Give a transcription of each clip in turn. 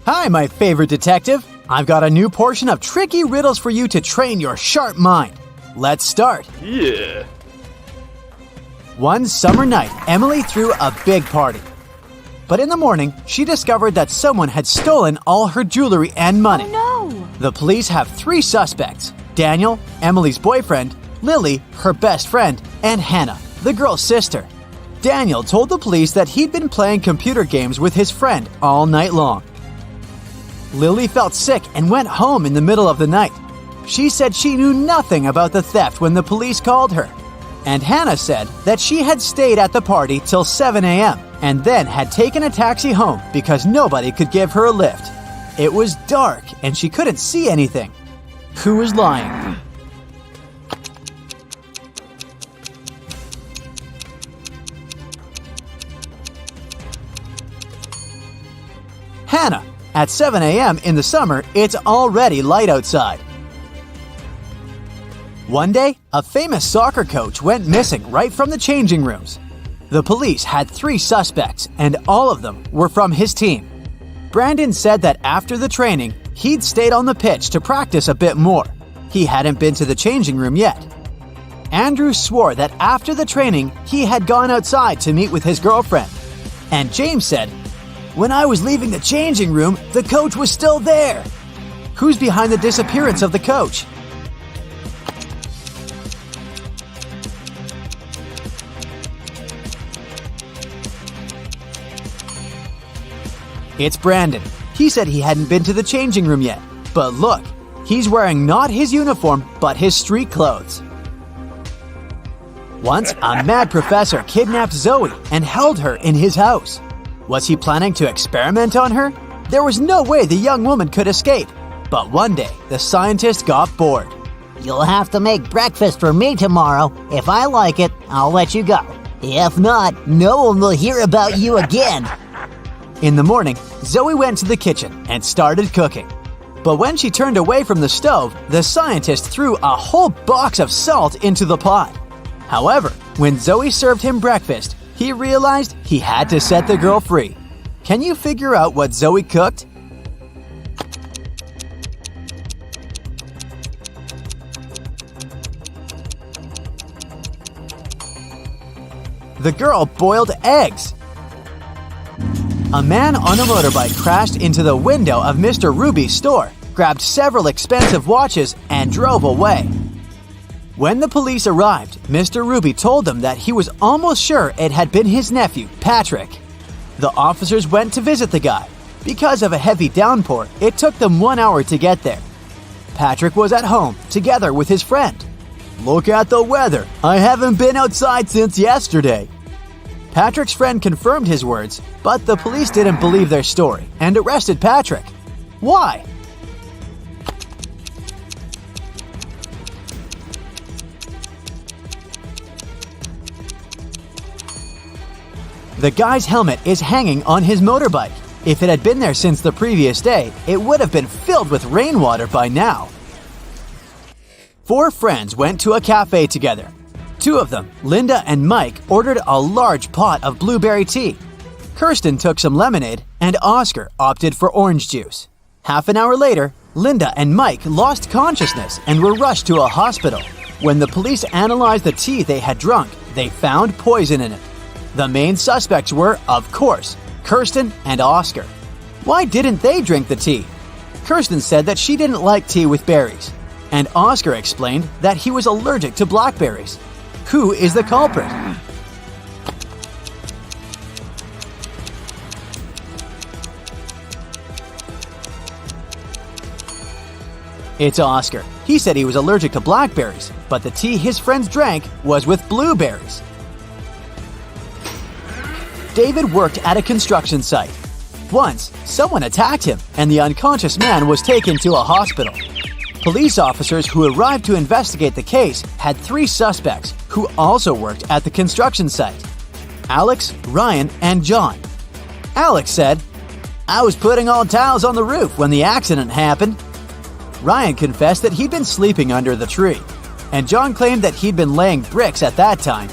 Hi, my favorite detective. I've got a new portion of tricky riddles for you to train your sharp mind. Let's start. Yeah. One summer night, Emily threw a big party. But in the morning, she discovered that someone had stolen all her jewelry and money. Oh no! The police have 3 suspects: Daniel, Emily's boyfriend, Lily, her best friend, and Hannah, the girl's sister. Daniel told the police that he'd been playing computer games with his friend all night long. Lily felt sick and went home in the middle of the night. She said she knew nothing about the theft when the police called her. And Hannah said that she had stayed at the party till 7 a.m. and then had taken a taxi home because nobody could give her a lift. It was dark and she couldn't see anything. Who was lying? Hannah. At 7 a.m. in the summer, it's already light outside. One day, a famous soccer coach went missing right from the changing rooms. The police had 3 suspects, and all of them were from his team. Brandon said that after the training, he'd stayed on the pitch to practice a bit more. He hadn't been to the changing room yet. Andrew swore that after the training, he had gone outside to meet with his girlfriend. And James said, "When I was leaving the changing room, the coach was still there." Who's behind the disappearance of the coach? It's Brandon. He said he hadn't been to the changing room yet. But look, he's wearing not his uniform, but his street clothes. Once, a mad professor kidnapped Zoe and held her in his house. Was he planning to experiment on her? There was no way the young woman could escape. But one day, the scientist got bored. "You'll have to make breakfast for me tomorrow. If I like it, I'll let you go. If not, no one will hear about you again." In the morning, Zoe went to the kitchen and started cooking. But when she turned away from the stove, the scientist threw a whole box of salt into the pot. However, when Zoe served him breakfast, he realized he had to set the girl free. Can you figure out what Zoe cooked? The girl boiled eggs. A man on a motorbike crashed into the window of Mr. Ruby's store, grabbed several expensive watches, and drove away. When the police arrived, Mr. Ruby told them that he was almost sure it had been his nephew, Patrick. The officers went to visit the guy. Because of a heavy downpour, it took them 1 hour to get there. Patrick was at home, together with his friend. "Look at the weather. I haven't been outside since yesterday." Patrick's friend confirmed his words, but the police didn't believe their story and arrested Patrick. Why? The guy's helmet is hanging on his motorbike. If it had been there since the previous day, it would have been filled with rainwater by now. 4 friends went to a cafe together. 2 of them, Linda and Mike, ordered a large pot of blueberry tea. Kirsten took some lemonade, and Oscar opted for orange juice. Half an hour later, Linda and Mike lost consciousness and were rushed to a hospital. When the police analyzed the tea they had drunk, they found poison in it. The main suspects were, of course, Kirsten and Oscar. Why didn't they drink the tea? Kirsten said that she didn't like tea with berries, and Oscar explained that he was allergic to blackberries. Who is the culprit? It's Oscar. He said he was allergic to blackberries, but the tea his friends drank was with blueberries. David worked at a construction site. Once, someone attacked him, and the unconscious man was taken to a hospital. Police officers who arrived to investigate the case had 3 suspects who also worked at the construction site: Alex, Ryan, and John. Alex said, "I was putting all towels on the roof when the accident happened." Ryan confessed that he'd been sleeping under the tree, and John claimed that he'd been laying bricks at that time.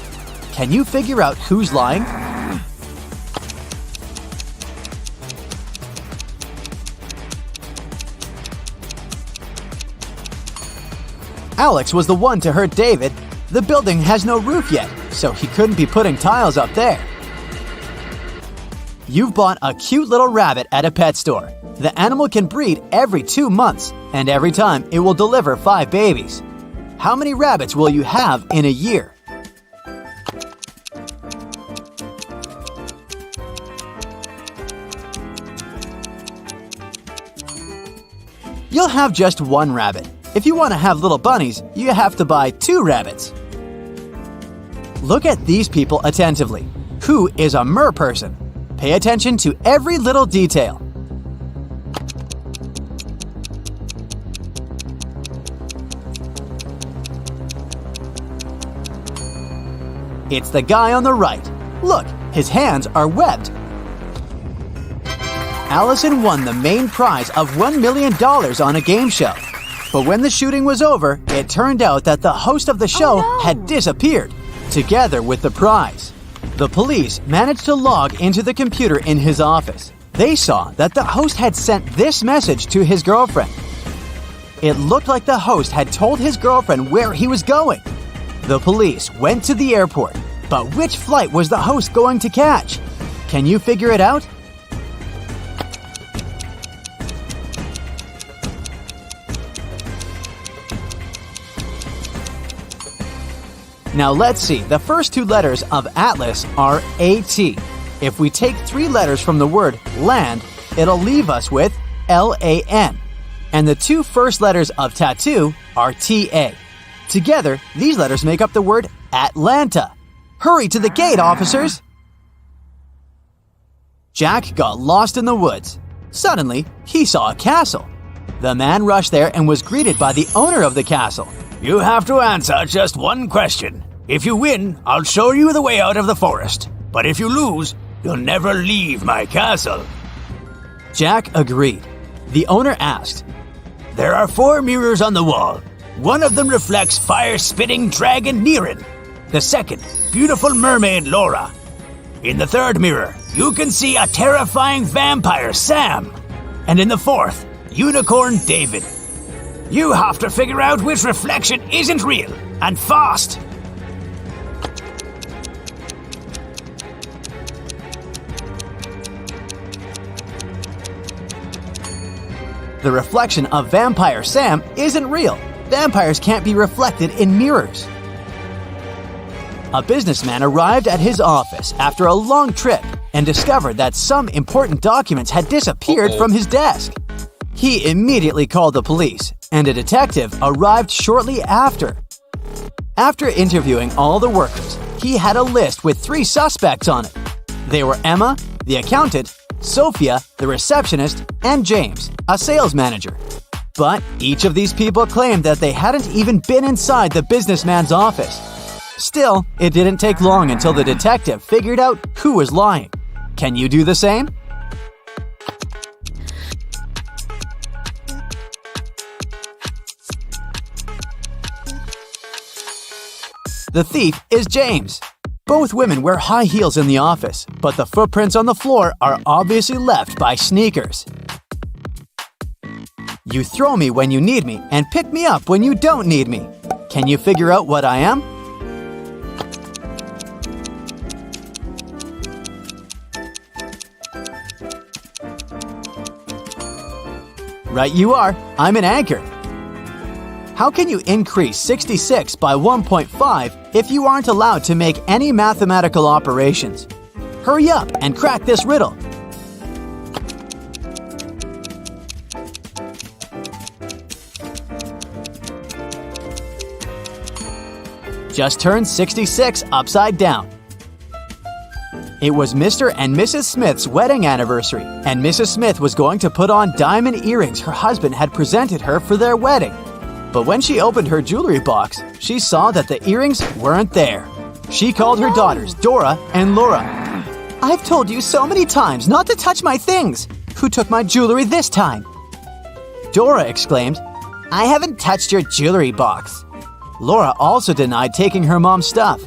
Can you figure out who's lying? Alex was the one to hurt David. The building has no roof yet, so he couldn't be putting tiles up there. You've bought a cute little rabbit at a pet store. The animal can breed every 2 months, and every time it will deliver 5 babies. How many rabbits will you have in a year? You'll have just 1 rabbit. If you want to have little bunnies, you have to buy 2 rabbits. Look at these people attentively. Who is a mer person? Pay attention to every little detail. It's the guy on the right. Look, his hands are webbed. Allison won the main prize of $1 million on a game show. But when the shooting was over, it turned out that the host of the show had disappeared, together with the prize. The police managed to log into the computer in his office. They saw that the host had sent this message to his girlfriend. It looked like the host had told his girlfriend where he was going. The police went to the airport, but which flight was the host going to catch? Can you figure it out? Now let's see, the first 2 letters of Atlas are A-T. If we take 3 letters from the word land, it'll leave us with L-A-N. And the 2 first letters of tattoo are T-A. Together, these letters make up the word Atlanta. Hurry to the gate, officers! Jack got lost in the woods. Suddenly, he saw a castle. The man rushed there and was greeted by the owner of the castle. You have to answer just 1 question. If you win, I'll show you the way out of the forest. But if you lose, you'll never leave my castle. Jack agreed. The owner asked, There are 4 mirrors on the wall. One of them reflects fire-spitting dragon Niren. The second, beautiful mermaid Laura. In the 3rd mirror, you can see a terrifying vampire Sam. And in the 4th, unicorn David. You have to figure out which reflection isn't real, and fast! The reflection of vampire Sam isn't real. Vampires can't be reflected in mirrors. A businessman arrived at his office after a long trip and discovered that some important documents had disappeared from his desk. He immediately called the police, and a detective arrived shortly after. After interviewing all the workers, he had a list with 3 suspects on it. They were Emma, the accountant, Sophia, the receptionist, and James, a sales manager. But each of these people claimed that they hadn't even been inside the businessman's office. Still, it didn't take long until the detective figured out who was lying. Can you do the same? The thief is James. Both women wear high heels in the office, but the footprints on the floor are obviously left by sneakers. You throw me when you need me and pick me up when you don't need me. Can you figure out what I am? Right you are. I'm an anchor. How can you increase 66 by 1.5 if you aren't allowed to make any mathematical operations? Hurry up and crack this riddle. Just turn 66 upside down. It was Mr. and Mrs. Smith's wedding anniversary, and Mrs. Smith was going to put on diamond earrings her husband had presented her for their wedding. But when she opened her jewelry box, she saw that the earrings weren't there. She called her daughters, Dora and Laura. "I've told you so many times not to touch my things. Who took my jewelry this time?" Dora exclaimed, "I haven't touched your jewelry box." Laura also denied taking her mom's stuff.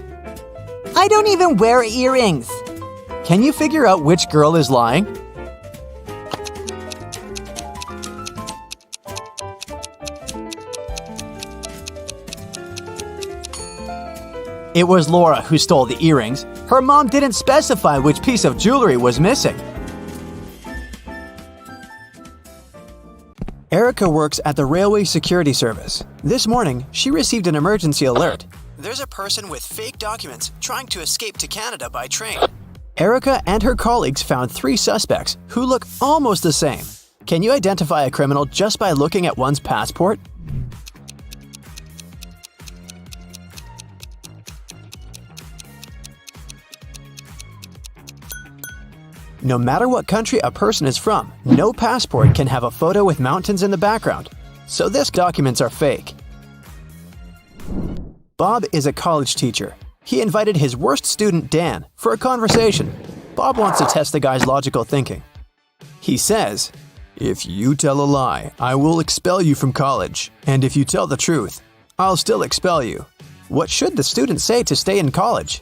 "I don't even wear earrings." Can you figure out which girl is lying? It was Laura who stole the earrings. Her mom didn't specify which piece of jewelry was missing. Erica works at the Railway Security Service. This morning, she received an emergency alert. There's a person with fake documents trying to escape to Canada by train. Erica and her colleagues found 3 suspects who look almost the same. Can you identify a criminal just by looking at one's passport? No matter what country a person is from, no passport can have a photo with mountains in the background, so these documents are fake. Bob is a college teacher. He invited his worst student, Dan, for a conversation. Bob wants to test the guy's logical thinking. He says, "If you tell a lie, I will expel you from college, and if you tell the truth, I'll still expel you. What should the student say to stay in college?"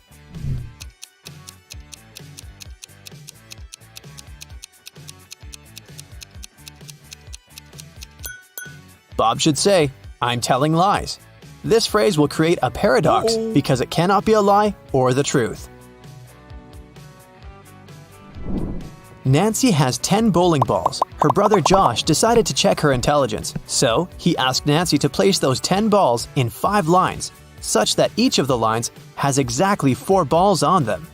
Bob should say, "I'm telling lies." This phrase will create a paradox because it cannot be a lie or the truth. Nancy has 10 bowling balls. Her brother Josh decided to check her intelligence, so he asked Nancy to place those 10 balls in 5 lines, such that each of the lines has exactly 4 balls on them.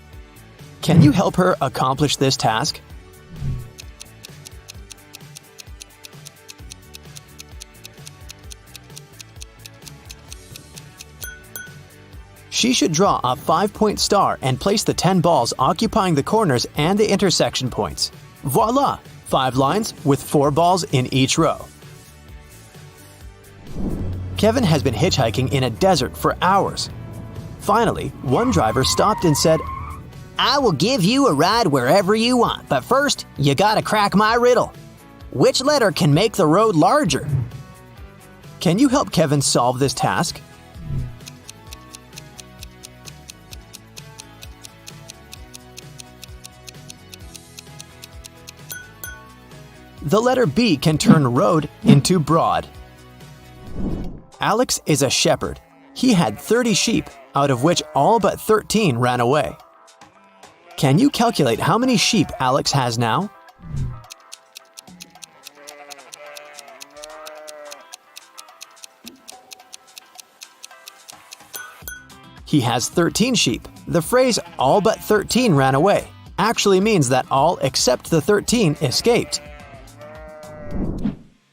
Can you help her accomplish this task? She should draw a 5-point star and place the 10 balls occupying the corners and the intersection points. Voila! 5 lines with 4 balls in each row. Kevin has been hitchhiking in a desert for hours. Finally, one driver stopped and said, I will give you a ride wherever you want, but first, you gotta crack my riddle. Which letter can make the road larger? Can you help Kevin solve this task? The letter B can turn road into broad. Alex is a shepherd. He had 30 sheep, out of which all but 13 ran away. Can you calculate how many sheep Alex has now? He has 13 sheep. The phrase "all but 13 ran away" actually means that all except the 13 escaped.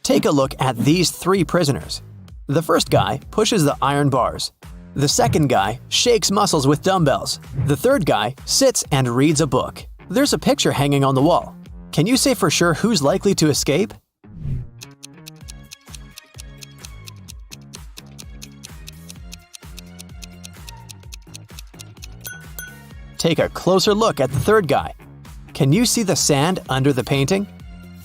Take a look at these 3 prisoners. The first guy pushes the iron bars. The second guy shakes muscles with dumbbells. The third guy sits and reads a book. There's a picture hanging on the wall. Can you say for sure who's likely to escape? Take a closer look at the third guy. Can you see the sand under the painting?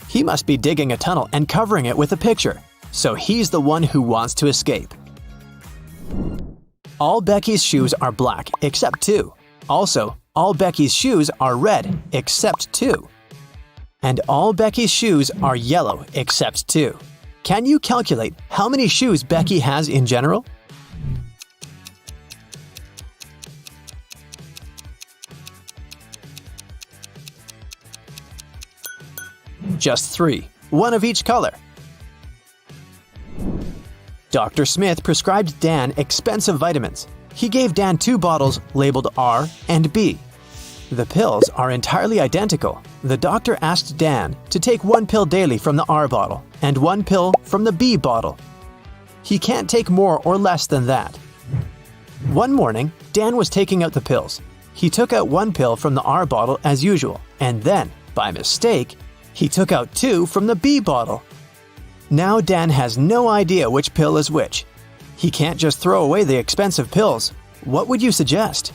He must be digging a tunnel and covering it with a picture, so he's the one who wants to escape. All Becky's shoes are black except 2. Also, all Becky's shoes are red except 2. And all Becky's shoes are yellow except 2. Can you calculate how many shoes Becky has in general? Just 3, one of each color. Dr. Smith prescribed Dan expensive vitamins. He gave Dan 2 bottles labeled R and B. The pills are entirely identical. The doctor asked Dan to take 1 pill daily from the R bottle and 1 pill from the B bottle. He can't take more or less than that. One morning, Dan was taking out the pills. He took out 1 pill from the R bottle as usual, and then, by mistake, he took out 2 from the B bottle. Now Dan has no idea which pill is which. He can't just throw away the expensive pills. What would you suggest?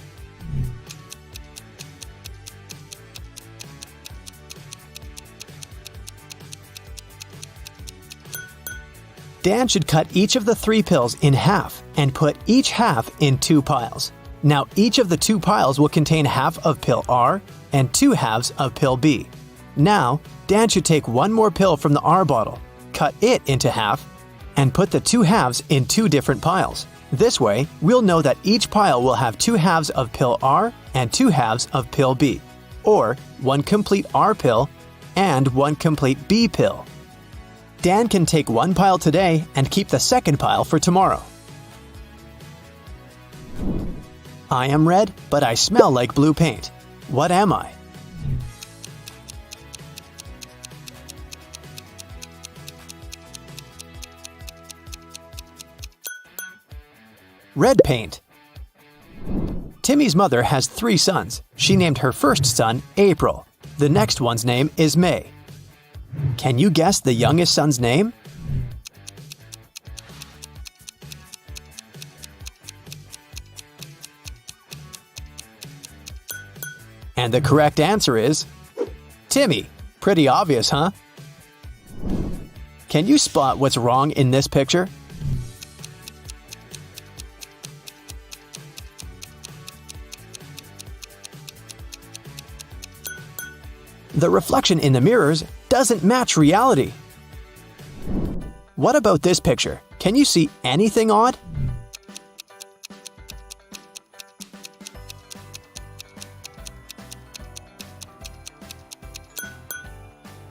Dan should cut each of the 3 pills in half and put each half in 2 piles. Now each of the 2 piles will contain half of pill R and 2 halves of pill B. Now, Dan should take 1 more pill from the R bottle, cut it into half, and put the 2 halves in 2 different piles. This way, we'll know that each pile will have 2 halves of pill R and 2 halves of pill B, or 1 complete R pill and 1 complete B pill. Dan can take 1 pile today and keep the second pile for tomorrow. I am red, but I smell like blue paint. What am I? Red paint. Timmy's mother has 3 sons. She named her first son April. The next one's name is May. Can you guess the youngest son's name? And the correct answer is Timmy. Pretty obvious, huh? Can you spot what's wrong in this picture? The reflection in the mirrors doesn't match reality. What about this picture? Can you see anything odd?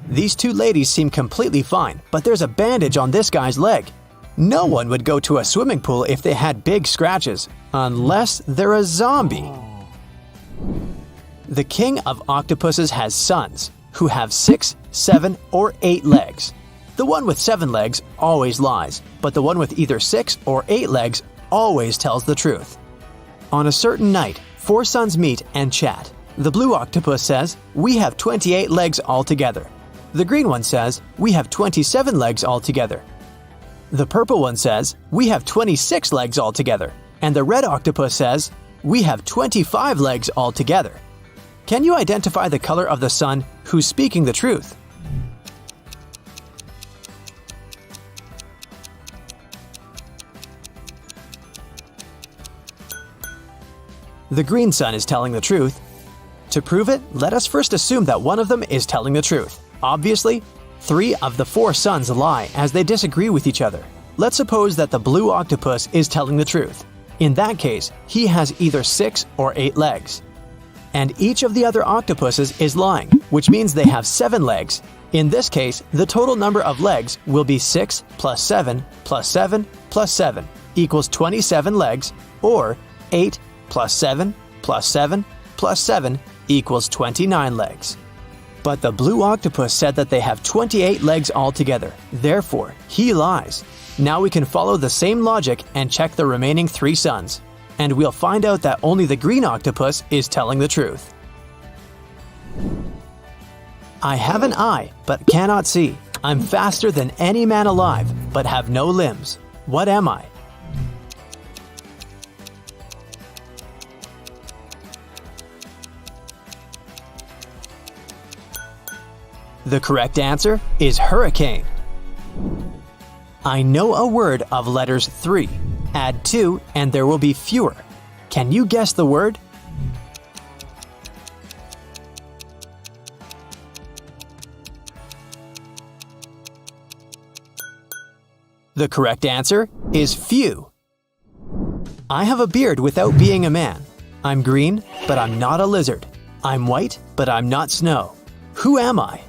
These 2 ladies seem completely fine, but there's a bandage on this guy's leg. No one would go to a swimming pool if they had big scratches, unless they're a zombie. The king of octopuses has sons, who have 6, 7, or 8 legs. The one with 7 legs always lies, but the one with either 6 or 8 legs always tells the truth. On a certain night, 4 sons meet and chat. The blue octopus says, "We have 28 legs altogether." The green one says, "We have 27 legs altogether." The purple one says, "We have 26 legs altogether." And the red octopus says, "We have 25 legs altogether." Can you identify the color of the sun who's speaking the truth? The green sun is telling the truth. To prove it, let us first assume that one of them is telling the truth. Obviously, 3 of the 4 suns lie as they disagree with each other. Let's suppose that the blue octopus is telling the truth. In that case, he has either 6 or 8 legs. And each of the other octopuses is lying, which means they have 7 legs. In this case, the total number of legs will be 6 plus 7 plus 7 plus 7 equals 27 legs, or 8 plus 7 plus 7 plus 7 equals 29 legs. But the blue octopus said that they have 28 legs altogether. Therefore, he lies. Now we can follow the same logic and check the remaining 3 suns. And we'll find out that only the green octopus is telling the truth. I have an eye, but cannot see. I'm faster than any man alive, but have no limbs. What am I? The correct answer is hurricane. I know a word of letters 3. Add 2 and there will be fewer. Can you guess the word? The correct answer is few. I have a beard without being a man. I'm green, but I'm not a lizard. I'm white, but I'm not snow. Who am I?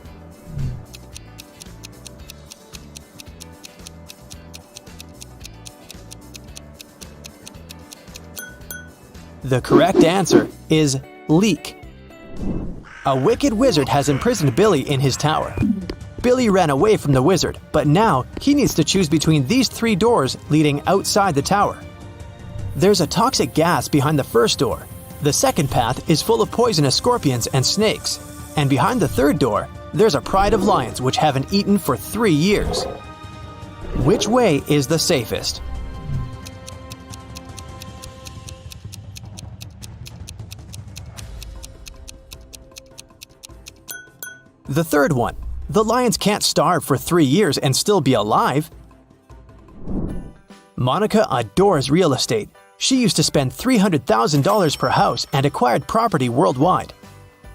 The correct answer is leak. A wicked wizard has imprisoned Billy in his tower. Billy ran away from the wizard, but now he needs to choose between these 3 doors leading outside the tower. There's a toxic gas behind the first door. The second path is full of poisonous scorpions and snakes. And behind the third door, there's a pride of lions which haven't eaten for 3 years. Which way is the safest? The third one. The lions can't starve for 3 years and still be alive. Monica adores real estate. She used to spend $300,000 per house and acquired property worldwide.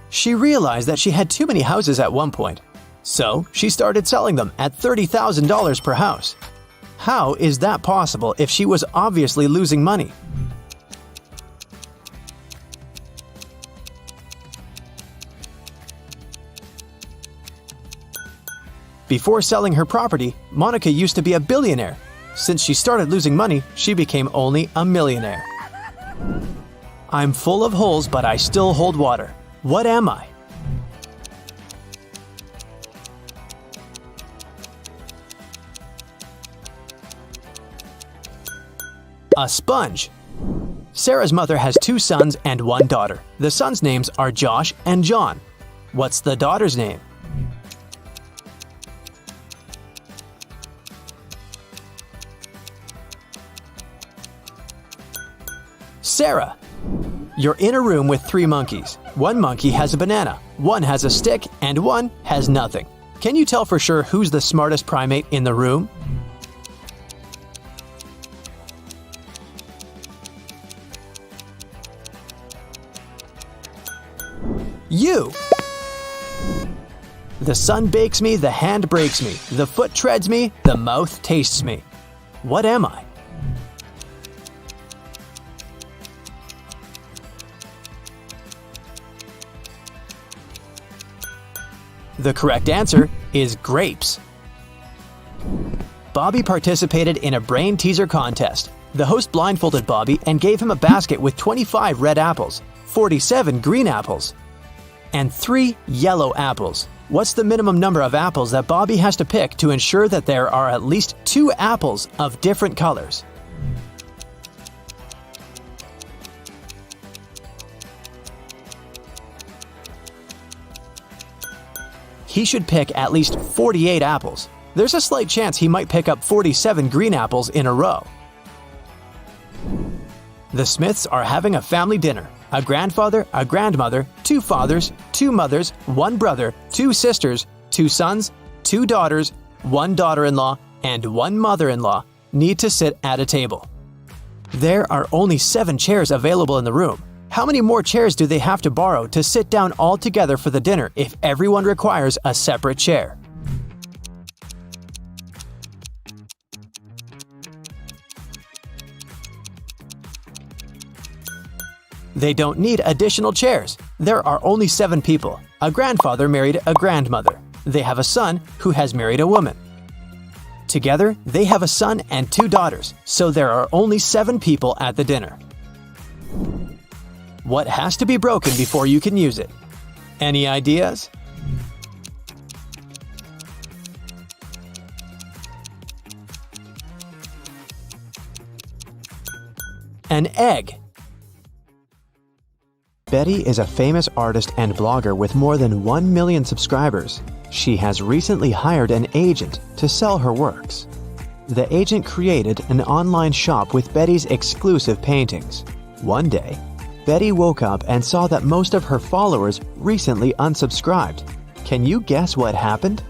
She realized that she had too many houses at one point, so she started selling them at $30,000 per house. How is that possible if she was obviously losing money? Before selling her property, Monica used to be a billionaire. Since she started losing money, she became only a millionaire. I'm full of holes, but I still hold water. What am I? A sponge. Sarah's mother has 2 sons and 1 daughter. The sons' names are Josh and John. What's the daughter's name? Sarah. You're in a room with 3 monkeys. 1 monkey has a banana, 1 has a stick, and 1 has nothing. Can you tell for sure who's the smartest primate in the room? You! The sun bakes me, the hand breaks me, the foot treads me, the mouth tastes me. What am I? The correct answer is grapes. Bobby participated in a brain teaser contest. The host blindfolded Bobby and gave him a basket with 25 red apples, 47 green apples, and 3 yellow apples. What's the minimum number of apples that Bobby has to pick to ensure that there are at least 2 apples of different colors? He should pick at least 48 apples. There's a slight chance he might pick up 47 green apples in a row. The Smiths are having a family dinner. A grandfather, a grandmother, 2 fathers, 2 mothers, 1 brother, 2 sisters, 2 sons, 2 daughters, 1 daughter-in-law, and 1 mother-in-law need to sit at a table. There are only 7 chairs available in the room. How many more chairs do they have to borrow to sit down all together for the dinner if everyone requires a separate chair? They don't need additional chairs. There are only 7 people. A grandfather married a grandmother. They have a son who has married a woman. Together, they have a son and 2 daughters, so there are only 7 people at the dinner. What has to be broken before you can use it? Any ideas? An egg. Betty is a famous artist and blogger with more than 1 million subscribers. She has recently hired an agent to sell her works. The agent created an online shop with Betty's exclusive paintings. One day, Betty woke up and saw that most of her followers recently unsubscribed. Can you guess what happened?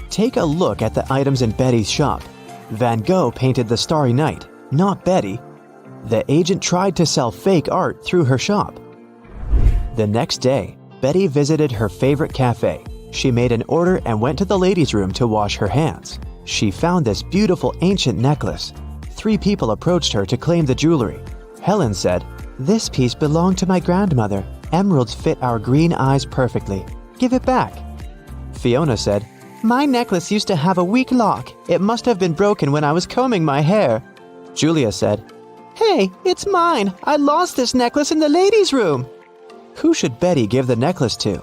Take a look at the items in Betty's shop. Van Gogh painted the Starry Night, not Betty. The agent tried to sell fake art through her shop. The next day, Betty visited her favorite cafe. She made an order and went to the ladies' room to wash her hands. She found this beautiful ancient necklace. 3 people approached her to claim the jewelry. Helen said, "This piece belonged to my grandmother. Emeralds fit our green eyes perfectly. Give it back." Fiona said, "My necklace used to have a weak lock. It must have been broken when I was combing my hair." Julia said, "Hey, it's mine. I lost this necklace in the ladies' room." Who should Betty give the necklace to?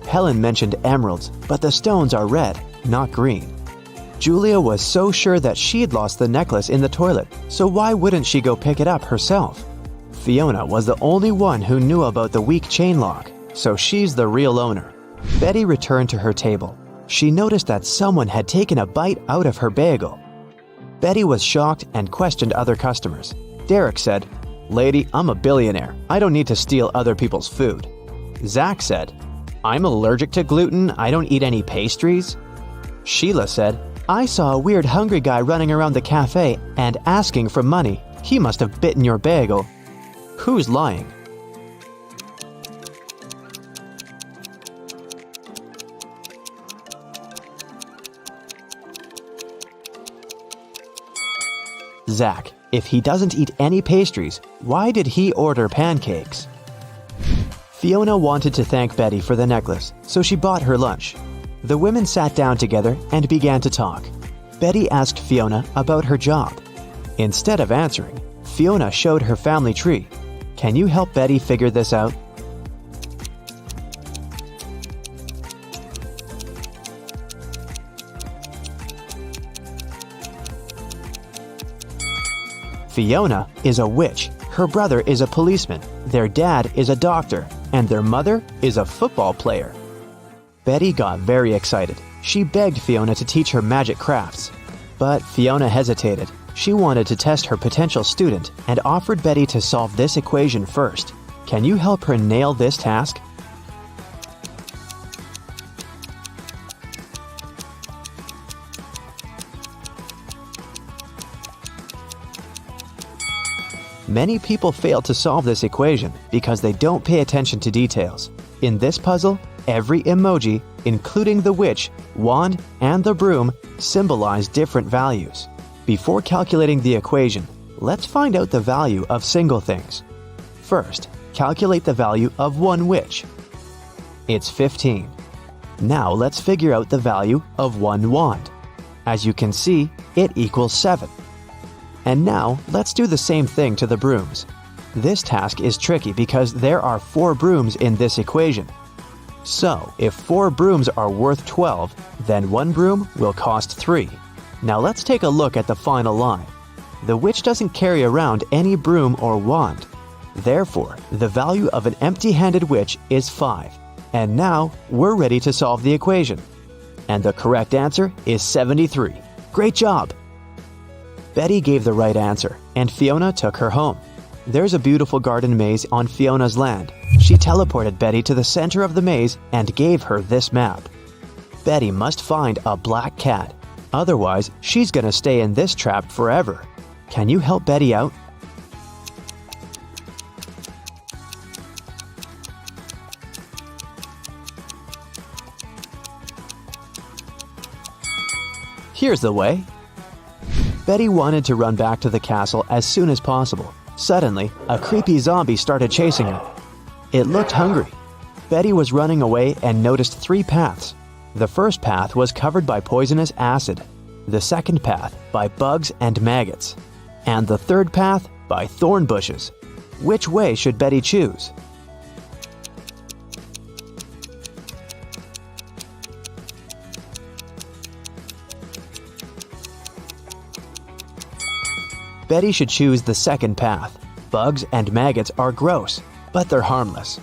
Helen mentioned emeralds, but the stones are red, not green. Julia was so sure that she'd lost the necklace in the toilet, so why wouldn't she go pick it up herself? Fiona was the only one who knew about the weak chain lock, so she's the real owner. Betty returned to her table. She noticed that someone had taken a bite out of her bagel. Betty was shocked and questioned other customers. Derek said, "Lady, I'm a billionaire. I don't need to steal other people's food." Zach said, I'm allergic to gluten. I don't eat any pastries. Sheila said, I saw a weird hungry guy running around the cafe and asking for money. He must have bitten your bagel. Who's lying? Zach. If he doesn't eat any pastries, why did he order pancakes? Fiona wanted to thank Betty for the necklace, so she bought her lunch. The women sat down together and began to talk. Betty asked Fiona about her job. Instead of answering, Fiona showed her family tree. Can you help Betty figure this out? Fiona is a witch, her brother is a policeman, their dad is a doctor, and their mother is a football player. Betty got very excited. She begged Fiona to teach her magic crafts. But Fiona hesitated. She wanted to test her potential student and offered Betty to solve this equation first. Can you help her nail this task? Many people fail to solve this equation because they don't pay attention to details. In this puzzle, every emoji, including the witch, wand, and the broom, symbolize different values. Before calculating the equation, let's find out the value of single things. First, calculate the value of one witch. It's 15. Now let's figure out the value of one wand. As you can see, it equals 7. And now, let's do the same thing to the brooms. This task is tricky because there are 4 brooms in this equation. So, if 4 brooms are worth 12, then 1 broom will cost 3. Now let's take a look at the final line. The witch doesn't carry around any broom or wand. Therefore, the value of an empty-handed witch is 5. And now, we're ready to solve the equation. And the correct answer is 73. Great job! Betty gave the right answer, and Fiona took her home. There's a beautiful garden maze on Fiona's land. She teleported Betty to the center of the maze and gave her this map. Betty must find a black cat. Otherwise, she's gonna stay in this trap forever. Can you help Betty out? Here's the way. Betty wanted to run back to the castle as soon as possible. Suddenly, a creepy zombie started chasing her. It looked hungry. Betty was running away and noticed 3 paths. The first path was covered by poisonous acid, the second path by bugs and maggots, and the third path by thorn bushes. Which way should Betty choose? Betty should choose the second path. Bugs and maggots are gross, but they're harmless.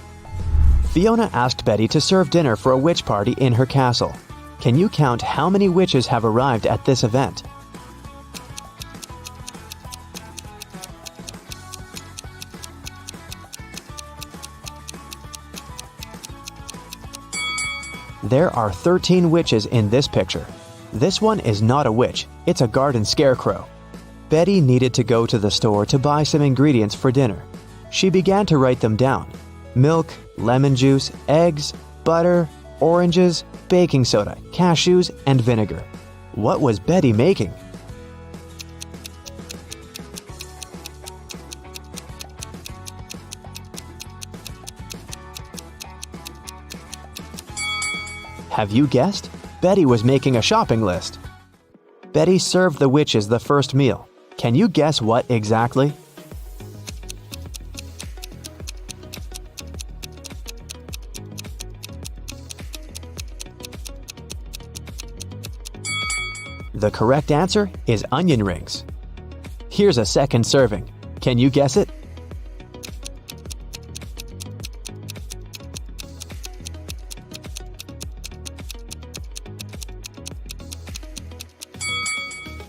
Fiona asked Betty to serve dinner for a witch party in her castle. Can you count how many witches have arrived at this event? There are 13 witches in this picture. This one is not a witch, it's a garden scarecrow. Betty needed to go to the store to buy some ingredients for dinner. She began to write them down. Milk, lemon juice, eggs, butter, oranges, baking soda, cashews, and vinegar. What was Betty making? Have you guessed? Betty was making a shopping list. Betty served the witches the first meal. Can you guess what exactly? The correct answer is onion rings. Here's a second serving. Can you guess it?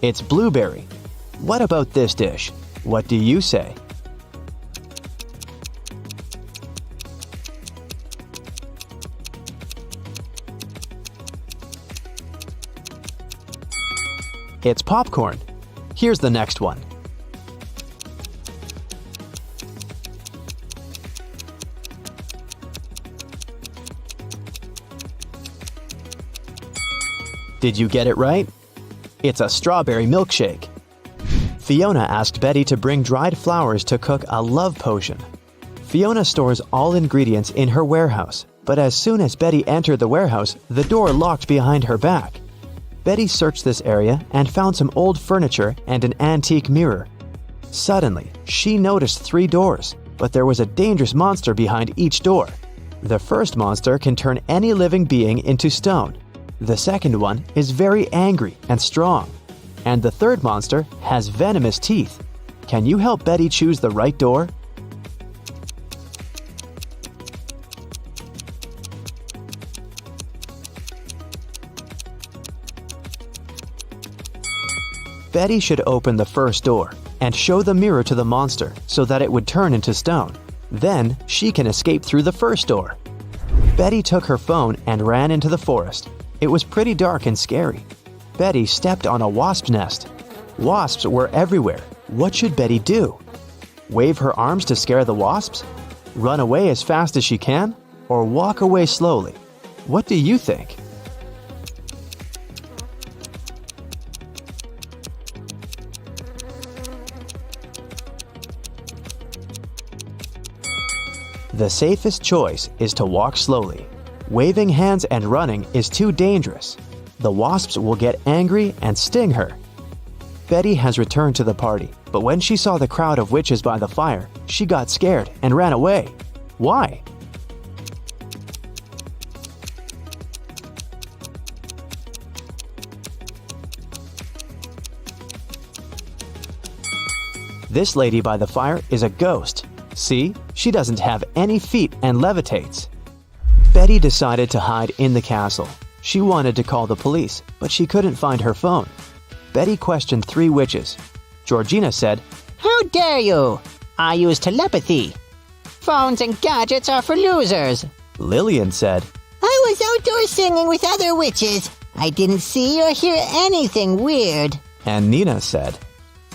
It's blueberry. What about this dish? What do you say? It's popcorn. Here's the next one. Did you get it right? It's a strawberry milkshake. Fiona asked Betty to bring dried flowers to cook a love potion. Fiona stores all ingredients in her warehouse, but as soon as Betty entered the warehouse, the door locked behind her back. Betty searched this area and found some old furniture and an antique mirror. Suddenly, she noticed 3 doors, but there was a dangerous monster behind each door. The first monster can turn any living being into stone. The second one is very angry and strong. And the third monster has venomous teeth. Can you help Betty choose the right door? Betty should open the first door and show the mirror to the monster so that it would turn into stone. Then she can escape through the first door. Betty took her phone and ran into the forest. It was pretty dark and scary. Betty stepped on a wasp's nest. Wasps were everywhere. What should Betty do? Wave her arms to scare the wasps? Run away as fast as she can? Or walk away slowly? What do you think? The safest choice is to walk slowly. Waving hands and running is too dangerous. The wasps will get angry and sting her. Betty has returned to the party, but when she saw the crowd of witches by the fire, she got scared and ran away. Why? This lady by the fire is a ghost. See, she doesn't have any feet and levitates. Betty decided to hide in the castle. She wanted to call the police, but she couldn't find her phone. Betty questioned 3 witches. Georgina said, How dare you? I use telepathy. Phones and gadgets are for losers. Lillian said, I was outdoors singing with other witches. I didn't see or hear anything weird. and Nina said,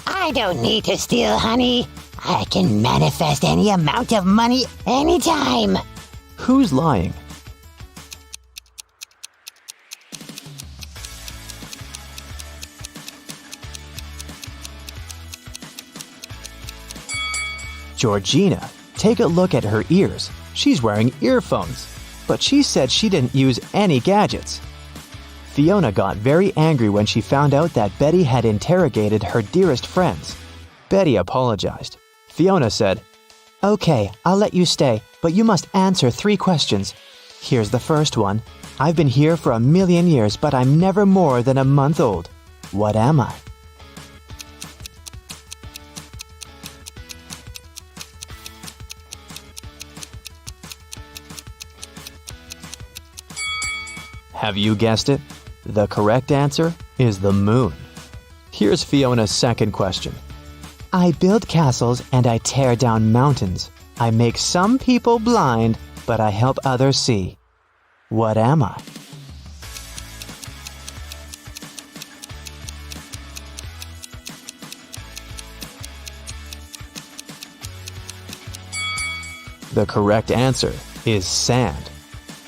I don't need to steal honey. I can manifest any amount of money anytime. Who's lying? Georgina, take a look at her ears. She's wearing earphones, but she said she didn't use any gadgets. Fiona got very angry when she found out that Betty had interrogated her dearest friends. Betty apologized. Fiona said, Okay, I'll let you stay, but you must answer 3 questions. Here's the first one. I've been here for 1,000,000 years, but I'm never more than a month old. What am I? Have you guessed it? The correct answer is the moon. Here's Fiona's second question. I build castles and I tear down mountains. I make some people blind, but I help others see. What am I? The correct answer is sand.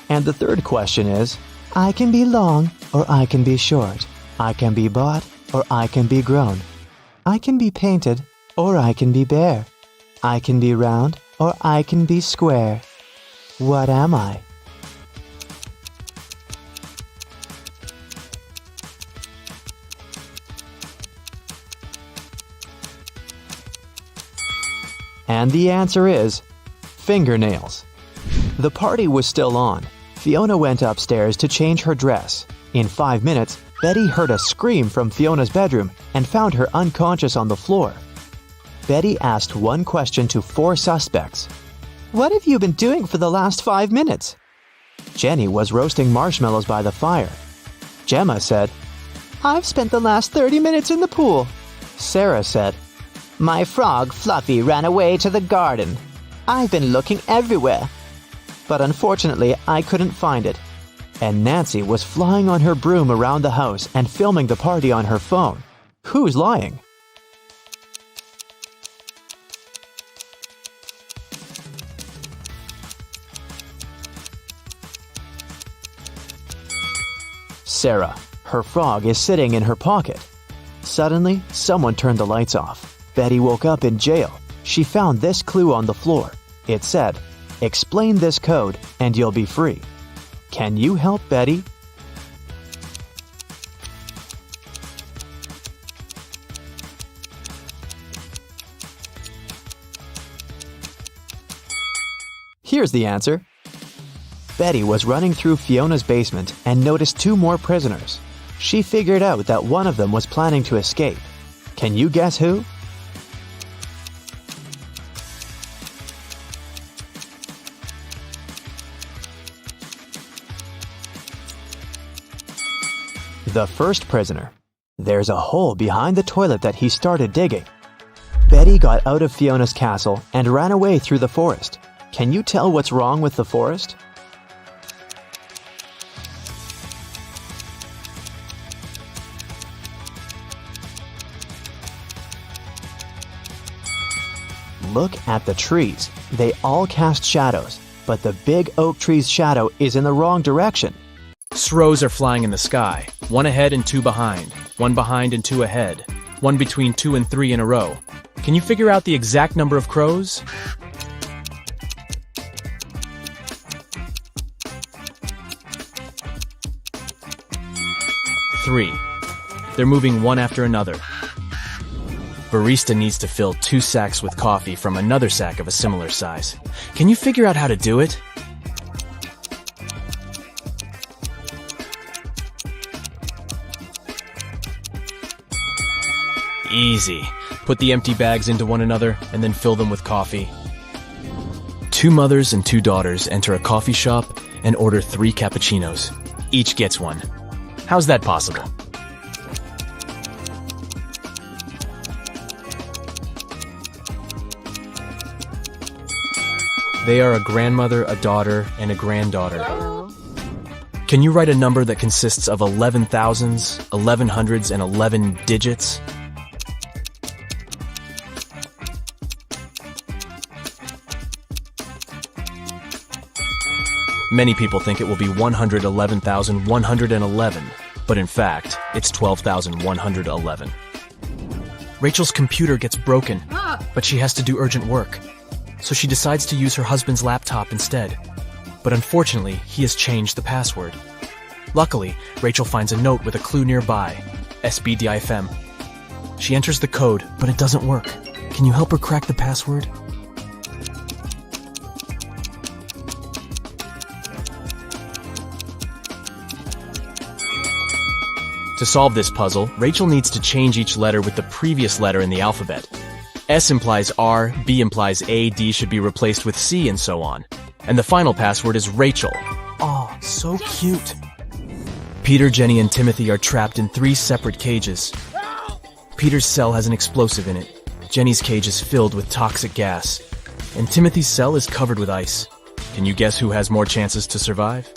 And the third question is, I can be long or I can be short. I can be bought or I can be grown. I can be painted or I can be bare. I can be round or I can be square. What am I? And the answer is fingernails. The party was still on. Fiona went upstairs to change her dress. In 5 minutes, Betty heard a scream from Fiona's bedroom and found her unconscious on the floor. Betty asked one question to 4 suspects. What have you been doing for the last 5 minutes? Jenny was roasting marshmallows by the fire. Gemma said, I've spent the last 30 minutes in the pool. Sarah said, My frog Fluffy ran away to the garden. I've been looking everywhere, but unfortunately I couldn't find it. And Nancy was flying on her broom around the house and filming the party on her phone. Who's lying? Sarah. Her frog is sitting in her pocket. Suddenly, someone turned the lights off. Betty woke up in jail. She found this clue on the floor. It said, "Explain this code and you'll be free." Can you help Betty? Here's the answer. Betty was running through Fiona's basement and noticed 2 more prisoners. She figured out that one of them was planning to escape. Can you guess who? The first prisoner. There's a hole behind the toilet that he started digging. Betty got out of Fiona's castle and ran away through the forest. Can you tell what's wrong with the forest? Look at the trees. They all cast shadows, but the big oak tree's shadow is in the wrong direction. Crows are flying in the sky, 1 ahead and 2 behind, 1 behind and 2 ahead, 1 between 2 and 3 in a row. Can you figure out the exact number of crows? Three. They're moving one after another. Barista needs to fill 2 sacks with coffee from another sack of a similar size. Can you figure out how to do it? Easy. Put the empty bags into one another and then fill them with coffee. 2 mothers and 2 daughters enter a coffee shop and order 3 cappuccinos. Each gets one. How's that possible? They are a grandmother, a daughter, and a granddaughter. Can you write a number that consists of 11 thousands, 11 hundreds, and 11 digits? Many people think it will be 111,111, but in fact, it's 12,111. Rachel's computer gets broken, but she has to do urgent work. So she decides to use her husband's laptop instead. But unfortunately, he has changed the password. Luckily, Rachel finds a note with a clue nearby, SBDIFM. She enters the code, but it doesn't work. Can you help her crack the password? To solve this puzzle, Rachel needs to change each letter with the previous letter in the alphabet. S implies R, B implies A, D should be replaced with C, and so on. And the final password is Rachel. Oh, so cute. Peter, Jenny, and Timothy are trapped in 3 separate cages. Peter's cell has an explosive in it. Jenny's cage is filled with toxic gas. And Timothy's cell is covered with ice. Can you guess who has more chances to survive?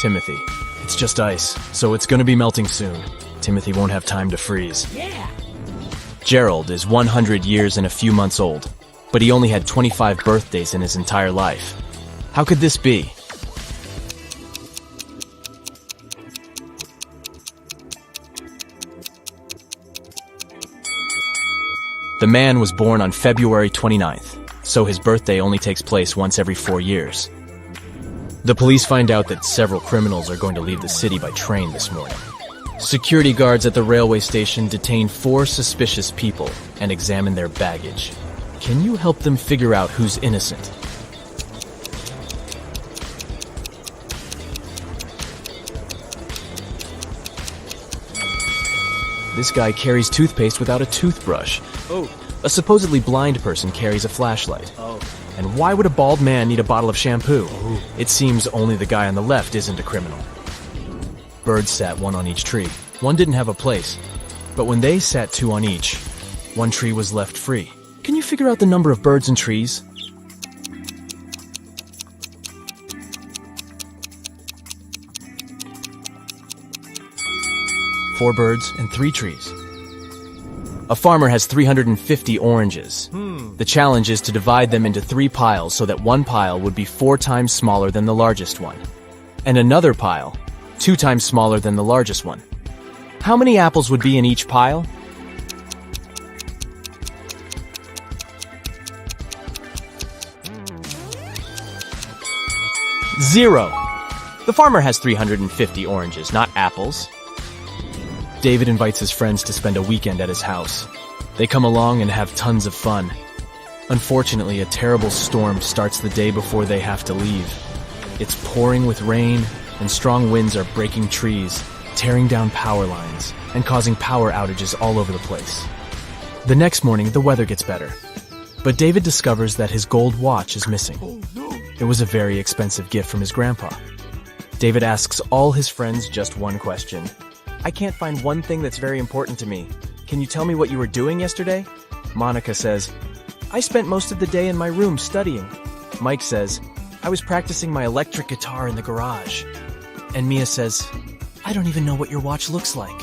Timothy. It's just ice, so it's gonna be melting soon. Timothy won't have time to freeze. Yeah. Gerald is 100 years and a few months old, but he only had 25 birthdays in his entire life. How could this be? The man was born on February 29th, so his birthday only takes place once every 4 years. The police find out that several criminals are going to leave the city by train this morning. Security guards at the railway station detain 4 suspicious people and examine their baggage. Can you help them figure out who's innocent? This guy carries toothpaste without a toothbrush. Oh. A supposedly blind person carries a flashlight. Oh. And why would a bald man need a bottle of shampoo? Ooh. It seems only the guy on the left isn't a criminal. Birds sat 1 on each tree. 1 didn't have a place. But when they sat 2 on each, 1 tree was left free. Can you figure out the number of birds and trees? 4 birds, and 3 trees. A farmer has 350 oranges. The challenge is to divide them into 3 piles so that one pile would be 4 times smaller than the largest one, and another pile 2 times smaller than the largest one. How many apples would be in each pile? 0. The farmer has 350 oranges, not apples. David invites his friends to spend a weekend at his house. They come along and have tons of fun. Unfortunately, a terrible storm starts the day before they have to leave. It's pouring with rain, and strong winds are breaking trees, tearing down power lines, and causing power outages all over the place. The next morning, the weather gets better. But David discovers that his gold watch is missing. It was a very expensive gift from his grandpa. David asks all his friends just one question. I can't find one thing that's very important to me. Can you tell me what you were doing yesterday? Monica says, I spent most of the day in my room studying. Mike says, I was practicing my electric guitar in the garage. And Mia says, I don't even know what your watch looks like.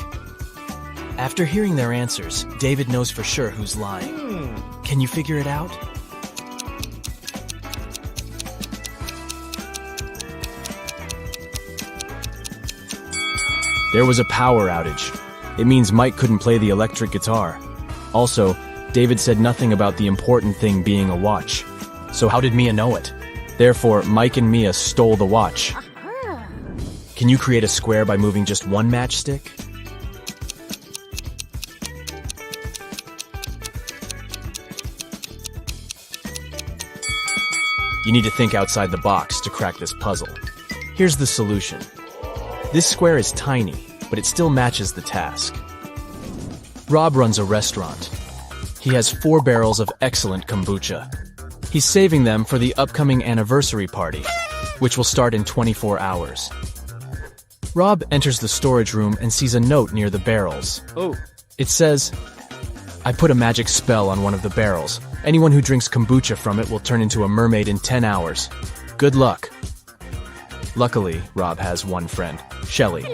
After hearing their answers, David knows for sure who's lying. Can you figure it out? There was a power outage. It means Mike couldn't play the electric guitar. Also, David said nothing about the important thing being a watch. So how did Mia know it? Therefore, Mike and Mia stole the watch. Can you create a square by moving just one matchstick? You need to think outside the box to crack this puzzle. Here's the solution. This square is tiny, but it still matches the task. Rob runs a restaurant. He has 4 barrels of excellent kombucha. He's saving them for the upcoming anniversary party, which will start in 24 hours. Rob enters the storage room and sees a note near the barrels. It says, I put a magic spell on one of the barrels. Anyone who drinks kombucha from it will turn into a mermaid in 10 hours. Good luck. Luckily, Rob has one friend, Shelly,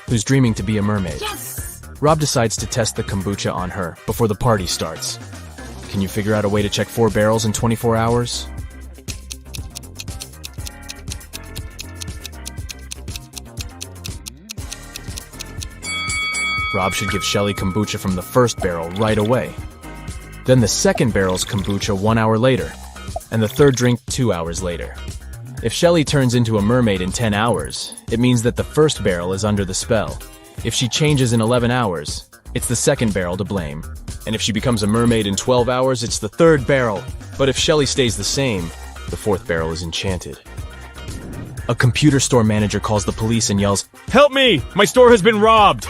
who's dreaming to be a mermaid. Yes! Rob decides to test the kombucha on her before the party starts. Can you figure out a way to check 4 barrels in 24 hours? Rob should give Shelly kombucha from the first barrel right away. Then the second barrel's kombucha 1 hour later, and the third drink 2 hours later. If Shelly turns into a mermaid in 10 hours, it means that the first barrel is under the spell. If she changes in 11 hours, it's the second barrel to blame. And if she becomes a mermaid in 12 hours, it's the third barrel. But if Shelly stays the same, the fourth barrel is enchanted. A computer store manager calls the police and yells, Help me! My store has been robbed!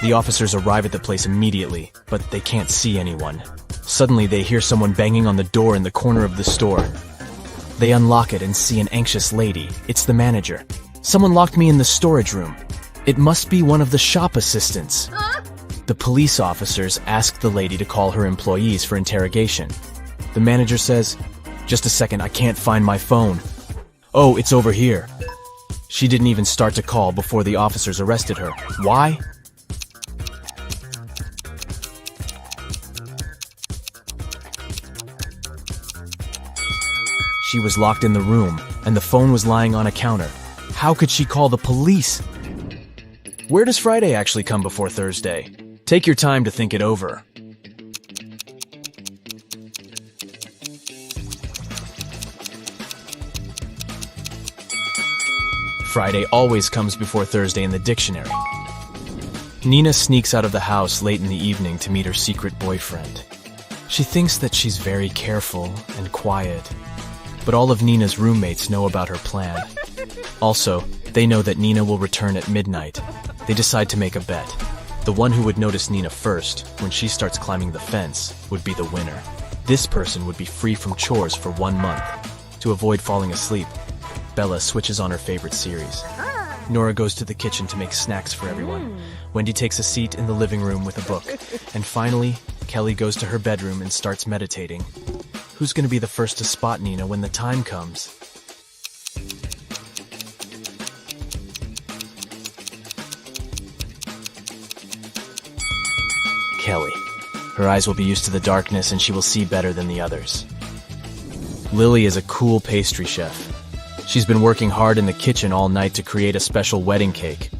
The officers arrive at the place immediately, but they can't see anyone. Suddenly, they hear someone banging on the door in the corner of the store. They unlock it and see an anxious lady. It's the manager. Someone locked me in the storage room. It must be one of the shop assistants. The police officers ask the lady to call her employees for interrogation. The manager says, Just a second, I can't find my phone. Oh, it's over here. She didn't even start to call before the officers arrested her. Why? She was locked in the room, and the phone was lying on a counter. How could she call the police? Where does Friday actually come before Thursday? Take your time to think it over. Friday always comes before Thursday in the dictionary. Nina sneaks out of the house late in the evening to meet her secret boyfriend. She thinks that she's very careful and quiet. But all of Nina's roommates know about her plan. Also, they know that Nina will return at midnight. They decide to make a bet. The one who would notice Nina first, when she starts climbing the fence, would be the winner. This person would be free from chores for 1 month. To avoid falling asleep, Bella switches on her favorite series. Nora goes to the kitchen to make snacks for everyone. Wendy takes a seat in the living room with a book. And finally, Kelly goes to her bedroom and starts meditating. Who's going to be the first to spot Nina when the time comes? Kelly. Her eyes will be used to the darkness and she will see better than the others. Lily is a cool pastry chef. She's been working hard in the kitchen all night to create a special wedding cake.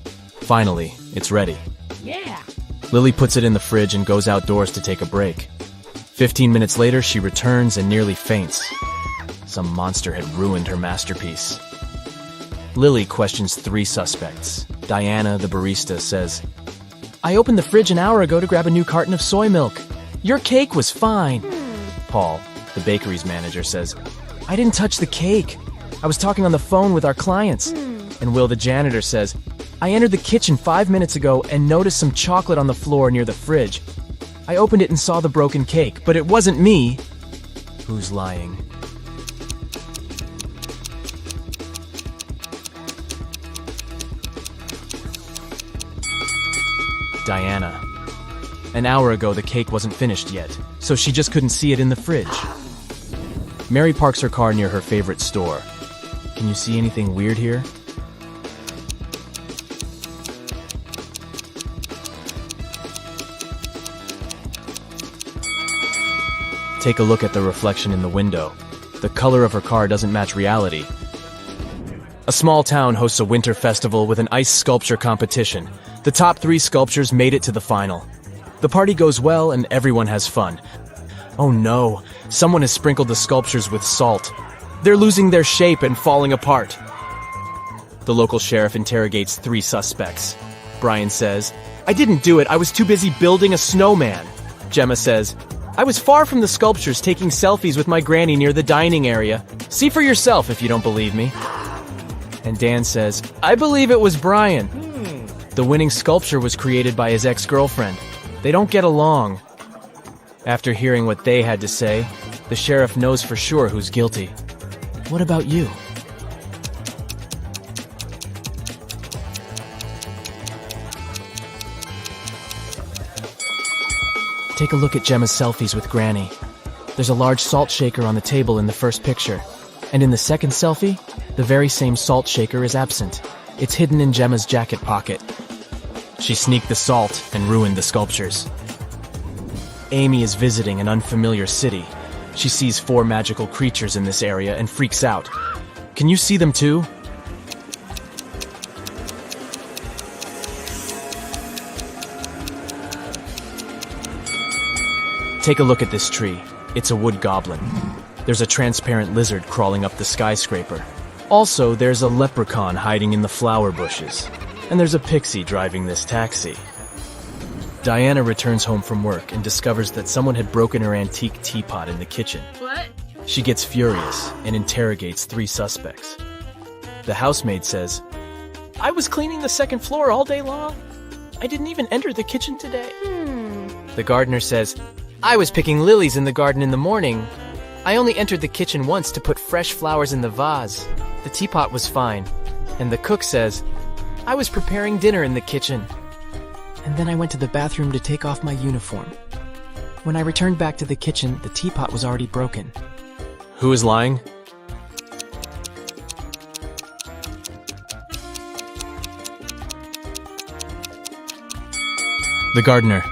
Finally, it's ready. Yeah. Lily puts it in the fridge and goes outdoors to take a break. 15 minutes later, she returns and nearly faints. Some monster had ruined her masterpiece. Lily questions 3 suspects. Diana, the barista, says, "I opened the fridge an hour ago to grab a new carton of soy milk. Your cake was fine." Paul, the bakery's manager, says, "I didn't touch the cake. I was talking on the phone with our clients." And Will, the janitor, says, "I entered the kitchen 5 minutes ago and noticed some chocolate on the floor near the fridge. I opened it and saw the broken cake, but it wasn't me." Who's lying? Diana. An hour ago, the cake wasn't finished yet, so she just couldn't see it in the fridge. Mary parks her car near her favorite store. Can you see anything weird here? Take a look at the reflection in the window. The color of her car doesn't match reality. A small town hosts a winter festival with an ice sculpture competition. The top 3 sculptures made it to the final. The party goes well and everyone has fun. Oh no, someone has sprinkled the sculptures with salt. They're losing their shape and falling apart. The local sheriff interrogates 3 suspects. Brian says, "I didn't do it, I was too busy building a snowman." Gemma says, "I was far from the sculptures taking selfies with my granny near the dining area. See for yourself if you don't believe me." And Dan says, "I believe it was Brian. The winning sculpture was created by his ex-girlfriend. They don't get along." After hearing what they had to say, the sheriff knows for sure who's guilty. What about you? Take a look at Gemma's selfies with Granny. There's a large salt shaker on the table in the first picture. And in the second selfie, the very same salt shaker is absent. It's hidden in Gemma's jacket pocket. She sneaked the salt and ruined the sculptures. Amy is visiting an unfamiliar city. She sees 4 magical creatures in this area and freaks out. Can you see them too? Take a look at this tree. It's a wood goblin. There's a transparent lizard crawling up the skyscraper. Also, there's a leprechaun hiding in the flower bushes. And there's a pixie driving this taxi. Diana returns home from work and discovers that someone had broken her antique teapot in the kitchen. What? She gets furious and interrogates 3 suspects. The housemaid says, "I was cleaning the second floor all day long. I didn't even enter the kitchen today." The gardener says, "I was picking lilies in the garden in the morning. I only entered the kitchen once to put fresh flowers in the vase. The teapot was fine." And the cook says, "I was preparing dinner in the kitchen. And then I went to the bathroom to take off my uniform. When I returned back to the kitchen, the teapot was already broken." Who is lying? The gardener.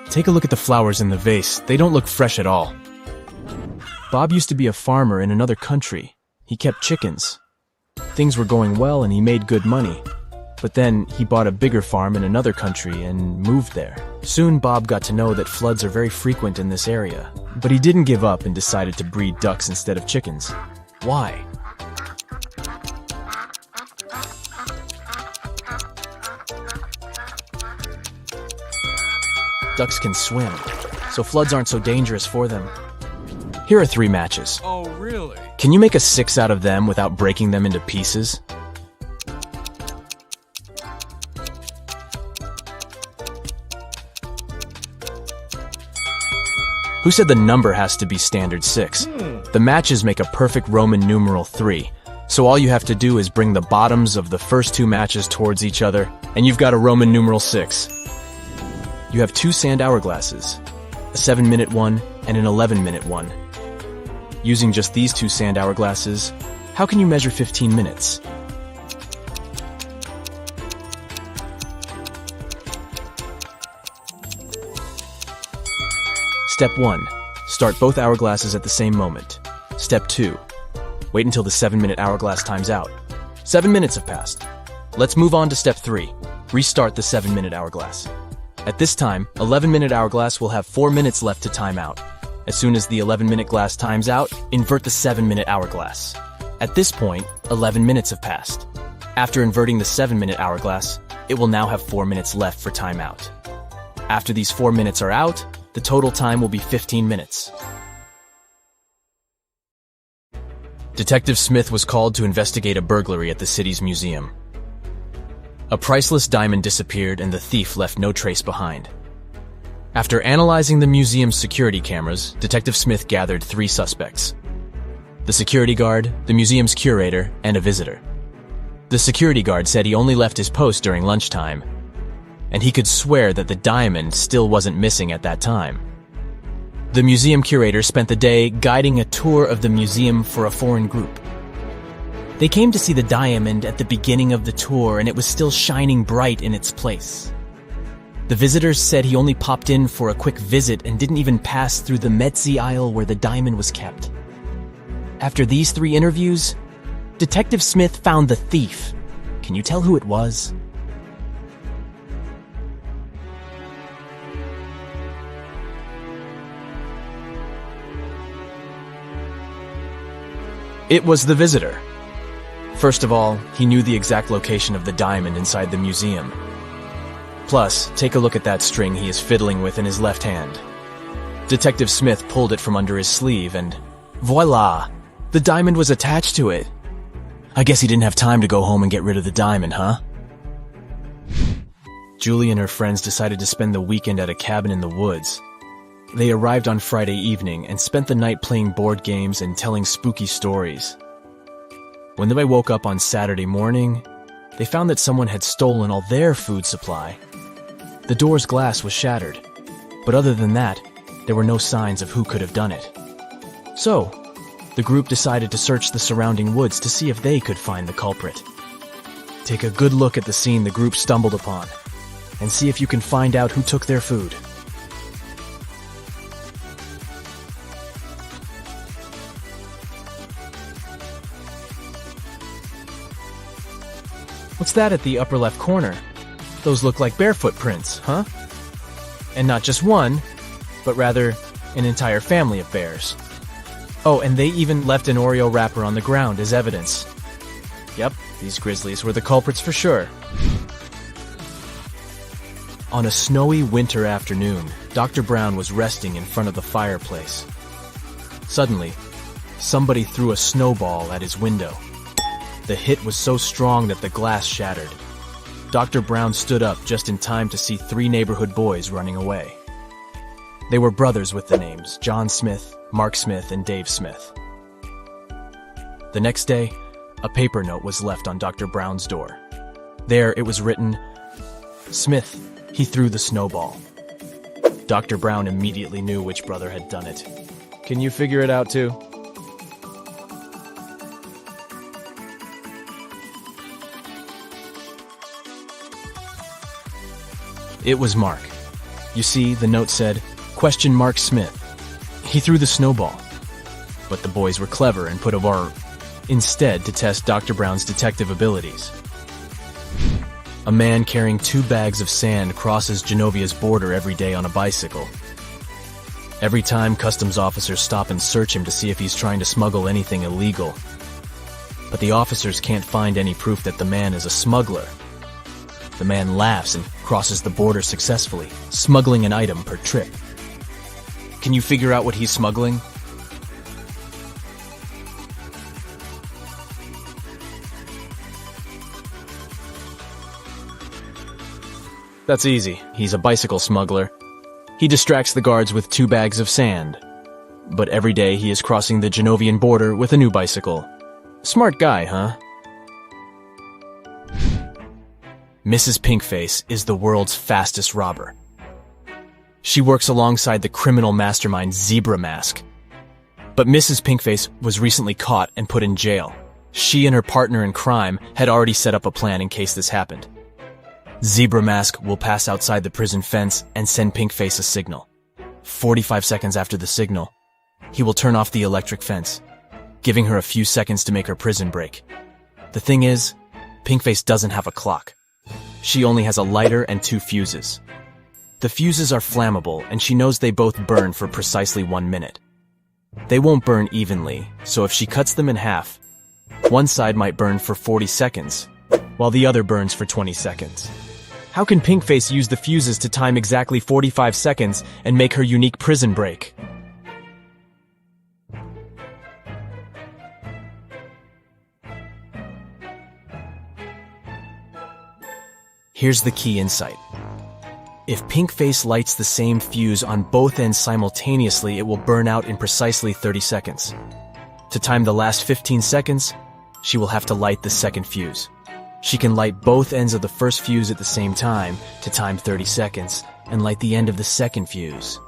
Take a look at the flowers in the vase. They don't look fresh at all. Bob used to be a farmer in another country. He kept chickens. Things were going well and he made good money. But then he bought a bigger farm in another country and moved there. Soon Bob got to know that floods are very frequent in this area. But he didn't give up and decided to breed ducks instead of chickens. Why? Ducks can swim, so floods aren't so dangerous for them. Here are 3 matches. Oh, really? Can you make a 6 out of them without breaking them into pieces? Who said the number has to be standard 6? The matches make a perfect Roman numeral 3. So all you have to do is bring the bottoms of the first 2 matches towards each other, and you've got a Roman numeral 6. You have 2 sand hourglasses, a 7-minute one and an 11-minute one. Using just these 2 sand hourglasses, how can you measure 15 minutes? Step 1. Start both hourglasses at the same moment. Step 2. Wait until the 7-minute hourglass times out. 7 minutes have passed. Let's move on to Step 3. Restart the 7-minute hourglass. At this time, 11-minute hourglass will have 4 minutes left to time out. As soon as the 11-minute glass times out, invert the 7-minute hourglass. At this point, 11 minutes have passed. After inverting the 7-minute hourglass, it will now have 4 minutes left for timeout. After these 4 minutes are out, the total time will be 15 minutes. Detective Smith was called to investigate a burglary at the city's museum. A priceless diamond disappeared and the thief left no trace behind. After analyzing the museum's security cameras, Detective Smith gathered 3 suspects: the security guard, the museum's curator, and a visitor. The security guard said he only left his post during lunchtime, and he could swear that the diamond still wasn't missing at that time. The museum curator spent the day guiding a tour of the museum for a foreign group. They came to see the diamond at the beginning of the tour, and it was still shining bright in its place. The visitors said he only popped in for a quick visit and didn't even pass through the Metzi aisle where the diamond was kept. After these 3 interviews, Detective Smith found the thief. Can you tell who it was? It was the visitor. First of all, he knew the exact location of the diamond inside the museum. Plus, take a look at that string he is fiddling with in his left hand. Detective Smith pulled it from under his sleeve and voila! The diamond was attached to it. I guess he didn't have time to go home and get rid of the diamond, huh? Julie and her friends decided to spend the weekend at a cabin in the woods. They arrived on Friday evening and spent the night playing board games and telling spooky stories. When they woke up on Saturday morning, they found that someone had stolen all their food supply. The door's glass was shattered, but other than that, there were no signs of who could have done it. So, the group decided to search the surrounding woods to see if they could find the culprit. Take a good look at the scene the group stumbled upon, and see if you can find out who took their food. What's that at the upper left corner? Those look like barefoot prints, huh? And not just one, but rather an entire family of bears. Oh, and they even left an Oreo wrapper on the ground as evidence. Yep, these grizzlies were the culprits for sure. On a snowy winter afternoon, Dr. Brown was resting in front of the fireplace. Suddenly, somebody threw a snowball at his window. The hit was so strong that the glass shattered. Dr. Brown stood up just in time to see 3 neighborhood boys running away. They were brothers with the names John Smith, Mark Smith, and Dave Smith. The next day, a paper note was left on Dr. Brown's door. There it was written, "Smith, he threw the snowball." Dr. Brown immediately knew which brother had done it. Can you figure it out too? It was Mark. You see, the note said, "Question Mark Smith. He threw the snowball." But the boys were clever and put a bar instead to test Dr. Brown's detective abilities. A man carrying 2 bags of sand crosses Genovia's border every day on a bicycle. Every time, customs officers stop and search him to see if he's trying to smuggle anything illegal. But the officers can't find any proof that the man is a smuggler. The man laughs and crosses the border successfully, smuggling an item per trip. Can you figure out what he's smuggling? That's easy. He's a bicycle smuggler. He distracts the guards with 2 bags of sand. But every day he is crossing the Genovian border with a new bicycle. Smart guy, huh? Mrs. Pinkface is the world's fastest robber. She works alongside the criminal mastermind Zebra Mask. But Mrs. Pinkface was recently caught and put in jail. She and her partner in crime had already set up a plan in case this happened. Zebra Mask will pass outside the prison fence and send Pinkface a signal. 45 seconds after the signal, he will turn off the electric fence, giving her a few seconds to make her prison break. The thing is, Pinkface doesn't have a clock. She only has a lighter and 2 fuses. The fuses are flammable, and she knows they both burn for precisely 1 minute. They won't burn evenly, so if she cuts them in half, one side might burn for 40 seconds, while the other burns for 20 seconds. How can Pinkface use the fuses to time exactly 45 seconds and make her unique prison break? Here's the key insight. If Pinkface lights the same fuse on both ends simultaneously, it will burn out in precisely 30 seconds. To time the last 15 seconds, she will have to light the second fuse. She can light both ends of the first fuse at the same time to time 30 seconds and light the end of the second fuse.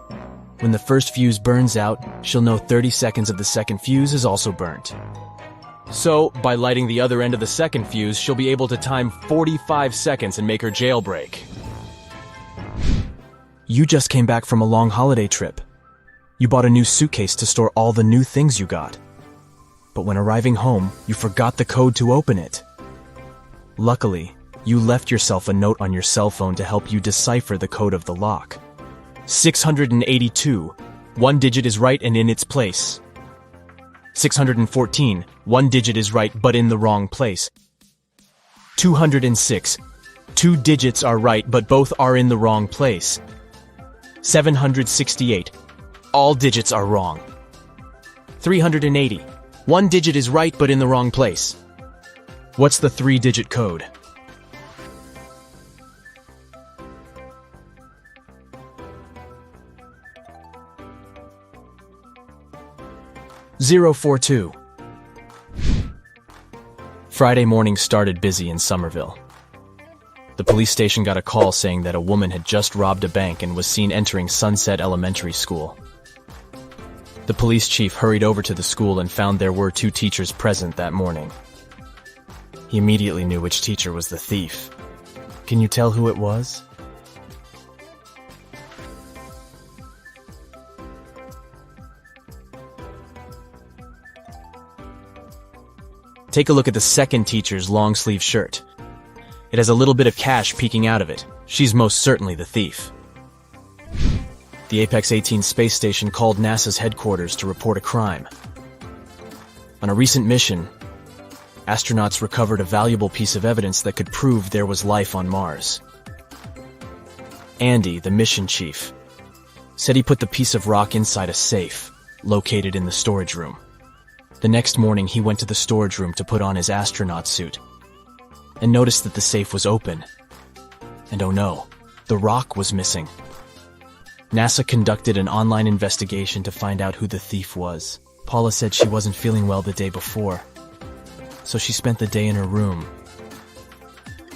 When the first fuse burns out, she'll know 30 seconds of the second fuse is also burnt. So, by lighting the other end of the second fuse, she'll be able to time 45 seconds and make her jailbreak. You just came back from a long holiday trip. You bought a new suitcase to store all the new things you got. But when arriving home, you forgot the code to open it. Luckily, you left yourself a note on your cell phone to help you decipher the code of the lock. 682. 1 digit is right and in its place. 614. 1 digit is right but in the wrong place. 206. 2 digits are right but both are in the wrong place. 768. All digits are wrong. 380. 1 digit is right but in the wrong place. What's the 3-digit code? (042). Friday morning started busy in Somerville. The police station got a call saying that a woman had just robbed a bank and was seen entering Sunset Elementary School. The police chief hurried over to the school and found there were 2 teachers present that morning. He immediately knew which teacher was the thief. Can you tell who it was? Take a look at the second teacher's long-sleeve shirt. It has a little bit of cash peeking out of it. She's most certainly the thief. The Apex 18 space station called NASA's headquarters to report a crime. On a recent mission, astronauts recovered a valuable piece of evidence that could prove there was life on Mars. Andy, the mission chief, said he put the piece of rock inside a safe, located in the storage room. The next morning, he went to the storage room to put on his astronaut suit and noticed that the safe was open. And oh no, the rock was missing. NASA conducted an online investigation to find out who the thief was. Paula said she wasn't feeling well the day before, so she spent the day in her room.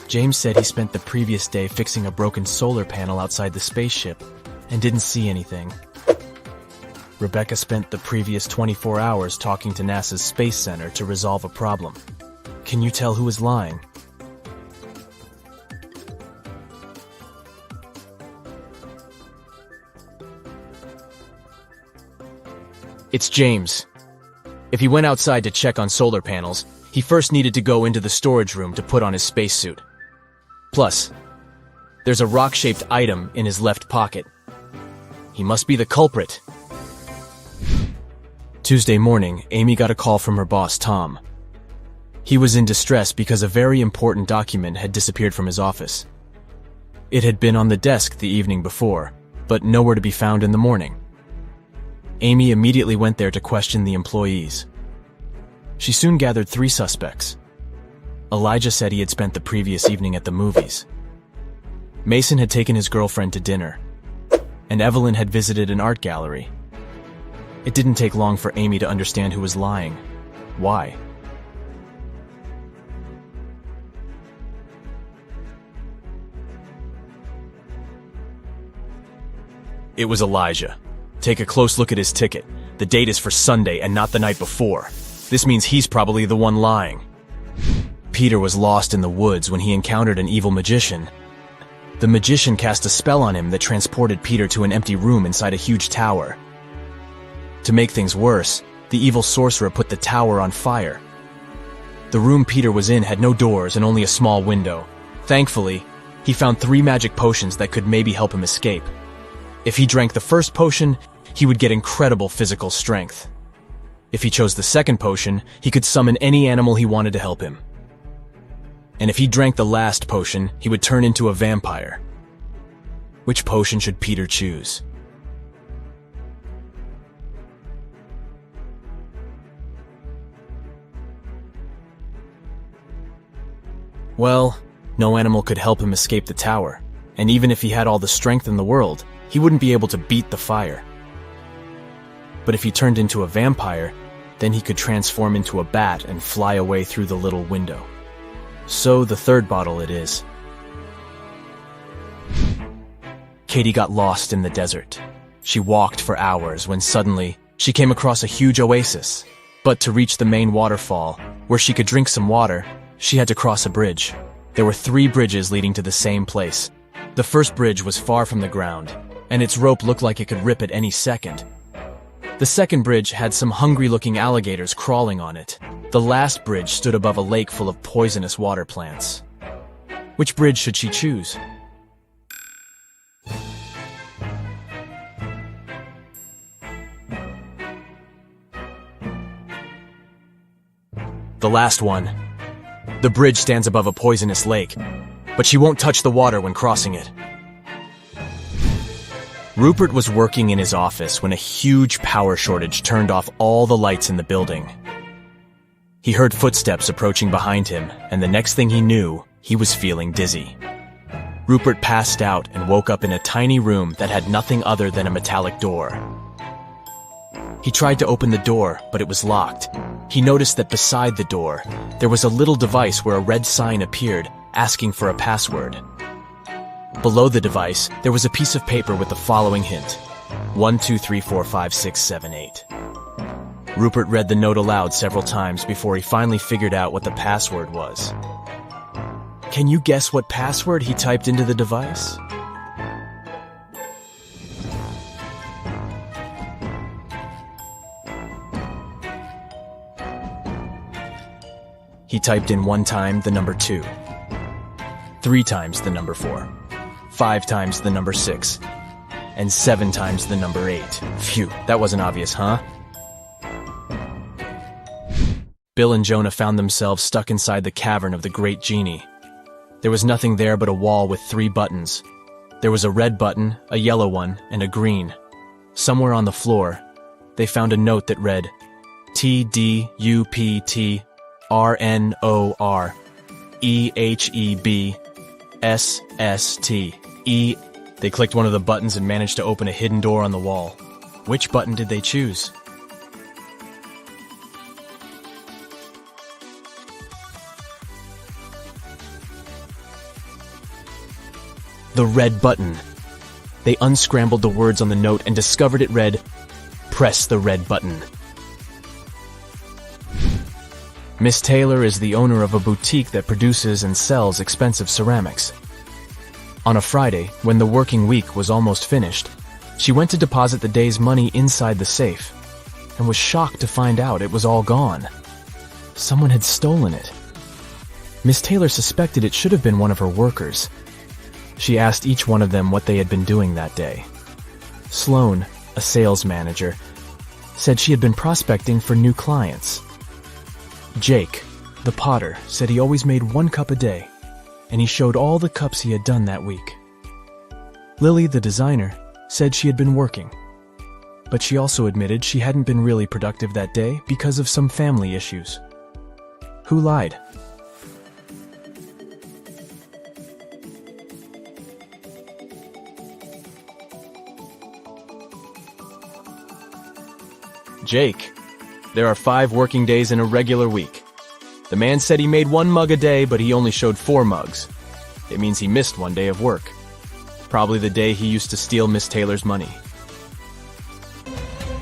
James said he spent the previous day fixing a broken solar panel outside the spaceship and didn't see anything. Rebecca spent the previous 24 hours talking to NASA's Space Center to resolve a problem. Can you tell who is lying? It's James. If he went outside to check on solar panels, he first needed to go into the storage room to put on his spacesuit. Plus, there's a rock-shaped item in his left pocket. He must be the culprit. Tuesday morning, Amy got a call from her boss, Tom. He was in distress because a very important document had disappeared from his office. It had been on the desk the evening before, but nowhere to be found in the morning. Amy immediately went there to question the employees. She soon gathered 3 suspects. Elijah said he had spent the previous evening at the movies. Mason had taken his girlfriend to dinner, and Evelyn had visited an art gallery. It didn't take long for Amy to understand who was lying. Why? It was Elijah. Take a close look at his ticket. The date is for Sunday and not the night before. This means he's probably the one lying. Peter was lost in the woods when he encountered an evil magician. The magician cast a spell on him that transported Peter to an empty room inside a huge tower. To make things worse, the evil sorcerer put the tower on fire. The room Peter was in had no doors and only a small window. Thankfully, he found 3 magic potions that could maybe help him escape. If he drank the first potion, he would get incredible physical strength. If he chose the second potion, he could summon any animal he wanted to help him. And if he drank the last potion, he would turn into a vampire. Which potion should Peter choose? Well, no animal could help him escape the tower, and even if he had all the strength in the world, he wouldn't be able to beat the fire. But if he turned into a vampire, then he could transform into a bat and fly away through the little window. So the third bottle it is. Katie got lost in the desert. She walked for hours when suddenly she came across a huge oasis. But to reach the main waterfall, where she could drink some water, she had to cross a bridge. There were 3 bridges leading to the same place. The first bridge was far from the ground, and its rope looked like it could rip at any second. The second bridge had some hungry-looking alligators crawling on it. The last bridge stood above a lake full of poisonous water plants. Which bridge should she choose? The last one. The bridge stands above a poisonous lake, but she won't touch the water when crossing it. Rupert was working in his office when a huge power shortage turned off all the lights in the building. He heard footsteps approaching behind him, and the next thing he knew, he was feeling dizzy. Rupert passed out and woke up in a tiny room that had nothing other than a metallic door. He tried to open the door, but it was locked. He noticed that beside the door, there was a little device where a red sign appeared, asking for a password. Below the device, there was a piece of paper with the following hint: 1, 2, 3, 4, 5, 6, 7, 8. Rupert read the note aloud several times before he finally figured out what the password was. Can you guess what password he typed into the device? He typed in 1 time the number 2, 3 times the number 4, 5 times the number 6, and 7 times the number 8. Phew, that wasn't obvious, huh? Bill and Jonah found themselves stuck inside the cavern of the Great Genie. There was nothing there but a wall with 3 buttons. There was a red button, a yellow one, and a green. Somewhere on the floor, they found a note that read, TDUPT RNOR EHEBSSTE. They clicked one of the buttons and managed to open a hidden door on the wall. Which button did they choose? The red button. They unscrambled the words on the note and discovered it read, "Press the red button." Miss Taylor is the owner of a boutique that produces and sells expensive ceramics. On a Friday, when the working week was almost finished, she went to deposit the day's money inside the safe and was shocked to find out it was all gone. Someone had stolen it. Miss Taylor suspected it should have been one of her workers. She asked each one of them what they had been doing that day. Sloan, a sales manager, said she had been prospecting for new clients. Jake, the potter, said he always made 1 cup a day, and he showed all the cups he had done that week. Lily, the designer, said she had been working, but she also admitted she hadn't been really productive that day because of some family issues. Who lied? Jake. There are 5 working days in a regular week. The man said he made 1 mug a day, but he only showed 4 mugs. It means he missed 1 day of work. Probably the day he used to steal Miss Taylor's money.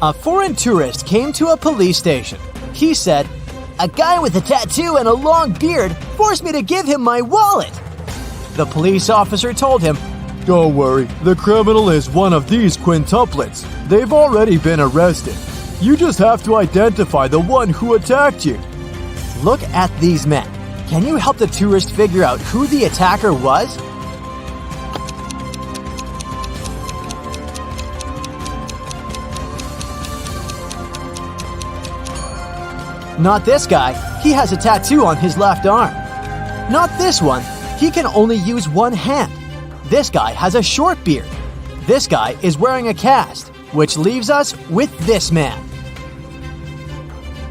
A foreign tourist came to a police station. He said, A guy with a tattoo and a long beard forced me to give him my wallet. The police officer told him, "Don't worry, the criminal is one of these quintuplets. They've already been arrested. You just have to identify the one who attacked you." Look at these men. Can you help the tourist figure out who the attacker was? Not this guy. He has a tattoo on his left arm. Not this one. He can only use one hand. This guy has a short beard. This guy is wearing a cast, which leaves us with this man.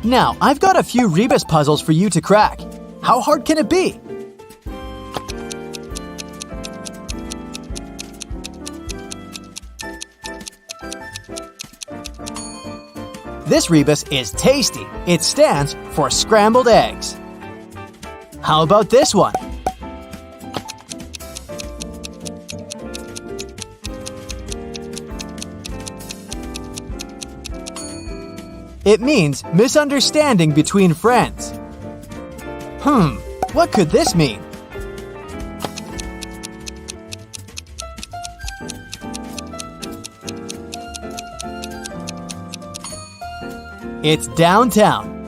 Now, I've got a few rebus puzzles for you to crack. How hard can it be? This rebus is tasty. It stands for scrambled eggs. How about this one? It means misunderstanding between friends. What could this mean? It's downtown.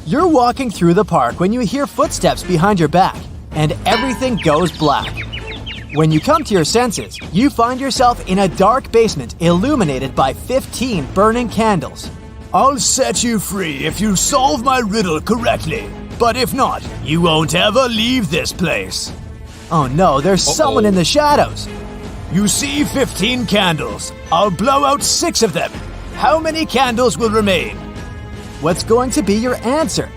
You're walking through the park when you hear footsteps behind your back, and everything goes black. When you come to your senses, you find yourself in a dark basement illuminated by 15 burning candles. I'll set you free if you solve my riddle correctly. But if not, you won't ever leave this place. Oh no, there's someone in the shadows. You see 15 candles. I'll blow out 6 of them. How many candles will remain? What's going to be your answer?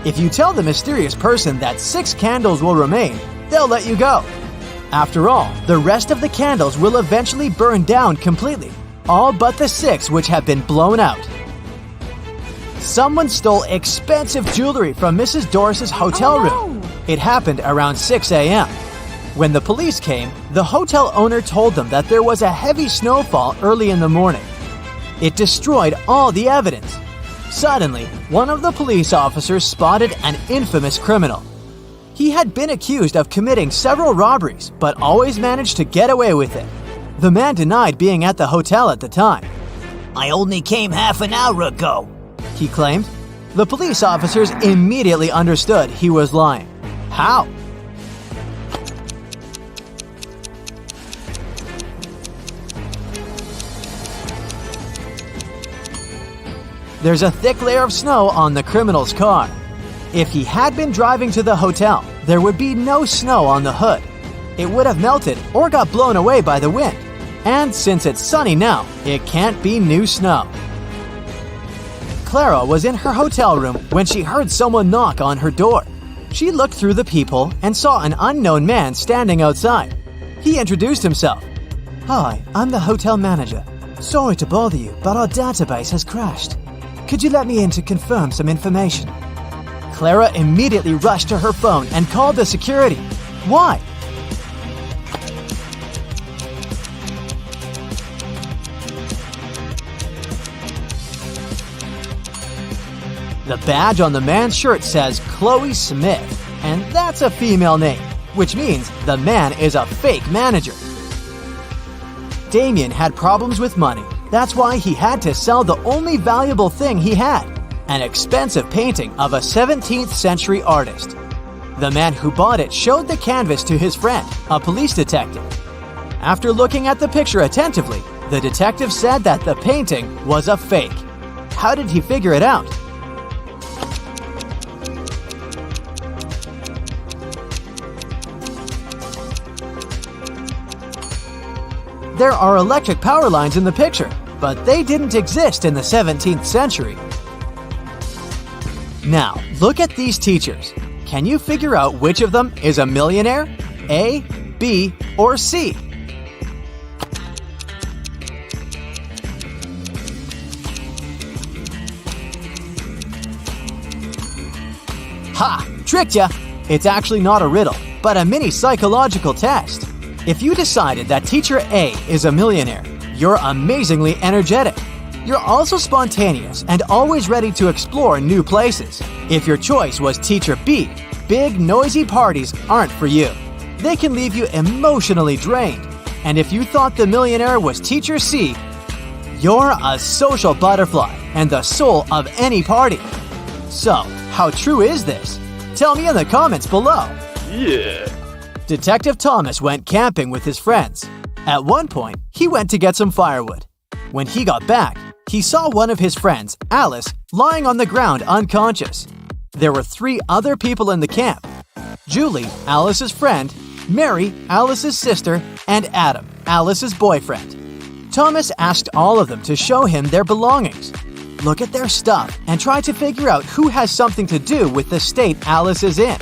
If you tell the mysterious person that 6 candles will remain, they'll let you go. After all, the rest of the candles will eventually burn down completely, all but the 6 which have been blown out. Someone stole expensive jewelry from Mrs. Doris's hotel room. It happened around 6 a.m. When the police came, the hotel owner told them that there was a heavy snowfall early in the morning. It destroyed all the evidence. Suddenly, one of the police officers spotted an infamous criminal. He had been accused of committing several robberies, but always managed to get away with it. The man denied being at the hotel at the time. I only came half an hour ago, he claimed. The police officers immediately understood he was lying. How? There's a thick layer of snow on the criminal's car. If he had been driving to the hotel, there would be no snow on the hood. It would have melted or got blown away by the wind. And since it's sunny now, it can't be new snow. Clara was in her hotel room when she heard someone knock on her door. She looked through the peephole and saw an unknown man standing outside. He introduced himself. "Hi, I'm the hotel manager. Sorry to bother you, but our database has crashed. Could you let me in to confirm some information?" Clara immediately rushed to her phone and called the security. Why? The badge on the man's shirt says Chloe Smith, and that's a female name, which means the man is a fake manager. Damien had problems with money. That's why he had to sell the only valuable thing he had, an expensive painting of a 17th century artist. The man who bought it showed the canvas to his friend, a police detective. After looking at the picture attentively, the detective said that the painting was a fake. How did he figure it out? There are electric power lines in the picture, but they didn't exist in the 17th century. Now, look at these teachers. Can you figure out which of them is a millionaire? A, B, or C? Ha! Tricked ya! It's actually not a riddle, but a mini psychological test. If you decided that teacher A is a millionaire, You're amazingly energetic. You're also spontaneous and always ready to explore new places. If your choice was Teacher B, big, noisy parties aren't for you. They can leave you emotionally drained. And if you thought the millionaire was Teacher C, you're a social butterfly and the soul of any party. So, how true is this? Tell me in the comments below. Yeah. Detective Thomas went camping with his friends. At one point, he went to get some firewood. When he got back, he saw one of his friends, Alice, lying on the ground unconscious. There were 3 other people in the camp: Julie, Alice's friend, Mary, Alice's sister, and Adam, Alice's boyfriend. Thomas asked all of them to show him their belongings. Look at their stuff and try to figure out who has something to do with the state Alice is in.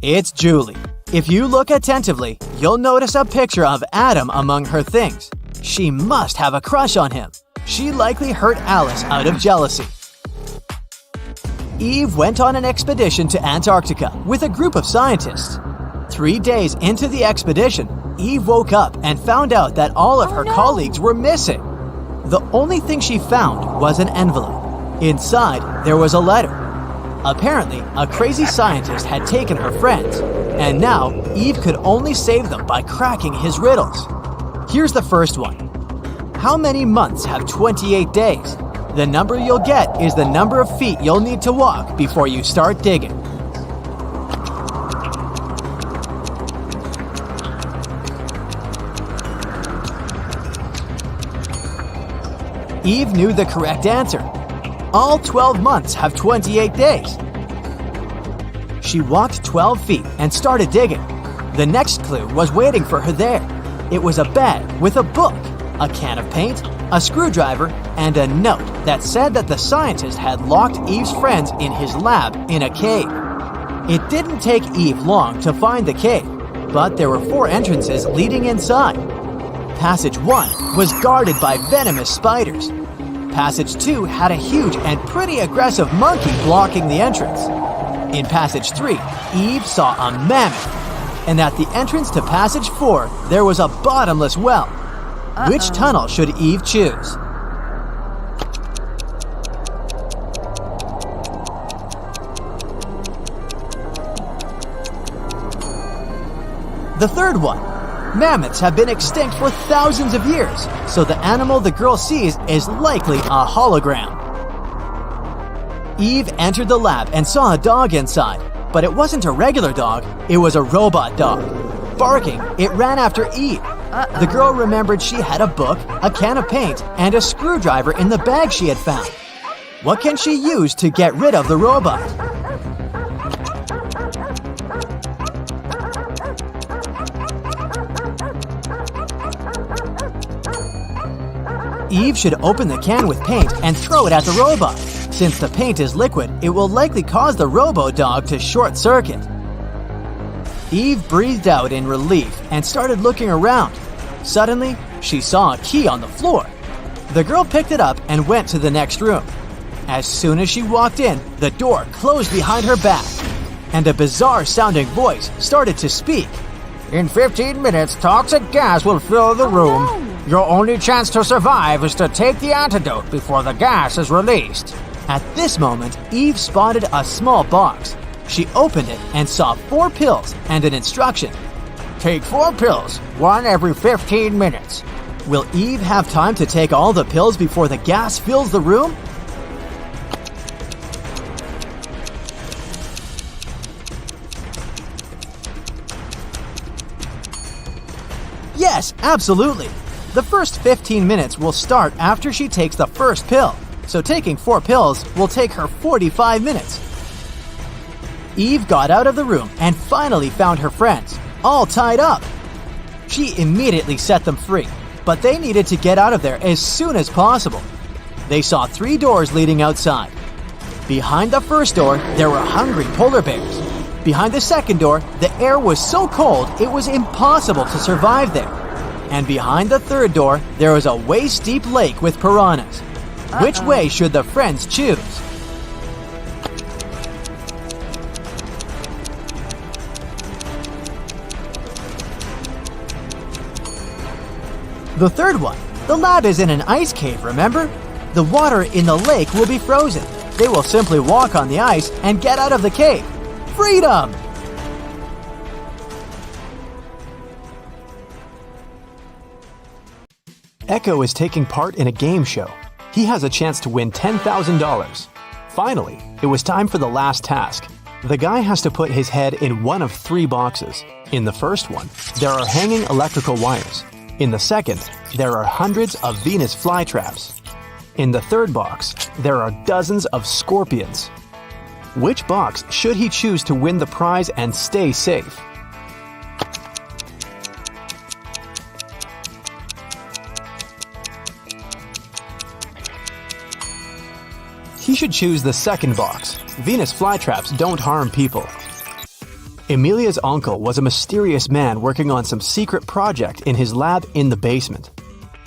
It's Julie. If you look attentively, you'll notice a picture of Adam among her things. She must have a crush on him. She likely hurt Alice out of jealousy. Eve went on an expedition to Antarctica with a group of scientists. 3 days into the expedition, Eve woke up and found out that all of her colleagues were missing. The only thing she found was an envelope. Inside, there was a letter. Apparently, a crazy scientist had taken her friends, and now Eve could only save them by cracking his riddles. Here's the first one. How many months have 28 days? The number you'll get is the number of feet you'll need to walk before you start digging. Eve knew the correct answer. All 12 months have 28 days. She walked 12 feet and started digging. The next clue was waiting for her there. It was a bag with a book, a can of paint, a screwdriver, and a note that said that the scientist had locked Eve's friends in his lab in a cave. It didn't take Eve long to find the cave, but there were 4 entrances leading inside. Passage 1 was guarded by venomous spiders. Passage 2 had a huge and pretty aggressive monkey blocking the entrance. In Passage 3, Eve saw a mammoth. And at the entrance to Passage 4, there was a bottomless well. Which tunnel should Eve choose? The third one. Mammoths have been extinct for thousands of years, so the animal the girl sees is likely a hologram. Eve entered the lab and saw a dog inside, but it wasn't a regular dog, it was a robot dog. Barking, it ran after Eve. The girl remembered she had a book, a can of paint, and a screwdriver in the bag she had found. What can she use to get rid of the robot? Eve should open the can with paint and throw it at the robot. Since the paint is liquid, it will likely cause the robo-dog to short-circuit. Eve breathed out in relief and started looking around. Suddenly, she saw a key on the floor. The girl picked it up and went to the next room. As soon as she walked in, the door closed behind her back, and a bizarre-sounding voice started to speak. In 15 minutes, toxic gas will fill the room. Your only chance to survive is to take the antidote before the gas is released. At this moment, Eve spotted a small box. She opened it and saw 4 pills and an instruction. Take 4 pills, 1 every 15 minutes. Will Eve have time to take all the pills before the gas fills the room? Yes, absolutely. The first 15 minutes will start after she takes the first pill, so taking 4 pills will take her 45 minutes. Eve got out of the room and finally found her friends, all tied up. She immediately set them free, but they needed to get out of there as soon as possible. They saw 3 doors leading outside. Behind the first door, there were hungry polar bears. Behind the second door, the air was so cold it was impossible to survive there. And behind the third door, there was a waist-deep lake with piranhas. Which way should the friends choose? The third one. The lab is in an ice cave, remember? The water in the lake will be frozen. They will simply walk on the ice and get out of the cave. Freedom! Echo is taking part in a game show. He has a chance to win $10,000. Finally, it was time for the last task. The guy has to put his head in one of 3 boxes. In the first one, there are hanging electrical wires. In the second, there are hundreds of Venus flytraps. In the third box, there are dozens of scorpions. Which box should he choose to win the prize and stay safe? He should choose the second box. Venus flytraps don't harm people. Emilia's uncle was a mysterious man working on some secret project in his lab in the basement.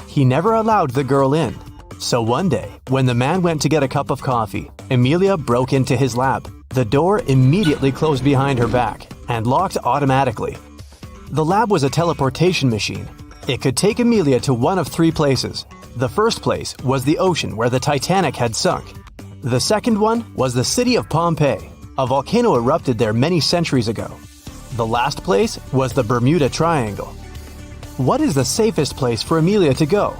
He never allowed the girl in. So one day, when the man went to get a cup of coffee, Emilia broke into his lab. The door immediately closed behind her back and locked automatically. The lab was a teleportation machine. It could take Emilia to one of 3 places. The first place was the ocean where the Titanic had sunk. The second one was the city of Pompeii. A volcano erupted there many centuries ago. The last place was the Bermuda Triangle. What is the safest place for Emilia to go?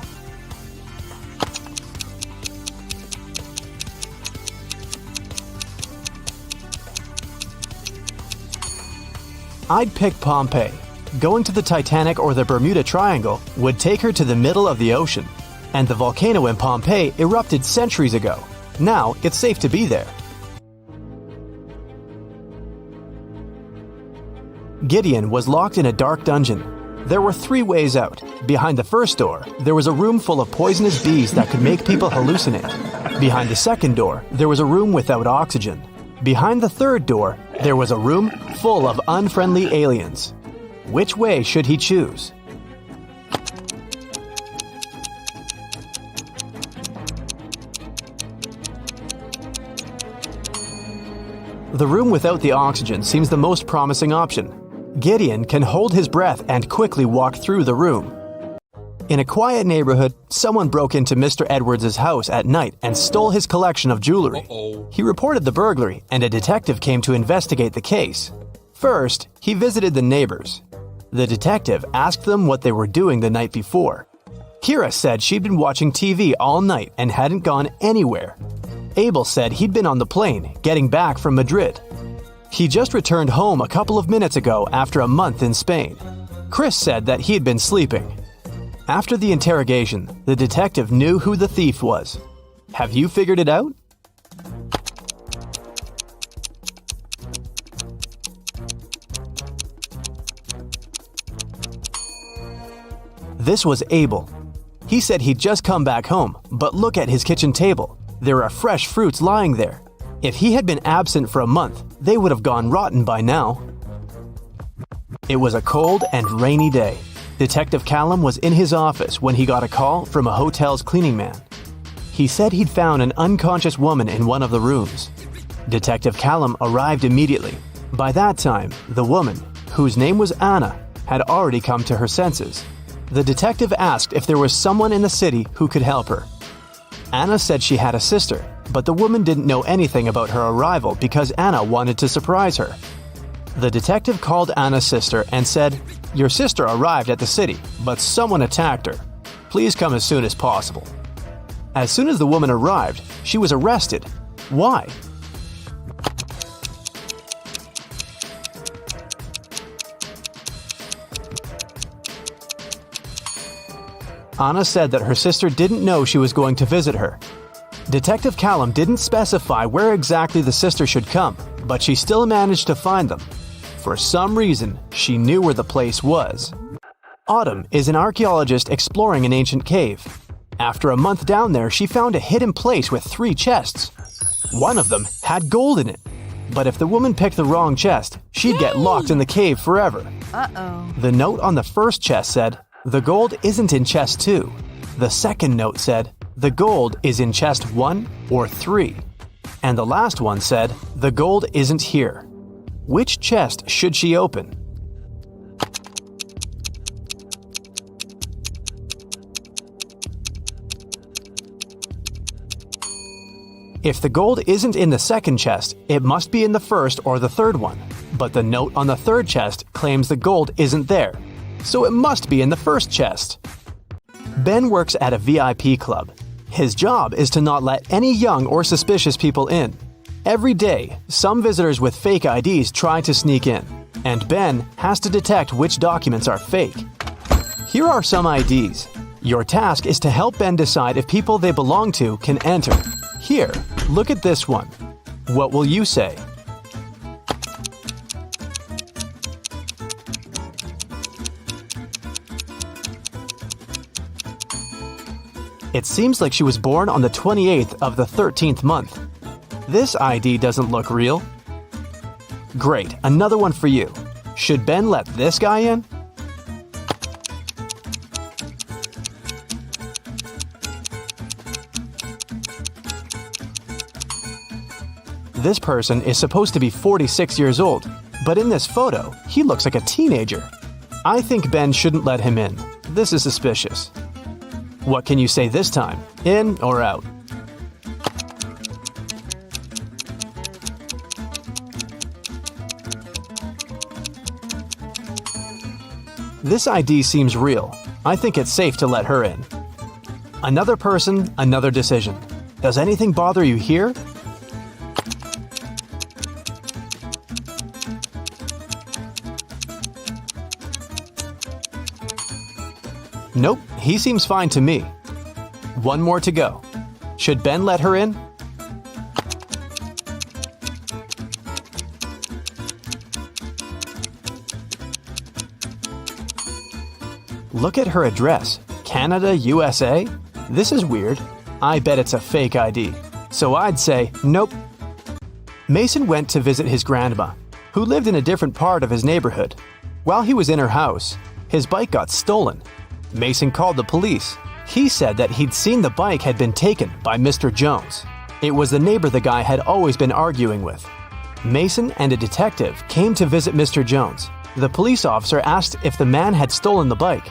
I'd pick Pompeii. Going to the Titanic or the Bermuda Triangle would take her to the middle of the ocean. And the volcano in Pompeii erupted centuries ago. Now it's safe to be there. Gideon was locked in a dark dungeon. There were 3 ways out. Behind the first door, there was a room full of poisonous bees that could make people hallucinate. Behind the second door, there was a room without oxygen. Behind the third door, there was a room full of unfriendly aliens. Which way should he choose? The room without the oxygen seems the most promising option. Gideon can hold his breath and quickly walk through the room. In a quiet neighborhood, someone broke into Mr. Edwards' house at night and stole his collection of jewelry. He reported the burglary, and a detective came to investigate the case. First, he visited the neighbors. The detective asked them what they were doing the night before. Kira said she'd been watching TV all night and hadn't gone anywhere. Abel said he'd been on the plane, getting back from Madrid. He just returned home a couple of minutes ago after a month in Spain. Chris said that he'd been sleeping. After the interrogation, the detective knew who the thief was. Have you figured it out? This was Abel. He said he'd just come back home, but look at his kitchen table. There are fresh fruits lying there. If he had been absent for a month, they would have gone rotten by now. It was a cold and rainy day. Detective Callum was in his office when he got a call from a hotel's cleaning man. He said he'd found an unconscious woman in one of the rooms. Detective Callum arrived immediately. By that time, the woman, whose name was Anna, had already come to her senses. The detective asked if there was someone in the city who could help her. Anna said she had a sister, but the woman didn't know anything about her arrival because Anna wanted to surprise her. The detective called Anna's sister and said, "Your sister arrived at the city, but someone attacked her. Please come as soon as possible." As soon as the woman arrived, she was arrested. Why? Anna said that her sister didn't know she was going to visit her. Detective Callum didn't specify where exactly the sister should come, but she still managed to find them. For some reason, she knew where the place was. Autumn is an archaeologist exploring an ancient cave. After a month down there, she found a hidden place with 3 chests. One of them had gold in it. But if the woman picked the wrong chest, she'd get locked in the cave forever. The note on the first chest said, "The gold isn't in chest 2. The second note said, "The gold is in chest 1 or 3. And the last one said, "The gold isn't here." Which chest should she open? If the gold isn't in the second chest, it must be in the first or the third one. But the note on the third chest claims the gold isn't there, so it must be in the first chest. Ben works at a VIP club. His job is to not let any young or suspicious people in. Every day, some visitors with fake IDs try to sneak in, and Ben has to detect which documents are fake. Here are some IDs. Your task is to help Ben decide if people they belong to can enter. Here, look at this one. What will you say? It seems like she was born on the 28th of the 13th month. This ID doesn't look real. Great, another one for you. Should Ben let this guy in? This person is supposed to be 46 years old, but in this photo, he looks like a teenager. I think Ben shouldn't let him in. This is suspicious. What can you say this time? In or out? This ID seems real. I think it's safe to let her in. Another person, another decision. Does anything bother you here? Nope, he seems fine to me. One more to go. Should Ben let her in? Look at her address. Canada, USA? This is weird. I bet it's a fake ID. So I'd say, nope. Mason went to visit his grandma, who lived in a different part of his neighborhood. While he was in her house, his bike got stolen. Mason called the police. He said that he'd seen the bike had been taken by Mr. Jones. It was the neighbor the guy had always been arguing with. Mason and a detective came to visit Mr. Jones. The police officer asked if the man had stolen the bike.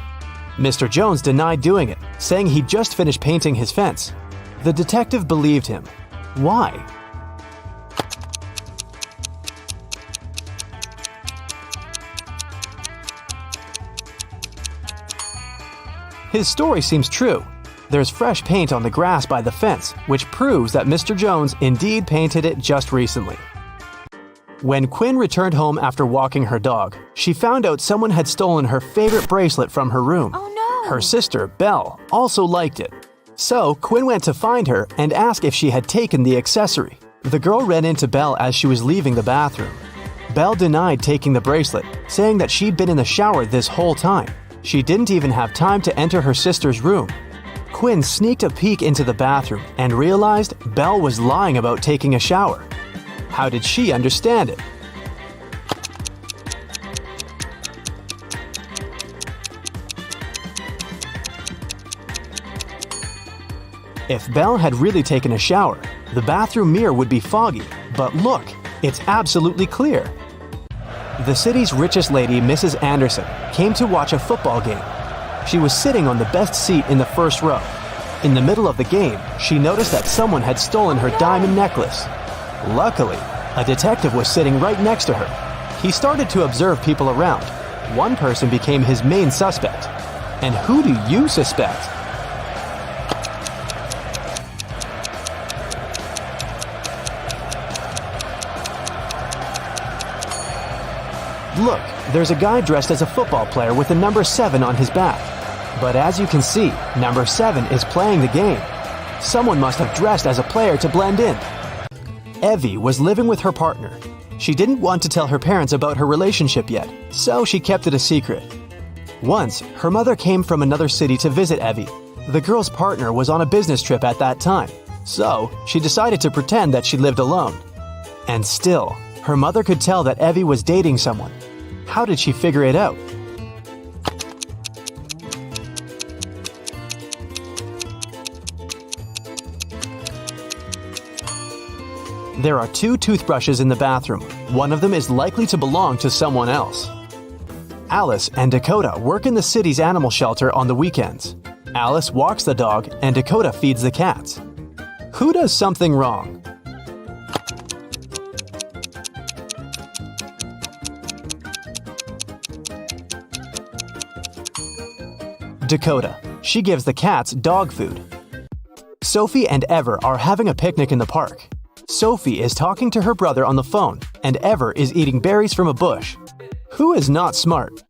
Mr. Jones denied doing it, saying he'd just finished painting his fence. The detective believed him. Why? His story seems true. There's fresh paint on the grass by the fence, which proves that Mr. Jones indeed painted it just recently. When Quinn returned home after walking her dog, she found out someone had stolen her favorite bracelet from her room. Oh no! Her sister, Belle, also liked it. So Quinn went to find her and asked if she had taken the accessory. The girl ran into Belle as she was leaving the bathroom. Belle denied taking the bracelet, saying that she'd been in the shower this whole time. She didn't even have time to enter her sister's room. Quinn sneaked a peek into the bathroom and realized Belle was lying about taking a shower. How did she understand it? If Belle had really taken a shower, the bathroom mirror would be foggy, but look, it's absolutely clear. The city's richest lady, Mrs. Anderson, came to watch a football game. She was sitting on the best seat in the first row. In the middle of the game, she noticed that someone had stolen her diamond necklace. Luckily, a detective was sitting right next to her. He started to observe people around. One person became his main suspect. And who do you suspect? Look, there's a guy dressed as a football player with the number 7 on his back. But as you can see, number 7 is playing the game. Someone must have dressed as a player to blend in. Evie was living with her partner. She didn't want to tell her parents about her relationship yet, so she kept it a secret. Once, her mother came from another city to visit Evie. The girl's partner was on a business trip at that time, so she decided to pretend that she lived alone. And still, her mother could tell that Evie was dating someone. How did she figure it out? There are 2 toothbrushes in the bathroom. One of them is likely to belong to someone else. Alice and Dakota work in the city's animal shelter on the weekends. Alice walks the dog and Dakota feeds the cats. Who does something wrong? Dakota. She gives the cats dog food. Sophie and Ever are having a picnic in the park. Sophie is talking to her brother on the phone, and Ever is eating berries from a bush. Who is not smart?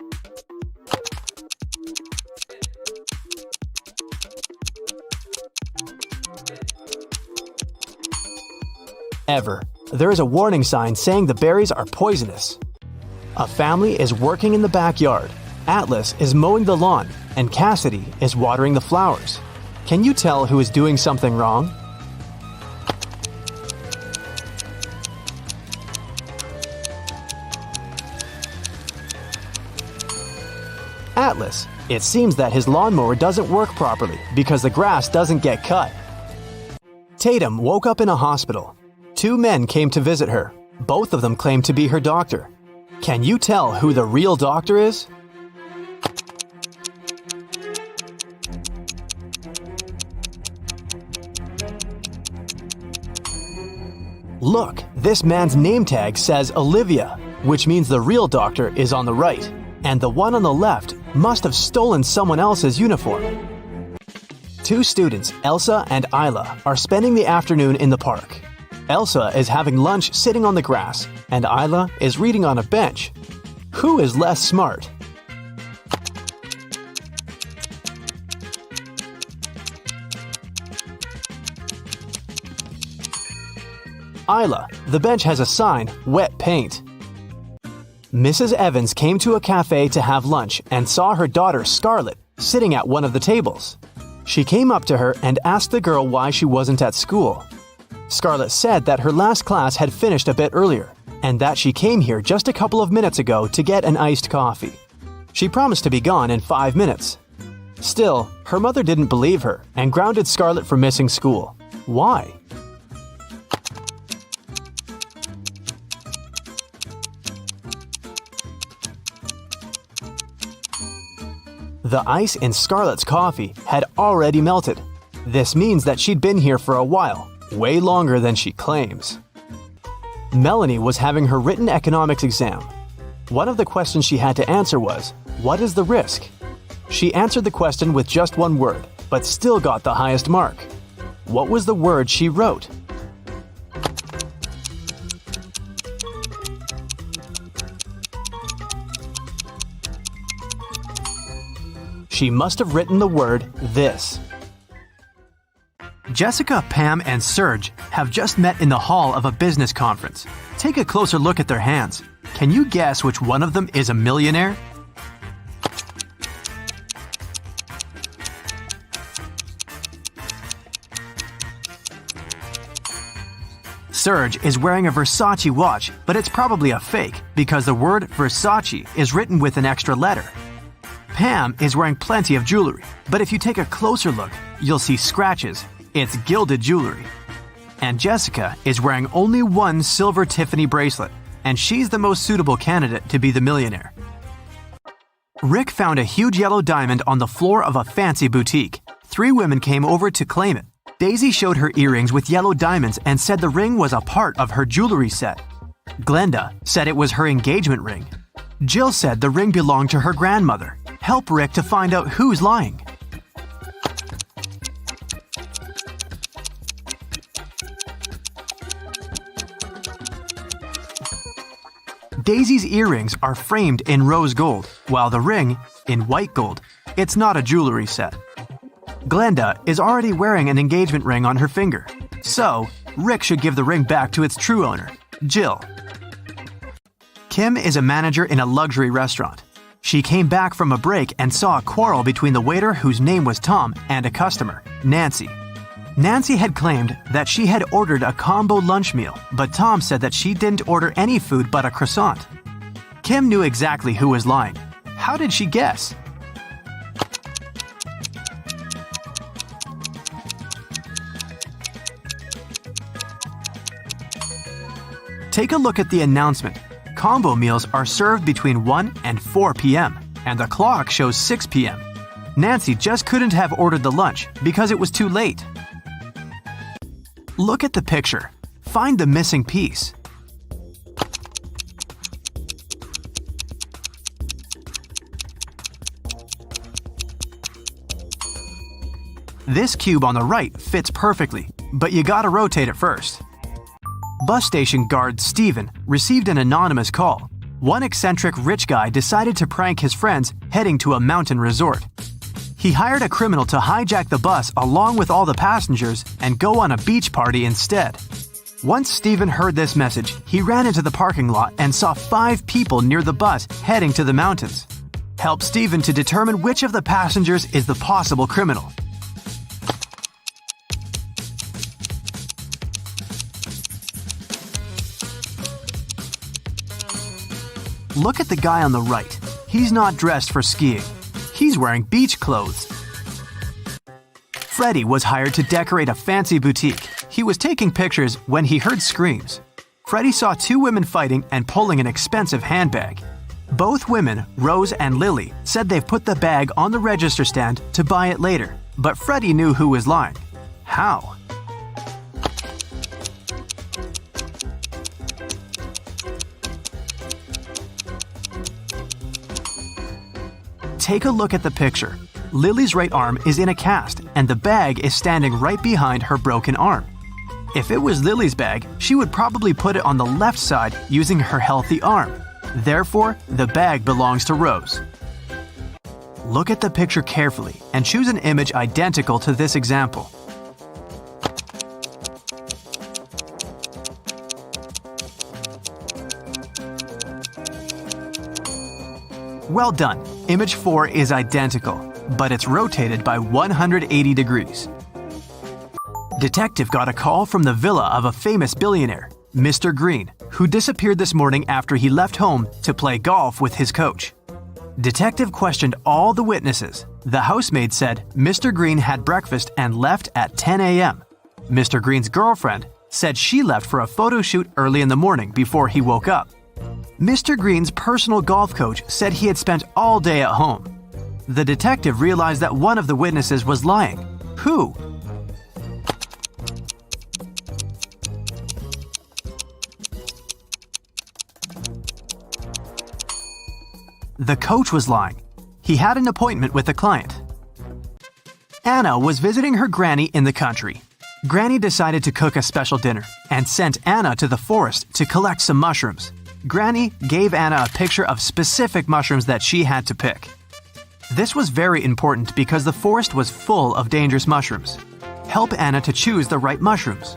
Ever. There is a warning sign saying the berries are poisonous. A family is working in the backyard. Atlas is mowing the lawn, and Cassidy is watering the flowers. Can you tell who is doing something wrong? Atlas. It seems that his lawnmower doesn't work properly because the grass doesn't get cut. Tatum woke up in a hospital. 2 men came to visit her. Both of them claim to be her doctor. Can you tell who the real doctor is? Look, this man's name tag says Olivia, which means the real doctor is on the right, and the one on the left must have stolen someone else's uniform. 2 students, Elsa and Isla, are spending the afternoon in the park. Elsa is having lunch sitting on the grass, and Isla is reading on a bench. Who is less smart? Isla. The bench has a sign, wet paint. Mrs. Evans came to a cafe to have lunch and saw her daughter Scarlett sitting at one of the tables. She came up to her and asked the girl why she wasn't at school. Scarlett said that her last class had finished a bit earlier, and that she came here just a couple of minutes ago to get an iced coffee. She promised to be gone in 5 minutes. Still, her mother didn't believe her and grounded Scarlett for missing school. Why? The ice in Scarlett's coffee had already melted. This means that she'd been here for a while, way longer than she claims. Melanie was having her written economics exam. One of the questions she had to answer was, what is the risk? She answered the question with just one word, but still got the highest mark. What was the word she wrote? She must have written the word this. Jessica, Pam, and Serge have just met in the hall of a business conference. Take a closer look at their hands. Can you guess which one of them is a millionaire? Serge is wearing a Versace watch, but it's probably a fake because the word Versace is written with an extra letter. Pam is wearing plenty of jewelry, but if you take a closer look, you'll see scratches. It's gilded jewelry. And Jessica is wearing only one silver Tiffany bracelet, and she's the most suitable candidate to be the millionaire. Rick found a huge yellow diamond on the floor of a fancy boutique. 3 women came over to claim it. Daisy showed her earrings with yellow diamonds and said the ring was a part of her jewelry set. Glenda said it was her engagement ring. Jill said the ring belonged to her grandmother. Help Rick to find out who's lying. Daisy's earrings are framed in rose gold, while the ring in white gold. It's not a jewelry set. Glenda is already wearing an engagement ring on her finger, so Rick should give the ring back to its true owner, Jill. Kim is a manager in a luxury restaurant. She came back from a break and saw a quarrel between the waiter whose name was Tom and a customer, Nancy. Nancy had claimed that she had ordered a combo lunch meal, but Tom said that she didn't order any food but a croissant. Kim knew exactly who was lying. How did she guess? Take a look at the announcement. Combo meals are served between 1 and 4 p.m., and the clock shows 6 p.m. Nancy just couldn't have ordered the lunch because it was too late. Look at the picture. Find the missing piece. This cube on the right fits perfectly, but you gotta rotate it first. Bus station guard Steven received an anonymous call. One eccentric rich guy decided to prank his friends heading to a mountain resort. He hired a criminal to hijack the bus along with all the passengers and go on a beach party instead. Once Steven heard this message, he ran into the parking lot and saw 5 people near the bus heading to the mountains. Help Steven to determine which of the passengers is the possible criminal. Look at the guy on the right. He's not dressed for skiing. He's wearing beach clothes. Freddy was hired to decorate a fancy boutique. He was taking pictures when he heard screams. Freddy saw 2 women fighting and pulling an expensive handbag. Both women, Rose and Lily, said they've put the bag on the register stand to buy it later, but Freddy knew who was lying. How? Take a look at the picture. Lily's right arm is in a cast, and the bag is standing right behind her broken arm. If it was Lily's bag, she would probably put it on the left side using her healthy arm. Therefore, the bag belongs to Rose. Look at the picture carefully and choose an image identical to this example. Well done. Image 4 is identical, but it's rotated by 180 degrees. Detective got a call from the villa of a famous billionaire, Mr. Green, who disappeared this morning after he left home to play golf with his coach. Detective questioned all the witnesses. The housemaid said Mr. Green had breakfast and left at 10 a.m. Mr. Green's girlfriend said she left for a photo shoot early in the morning before he woke up. Mr. Green's personal golf coach said he had spent all day at home. The detective realized that one of the witnesses was lying. Who? The coach was lying. He had an appointment with a client. Anna was visiting her granny in the country. Granny decided to cook a special dinner and sent Anna to the forest to collect some mushrooms. Granny gave Anna a picture of specific mushrooms that she had to pick. This was very important because the forest was full of dangerous mushrooms. Help Anna to choose the right mushrooms.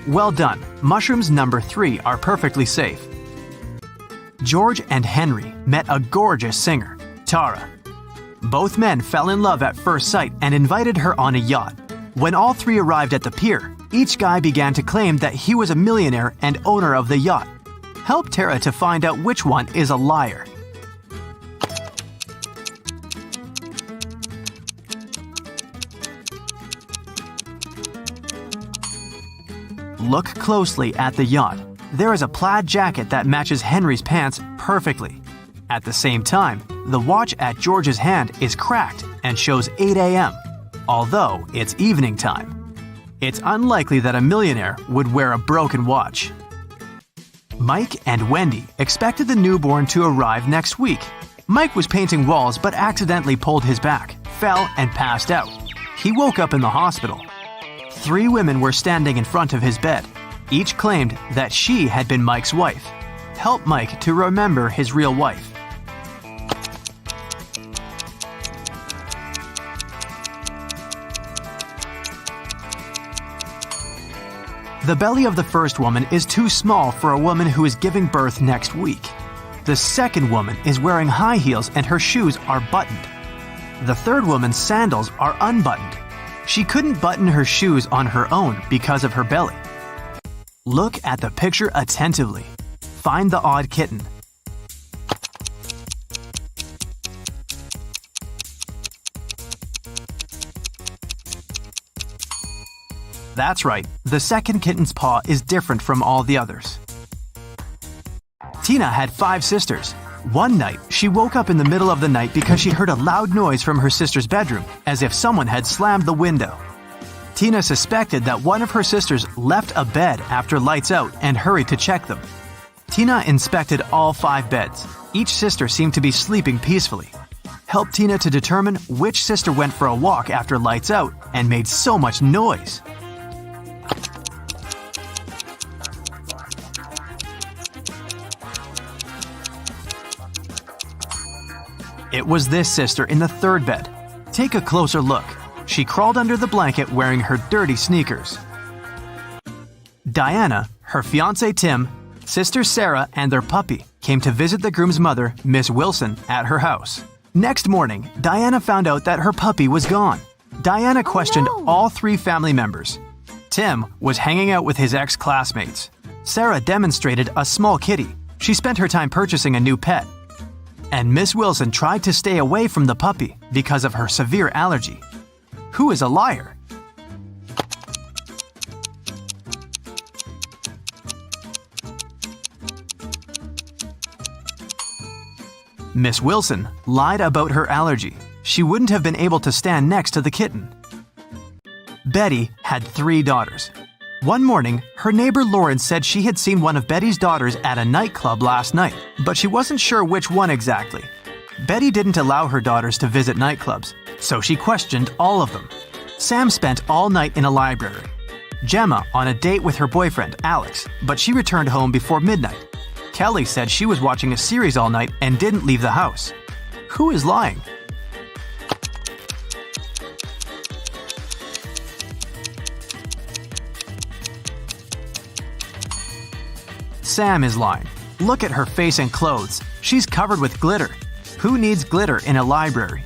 Well done. Mushrooms number 3 are perfectly safe. George and Henry met a gorgeous singer, Tara. Both men fell in love at first sight and invited her on a yacht. When all 3 arrived at the pier, each guy began to claim that he was a millionaire and owner of the yacht. Help Tara to find out which one is a liar. Look closely at the yacht. There is a plaid jacket that matches Henry's pants perfectly. At the same time, the watch at George's hand is cracked and shows 8 a.m., although it's evening time. It's unlikely that a millionaire would wear a broken watch. Mike and Wendy expected the newborn to arrive next week. Mike was painting walls but accidentally pulled his back, fell, and passed out. He woke up in the hospital. 3 women were standing in front of his bed. Each claimed that she had been Mike's wife. Help Mike to remember his real wife. The belly of the first woman is too small for a woman who is giving birth next week. The second woman is wearing high heels and her shoes are buttoned. The third woman's sandals are unbuttoned. She couldn't button her shoes on her own because of her belly. Look at the picture attentively. Find the odd kitten. That's right, the second kitten's paw is different from all the others. Tina had 5 sisters. One night, she woke up in the middle of the night because she heard a loud noise from her sister's bedroom, as if someone had slammed the window. Tina suspected that one of her sisters left a bed after lights out and hurried to check them. Tina inspected all 5 beds. Each sister seemed to be sleeping peacefully. Help Tina to determine which sister went for a walk after lights out and made so much noise. It was this sister in the 3rd bed. Take a closer look. She crawled under the blanket wearing her dirty sneakers. Diana, her fiancé Tim, sister Sarah, and their puppy came to visit the groom's mother, Miss Wilson, at her house. Next morning, Diana found out that her puppy was gone. Diana questioned all 3 family members. Tim was hanging out with his ex-classmates. Sarah demonstrated a small kitty. She spent her time purchasing a new pet. And Miss Wilson tried to stay away from the puppy because of her severe allergy. Who is a liar? Miss Wilson lied about her allergy. She wouldn't have been able to stand next to the kitten. Betty had 3 daughters. One morning, her neighbor Lauren said she had seen one of Betty's daughters at a nightclub last night, but she wasn't sure which one exactly. Betty didn't allow her daughters to visit nightclubs, so she questioned all of them. Sam spent all night in a library. Gemma on a date with her boyfriend, Alex, but she returned home before midnight. Kelly said she was watching a series all night and didn't leave the house. Who is lying? Sam is lying. Look at her face and clothes. She's covered with glitter. Who needs glitter in a library?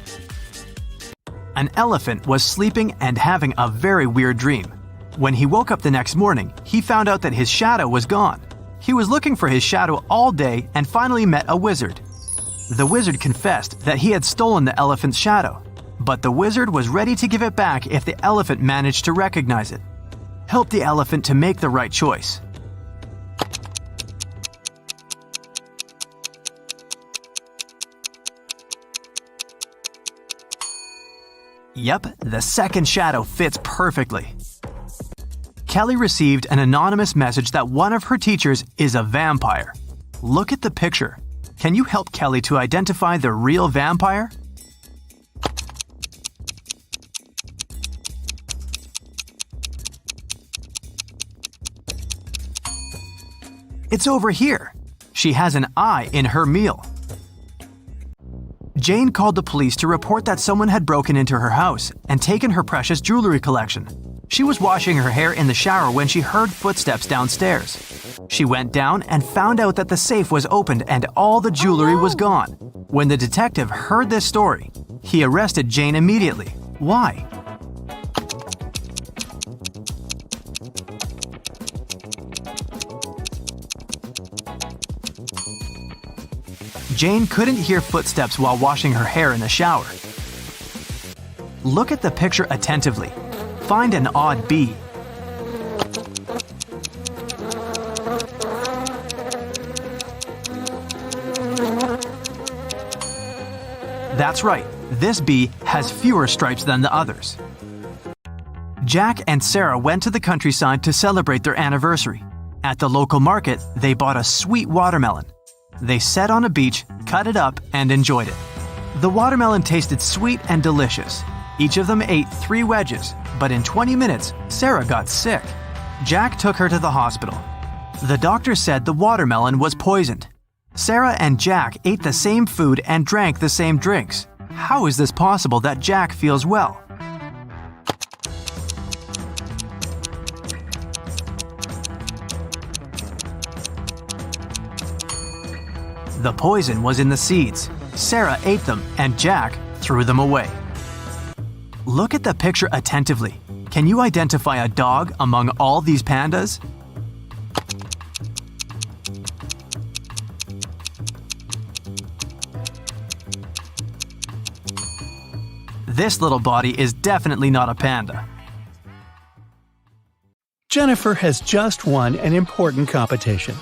An elephant was sleeping and having a very weird dream. When he woke up the next morning, he found out that his shadow was gone. He was looking for his shadow all day and finally met a wizard. The wizard confessed that he had stolen the elephant's shadow, but the wizard was ready to give it back if the elephant managed to recognize it. Help the elephant to make the right choice. Yep, the second shadow fits perfectly. Kelly received an anonymous message that one of her teachers is a vampire. Look at the picture. Can you help Kelly to identify the real vampire? It's over here. She has an eye in her meal. Jane called the police to report that someone had broken into her house and taken her precious jewelry collection. She was washing her hair in the shower when she heard footsteps downstairs. She went down and found out that the safe was opened and all the jewelry was gone. When the detective heard this story, he arrested Jane immediately. Why? Jane couldn't hear footsteps while washing her hair in the shower. Look at the picture attentively. Find an odd bee. That's right, this bee has fewer stripes than the others. Jack and Sarah went to the countryside to celebrate their anniversary. At the local market, they bought a sweet watermelon. They sat on a beach, cut it up, and enjoyed it. The watermelon tasted sweet and delicious. Each of them ate 3 wedges, but in 20 minutes, Sarah got sick. Jack took her to the hospital. The doctor said the watermelon was poisoned. Sarah and Jack ate the same food and drank the same drinks. How is this possible that Jack feels well? The poison was in the seeds. Sarah ate them and Jack threw them away. Look at the picture attentively. Can you identify a dog among all these pandas? This little body is definitely not a panda. Jennifer has just won an important competition.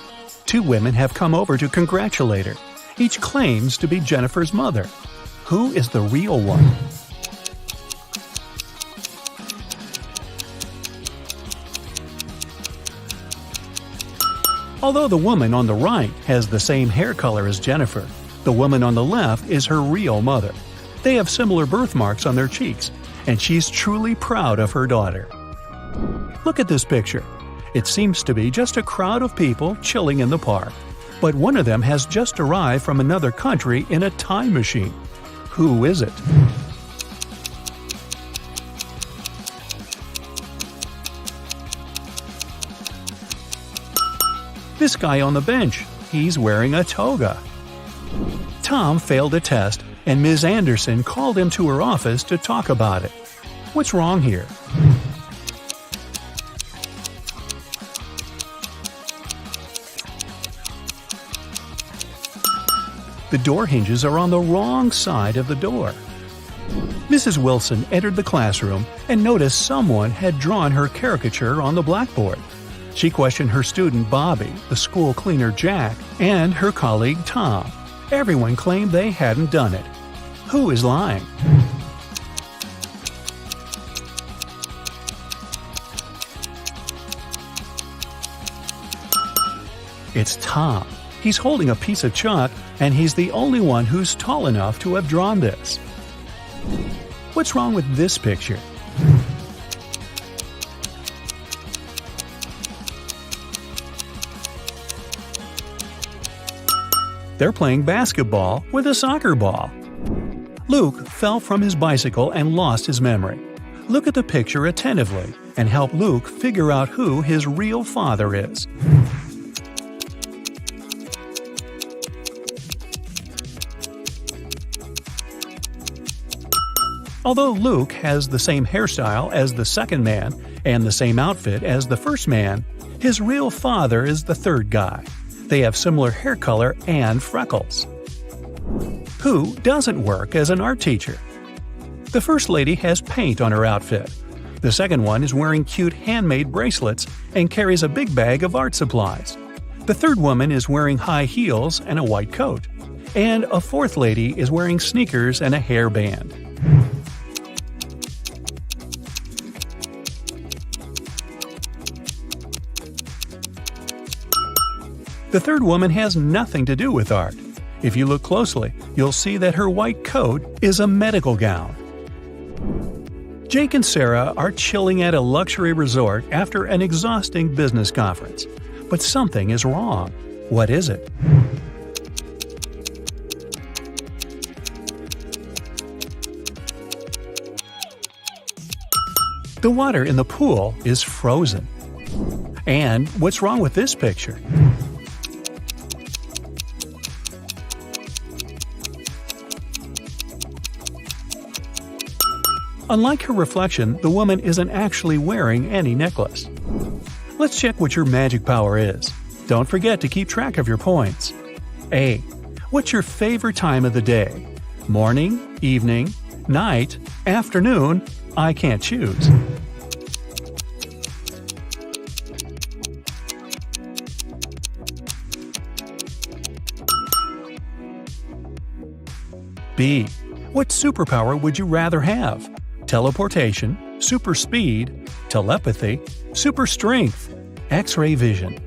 2 women have come over to congratulate her. Each claims to be Jennifer's mother. Who is the real one? Although the woman on the right has the same hair color as Jennifer, the woman on the left is her real mother. They have similar birthmarks on their cheeks, and she's truly proud of her daughter. Look at this picture. It seems to be just a crowd of people chilling in the park, but one of them has just arrived from another country in a time machine. Who is it? This guy on the bench, he's wearing a toga. Tom failed a test, and Ms. Anderson called him to her office to talk about it. What's wrong here? The door hinges are on the wrong side of the door. Mrs. Wilson entered the classroom and noticed someone had drawn her caricature on the blackboard. She questioned her student Bobby, the school cleaner Jack, and her colleague Tom. Everyone claimed they hadn't done it. Who is lying? It's Tom. He's holding a piece of chalk, and he's the only one who's tall enough to have drawn this. What's wrong with this picture? They're playing basketball with a soccer ball. Luke fell from his bicycle and lost his memory. Look at the picture attentively and help Luke figure out who his real father is. Although Luke has the same hairstyle as the second man and the same outfit as the first man, his real father is the third guy. They have similar hair color and freckles. Who doesn't work as an art teacher? The first lady has paint on her outfit. The second one is wearing cute handmade bracelets and carries a big bag of art supplies. The third woman is wearing high heels and a white coat. And a fourth lady is wearing sneakers and a hairband. The third woman has nothing to do with art. If you look closely, you'll see that her white coat is a medical gown. Jake and Sarah are chilling at a luxury resort after an exhausting business conference. But something is wrong. What is it? The water in the pool is frozen. And what's wrong with this picture? Unlike her reflection, the woman isn't actually wearing any necklace. Let's check what your magic power is. Don't forget to keep track of your points. A. What's your favorite time of the day? Morning, evening, night, afternoon? I can't choose. B. What superpower would you rather have? Teleportation, super speed, telepathy, super strength, X-ray vision.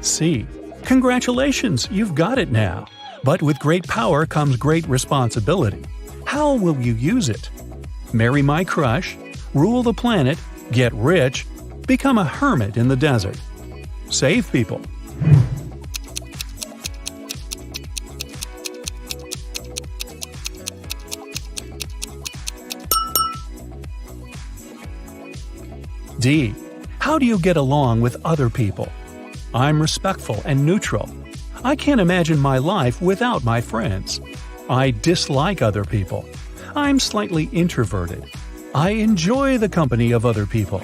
C. Congratulations, you've got it now. But with great power comes great responsibility. How will you use it? Marry my crush, rule the planet, get rich, become a hermit in the desert. Save people. D. How do you get along with other people? I'm respectful and neutral. I can't imagine my life without my friends. I dislike other people. I'm slightly introverted. I enjoy the company of other people.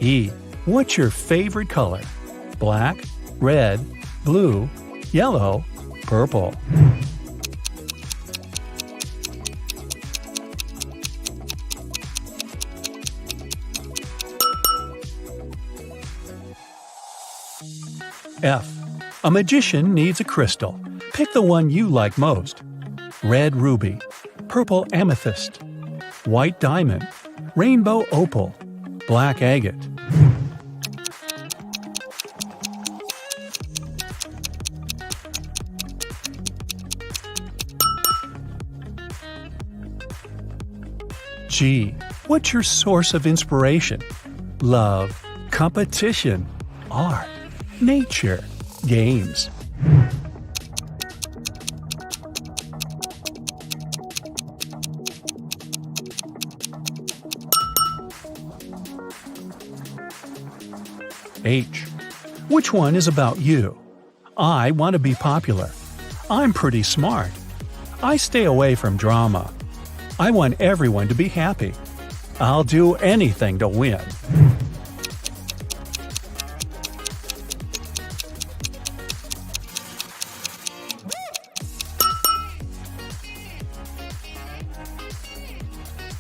E. What's your favorite color? Black, red, blue, yellow, purple. F. A magician needs a crystal. Pick the one you like most. Red ruby, purple amethyst, white diamond, rainbow opal, black agate. G. What's your source of inspiration? Love, competition, art, nature, games. H. Which one is about you? I want to be popular. I'm pretty smart. I stay away from drama. I want everyone to be happy. I'll do anything to win.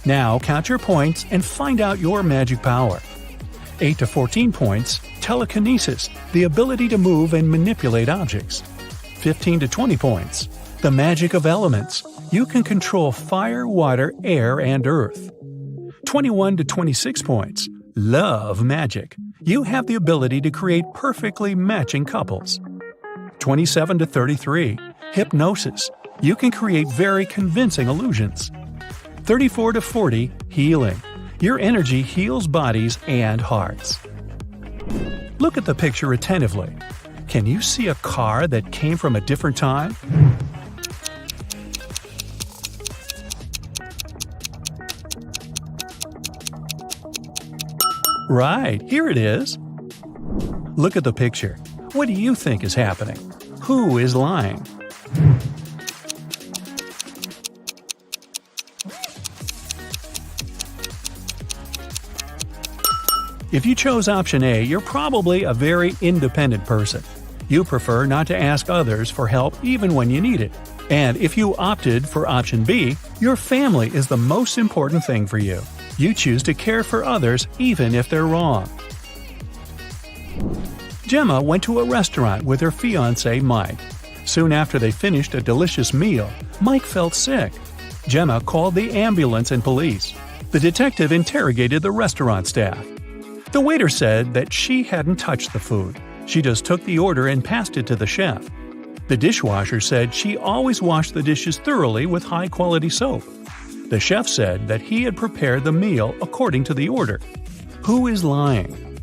Now count your points and find out your magic power. 8 to 14 points, telekinesis, the ability to move and manipulate objects. 15 to 20 points, the magic of elements. You can control fire, water, air, and earth. 21 to 26 points, love magic. You have the ability to create perfectly matching couples. 27 to 33, hypnosis. You can create very convincing illusions. 34 to 40, healing. Your energy heals bodies and hearts. Look at the picture attentively. Can you see a car that came from a different time? Right, here it is. Look at the picture. What do you think is happening? Who is lying? If you chose option A, you're probably a very independent person. You prefer not to ask others for help even when you need it. And if you opted for option B, your family is the most important thing for you. You choose to care for others even if they're wrong. Gemma went to a restaurant with her fiancé Mike. Soon after they finished a delicious meal, Mike felt sick. Gemma called the ambulance and police. The detective interrogated the restaurant staff. The waiter said that she hadn't touched the food. She just took the order and passed it to the chef. The dishwasher said she always washed the dishes thoroughly with high-quality soap. The chef said that he had prepared the meal according to the order. Who is lying?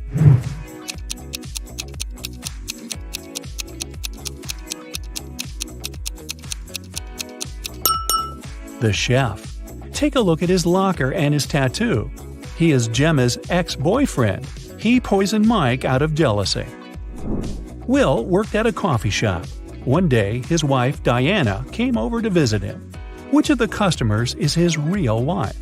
The chef. Take a look at his locker and his tattoo. He is Gemma's ex-boyfriend. He poisoned Mike out of jealousy. Will worked at a coffee shop. One day, his wife, Diana, came over to visit him. Which of the customers is his real wife?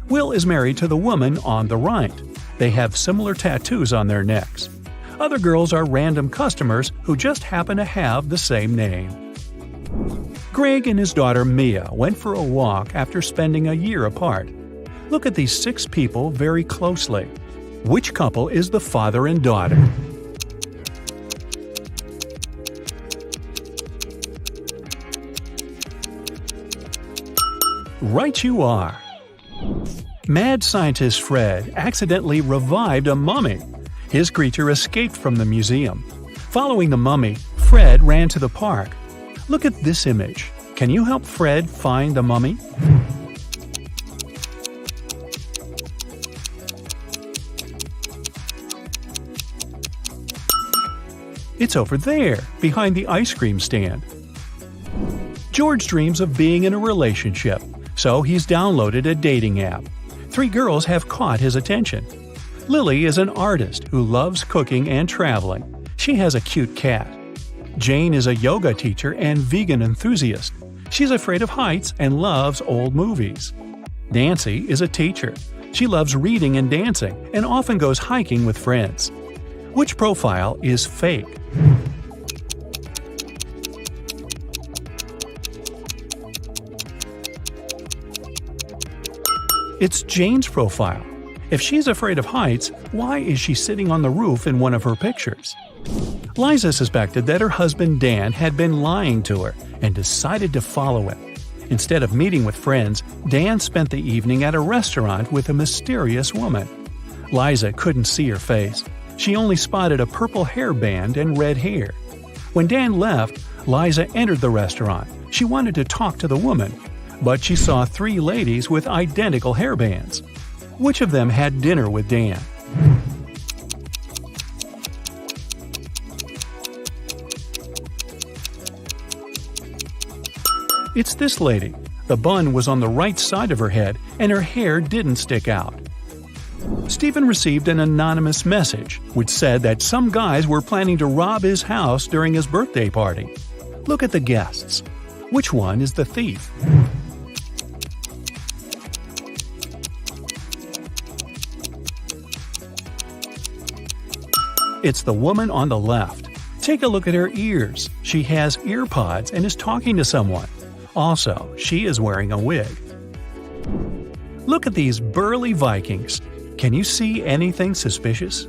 Will is married to the woman on the right. They have similar tattoos on their necks. Other girls are random customers who just happen to have the same name. Greg and his daughter Mia went for a walk after spending a year apart. Look at these 6 people very closely. Which couple is the father and daughter? Right you are! Mad scientist Fred accidentally revived a mummy. His creature escaped from the museum. Following the mummy, Fred ran to the park. Look at this image. Can you help Fred find the mummy? It's over there, behind the ice cream stand. George dreams of being in a relationship, so he's downloaded a dating app. 3 girls have caught his attention. Lily is an artist who loves cooking and traveling. She has a cute cat. Jane is a yoga teacher and vegan enthusiast. She's afraid of heights and loves old movies. Nancy is a teacher. She loves reading and dancing and often goes hiking with friends. Which profile is fake? It's Jane's profile. If she's afraid of heights, why is she sitting on the roof in one of her pictures? Liza suspected that her husband Dan had been lying to her and decided to follow him. Instead of meeting with friends, Dan spent the evening at a restaurant with a mysterious woman. Liza couldn't see her face. She only spotted a purple hairband and red hair. When Dan left, Liza entered the restaurant. She wanted to talk to the woman, but she saw 3 ladies with identical hairbands. Which of them had dinner with Dan? It's this lady. The bun was on the right side of her head and her hair didn't stick out. Stephen received an anonymous message which said that some guys were planning to rob his house during his birthday party. Look at the guests. Which one is the thief? It's the woman on the left. Take a look at her ears. She has ear pods and is talking to someone. Also, she is wearing a wig. Look at these burly Vikings. Can you see anything suspicious?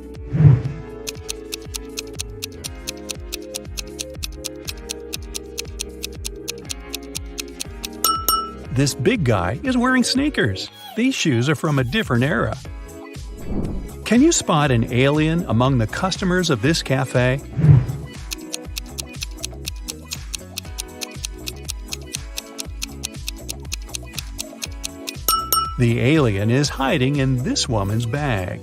This big guy is wearing sneakers. These shoes are from a different era. Can you spot an alien among the customers of this cafe? The alien is hiding in this woman's bag.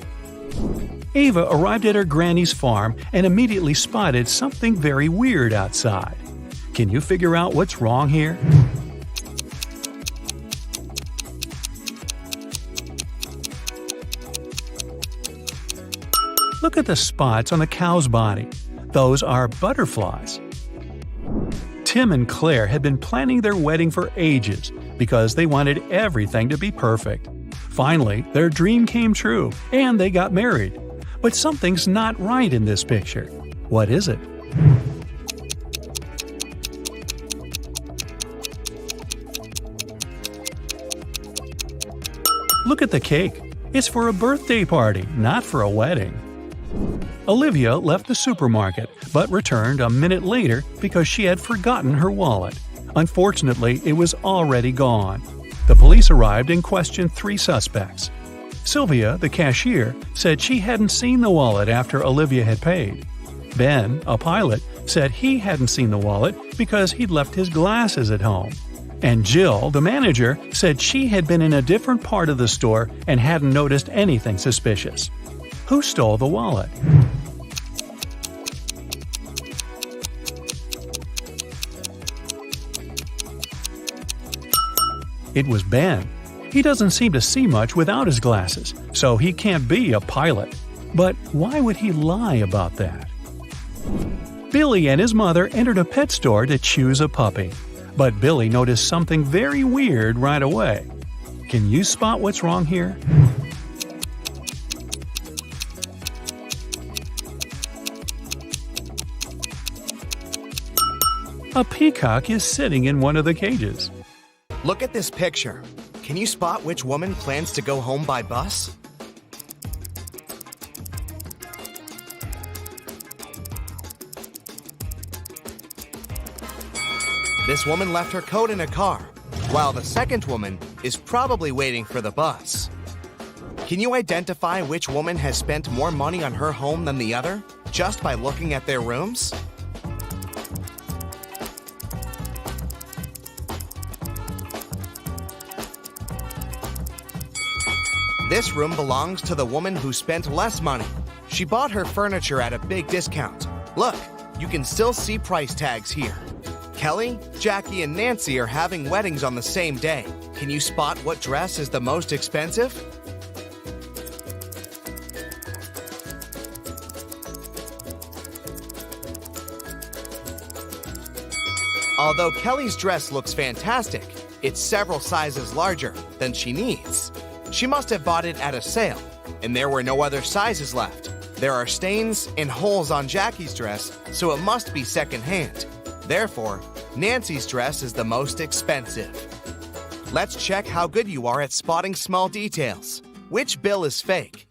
Ava arrived at her granny's farm and immediately spotted something very weird outside. Can you figure out what's wrong here? Look at the spots on the cow's body. Those are butterflies. Tim and Claire had been planning their wedding for ages because they wanted everything to be perfect. Finally, their dream came true and they got married. But something's not right in this picture. What is it? Look at the cake. It's for a birthday party, not for a wedding. Olivia left the supermarket, but returned a minute later because she had forgotten her wallet. Unfortunately, it was already gone. The police arrived and questioned 3 suspects. Sylvia, the cashier, said she hadn't seen the wallet after Olivia had paid. Ben, a pilot, said he hadn't seen the wallet because he'd left his glasses at home. And Jill, the manager, said she had been in a different part of the store and hadn't noticed anything suspicious. Who stole the wallet? It was Ben. He doesn't seem to see much without his glasses, so he can't be a pilot. But why would he lie about that? Billy and his mother entered a pet store to choose a puppy. But Billy noticed something very weird right away. Can you spot what's wrong here? A peacock is sitting in one of the cages. Look at this picture. Can you spot which woman plans to go home by bus? This woman left her coat in a car, while the second woman is probably waiting for the bus. Can you identify which woman has spent more money on her home than the other, just by looking at their rooms? This room belongs to the woman who spent less money. She bought her furniture at a big discount. Look, you can still see price tags here. Kelly, Jackie, and Nancy are having weddings on the same day. Can you spot what dress is the most expensive? Although Kelly's dress looks fantastic, it's several sizes larger than she needs. She must have bought it at a sale, and there were no other sizes left. There are stains and holes on Jackie's dress, so it must be secondhand. Therefore, Nancy's dress is the most expensive. Let's check how good you are at spotting small details. Which bill is fake?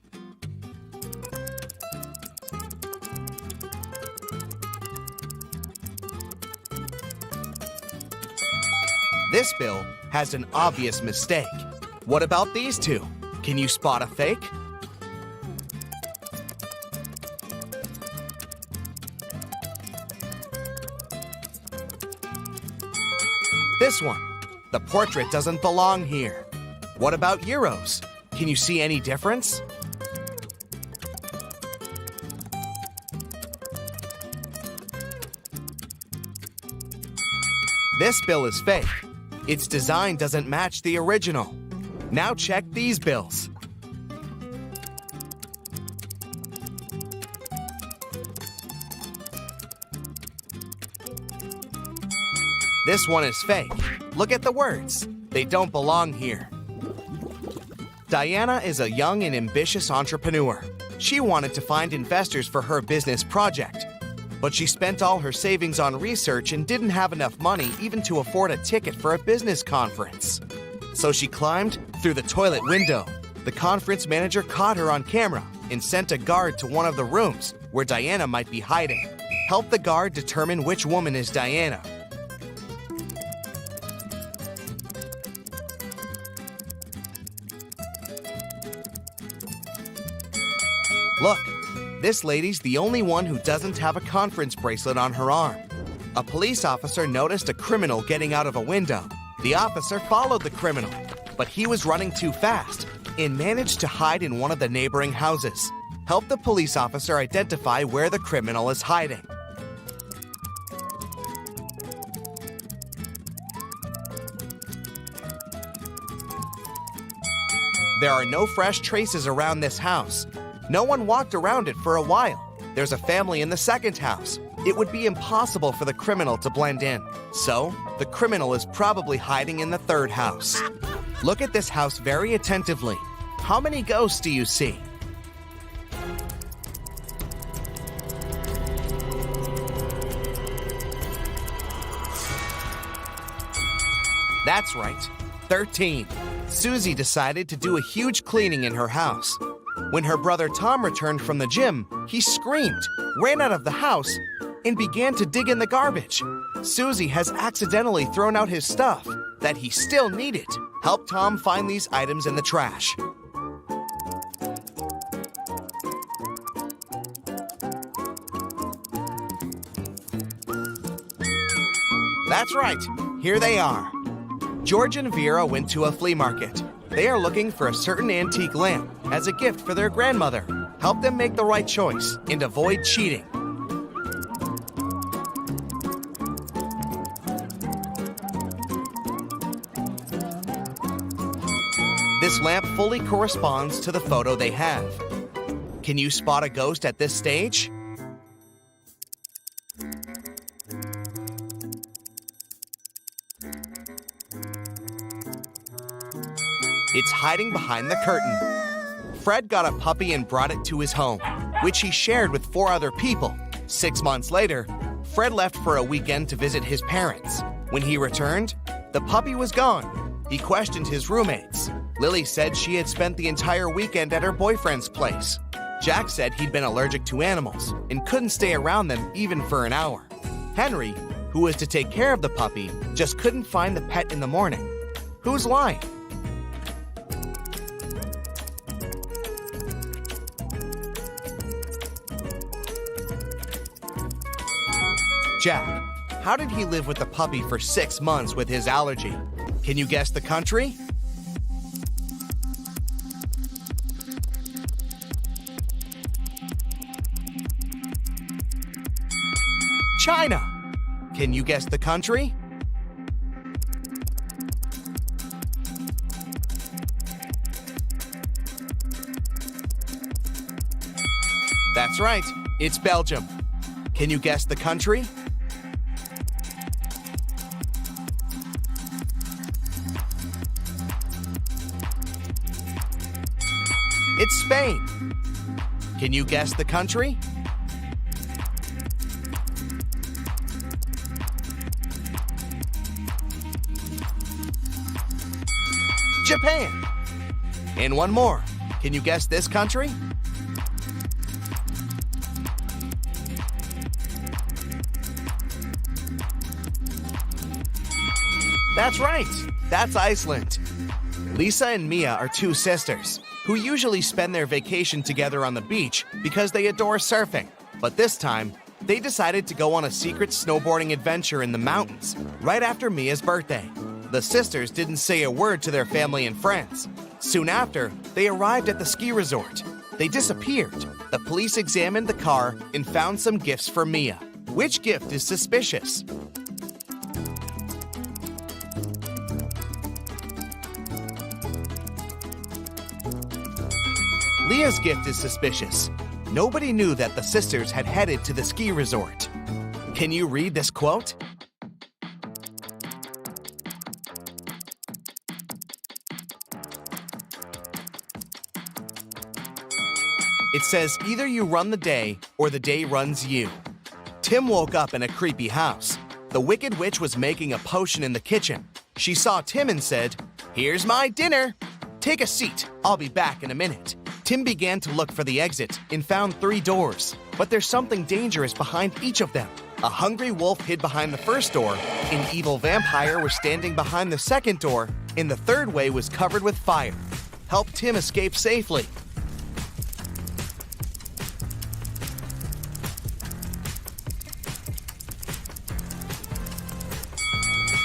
This bill has an obvious mistake. What about these two? Can you spot a fake? This one. The portrait doesn't belong here. What about euros? Can you see any difference? This bill is fake. Its design doesn't match the original. Now check these bills. This one is fake. Look at the words. They don't belong here. Diana is a young and ambitious entrepreneur. She wanted to find investors for her business project. But she spent all her savings on research and didn't have enough money even to afford a ticket for a business conference. So she climbed through the toilet window. The conference manager caught her on camera and sent a guard to one of the rooms where Diana might be hiding. Help the guard determine which woman is Diana. Look, this lady's the only one who doesn't have a conference bracelet on her arm. A police officer noticed a criminal getting out of a window. The officer followed the criminal, but he was running too fast and managed to hide in one of the neighboring houses. Help the police officer identify where the criminal is hiding. There are no fresh traces around this house. No one walked around it for a while. There's a family in the second house. It would be impossible for the criminal to blend in. So, the criminal is probably hiding in the third house. Look at this house very attentively. How many ghosts do you see? That's right, 13. Susie decided to do a huge cleaning in her house. When her brother Tom returned from the gym, he screamed, ran out of the house, and began to dig in the garbage. Susie has accidentally thrown out his stuff that he still needed. Help Tom find these items in the trash. That's right, here they are. George and Vera went to a flea market. They are looking for a certain antique lamp as a gift for their grandmother. Help them make the right choice and avoid cheating. This lamp fully corresponds to the photo they have. Can you spot a ghost at this stage? It's hiding behind the curtain. Fred got a puppy and brought it to his home, which he shared with 4 other people. 6 months later, Fred left for a weekend to visit his parents. When he returned, the puppy was gone. He questioned his roommates. Lily said she had spent the entire weekend at her boyfriend's place. Jack said he'd been allergic to animals and couldn't stay around them even for an hour. Henry, who was to take care of the puppy, just couldn't find the pet in the morning. Who's lying? Jack. How did he live with the puppy for 6 months with his allergy? Can you guess the country? China. Can you guess the country? That's right, it's Belgium. Can you guess the country? It's Spain. Can you guess the country? Japan. And one more. Can you guess this country? That's right. That's Iceland. Lisa and Mia are two sisters who usually spend their vacation together on the beach because they adore surfing. But this time, they decided to go on a secret snowboarding adventure in the mountains right after Mia's birthday. The sisters didn't say a word to their family and friends. Soon after, they arrived at the ski resort. They disappeared. The police examined the car and found some gifts for Mia. Which gift is suspicious? Leah's gift is suspicious. Nobody knew that the sisters had headed to the ski resort. Can you read this quote? It says, either you run the day or the day runs you. Tim woke up in a creepy house. The Wicked Witch was making a potion in the kitchen. She saw Tim and said, "Here's my dinner. Take a seat. I'll be back in a minute." Tim began to look for the exit and found 3 doors. But there's something dangerous behind each of them. A hungry wolf hid behind the first door, an evil vampire was standing behind the second door, and the third way was covered with fire. Help Tim escape safely.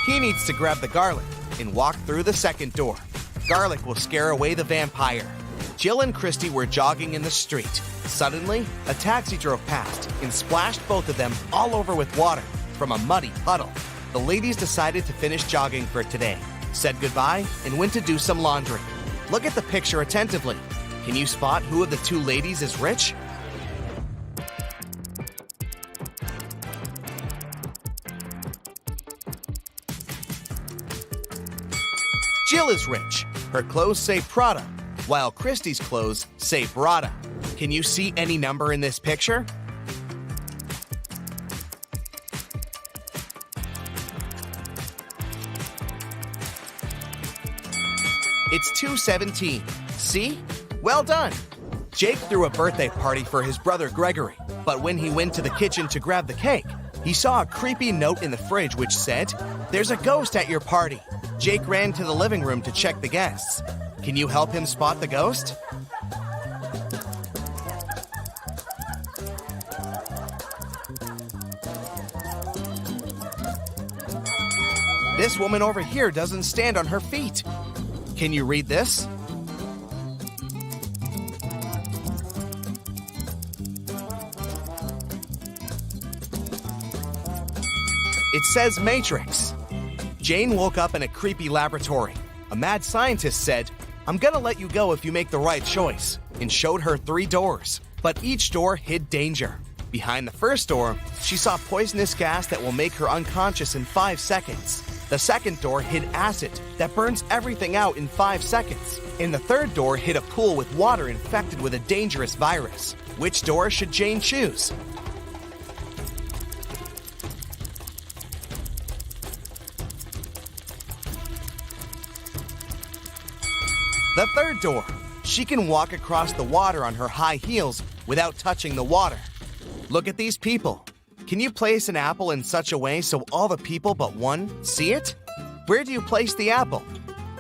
He needs to grab the garlic and walk through the second door. Garlic will scare away the vampire. Jill and Christy were jogging in the street. Suddenly, a taxi drove past and splashed both of them all over with water from a muddy puddle. The ladies decided to finish jogging for today, said goodbye, and went to do some laundry. Look at the picture attentively. Can you spot who of the 2 ladies is rich? Jill is rich. Her clothes say Prada, while Christy's clothes say Brada. Can you see any number in this picture? It's 217. See? Well done! Jake threw a birthday party for his brother Gregory, but when he went to the kitchen to grab the cake, he saw a creepy note in the fridge which said, "There's a ghost at your party." Jake ran to the living room to check the guests. Can you help him spot the ghost? This woman over here doesn't stand on her feet. Can you read this? It says Matrix. Jane woke up in a creepy laboratory. A mad scientist said, "I'm gonna let you go if you make the right choice," and showed her 3 doors. But each door hid danger. Behind the first door, she saw poisonous gas that will make her unconscious in 5 seconds. The second door hid acid that burns everything out in 5 seconds. And the third door hid a pool with water infected with a dangerous virus. Which door should Jane choose? The third door. She can walk across the water on her high heels without touching the water. Look at these people. Can you place an apple in such a way so all the people but one see it? Where do you place the apple?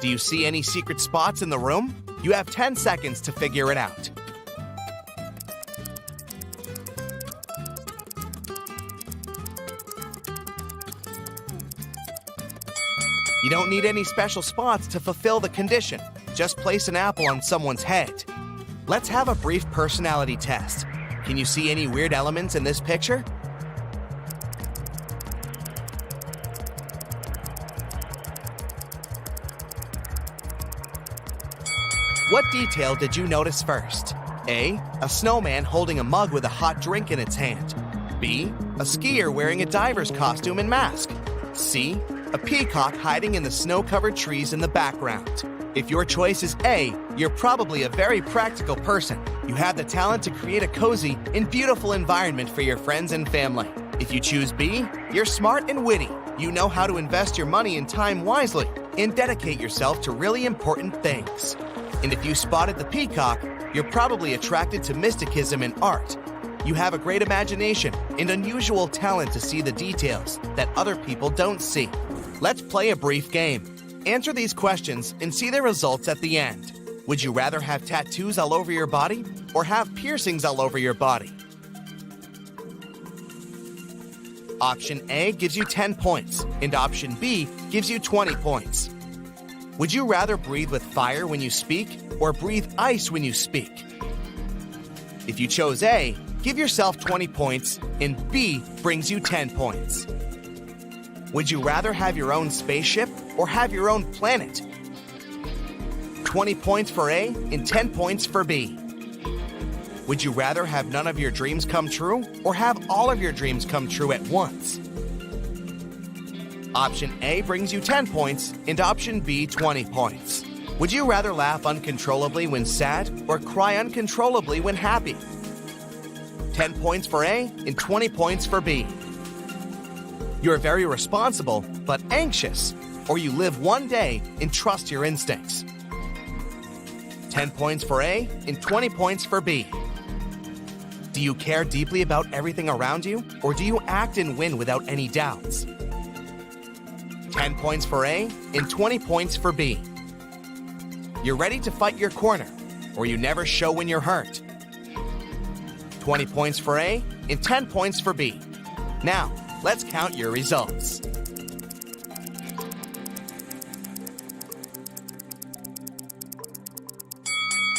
Do you see any secret spots in the room? You have 10 seconds to figure it out. You don't need any special spots to fulfill the condition. Just place an apple on someone's head. Let's have a brief personality test. Can you see any weird elements in this picture? What detail did you notice first? A snowman holding a mug with a hot drink in its hand. B, a skier wearing a diver's costume and mask. C, a peacock hiding in the snow-covered trees in the background. If your choice is A, you're probably a very practical person. You have the talent to create a cozy and beautiful environment for your friends and family. If you choose B, you're smart and witty. You know how to invest your money and time wisely. and dedicate yourself to really important things. And if you spotted the peacock, you're probably attracted to mysticism and art. You have a great imagination and unusual talent to see the details that other people don't see. Let's play a brief game. Answer these questions and see the results at the end. Would you rather have tattoos all over your body or have piercings all over your body? Option A gives you 10 points, and option B gives you 20 points. Would you rather breathe with fire when you speak or breathe ice when you speak? If you chose A, give yourself 20 points, and B brings you 10 points. Would you rather have your own spaceship or have your own planet? 20 points for A and 10 points for B. Would you rather have none of your dreams come true or have all of your dreams come true at once? Option A brings you 10 points and option B 20 points. Would you rather laugh uncontrollably when sad or cry uncontrollably when happy? 10 points for A and 20 points for B. You're very responsible but anxious, or you live one day and trust your instincts. 10 points for A and 20 points for B. Do you care deeply about everything around you, or do you act and win without any doubts? 10 points for A and 20 points for B. You're ready to fight your corner, or you never show when you're hurt. 20 points for A and 10 points for B. Now, let's count your results.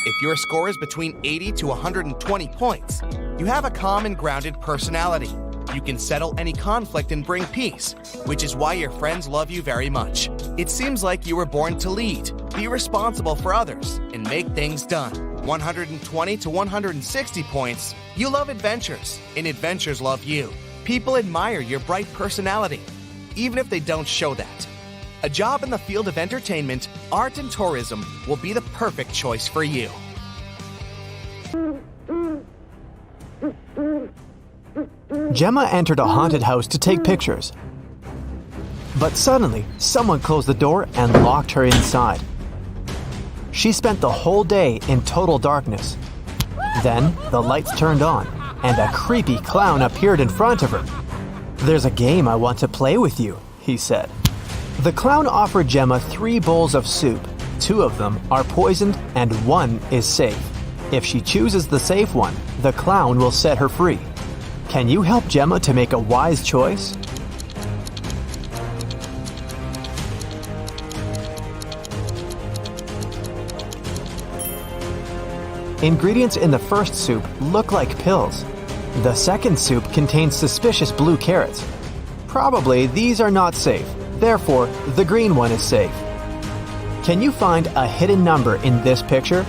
If your score is between 80 to 120 points, you have a calm and grounded personality. You can settle any conflict and bring peace, which is why your friends love you very much. It seems like you were born to lead, be responsible for others, and make things done. 120 to 160 points, you love adventures, and adventures love you. People admire your bright personality, even if they don't show that. A job in the field of entertainment, art, and tourism will be the perfect choice for you. Gemma entered a haunted house to take pictures. But suddenly, someone closed the door and locked her inside. She spent the whole day in total darkness. Then, the lights turned on, and a creepy clown appeared in front of her. "There's a game I want to play with you," he said. The clown offered Gemma 3 bowls of soup. 2 of them are poisoned and 1 is safe. If she chooses the safe one, the clown will set her free. Can you help Gemma to make a wise choice? Ingredients in the first soup look like pills. The second soup contains suspicious blue carrots. Probably these are not safe, therefore the green one is safe. Can you find a hidden number in this picture?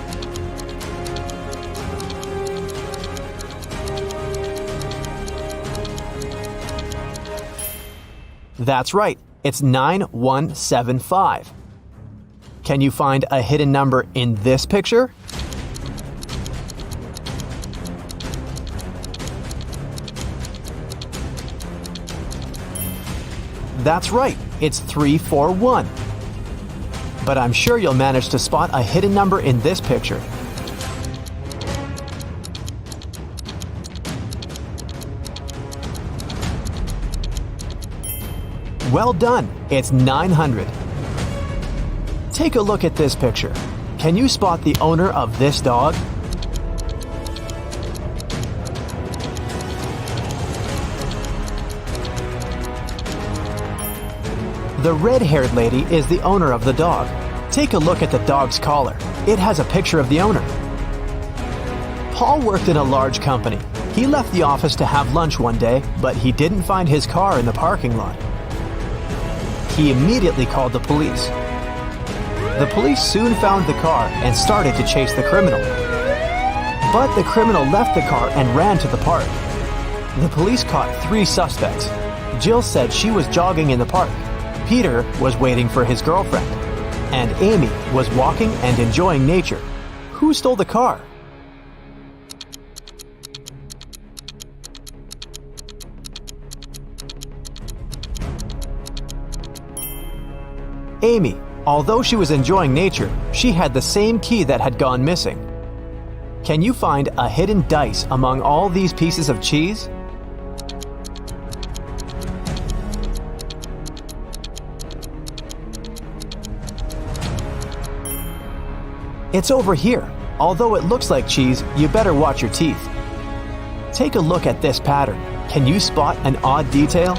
That's right, it's 9175. Can you find a hidden number in this picture? That's right, it's 341. But I'm sure you'll manage to spot a hidden number in this picture. Well done, it's 900. Take a look at this picture. Can you spot the owner of this dog? The red-haired lady is the owner of the dog. Take a look at the dog's collar. It has a picture of the owner. Paul worked in a large company. He left the office to have lunch one day, but he didn't find his car in the parking lot. He immediately called the police. The police soon found the car and started to chase the criminal. But the criminal left the car and ran to the park. The police caught 3 suspects. Jill said she was jogging in the park. Peter was waiting for his girlfriend. And Amy was walking and enjoying nature. Who stole the car? Amy. Although she was enjoying nature, she had the same key that had gone missing. Can you find a hidden dice among all these pieces of cheese? It's over here. Although it looks like cheese, you better watch your teeth. Take a look at this pattern. Can you spot an odd detail?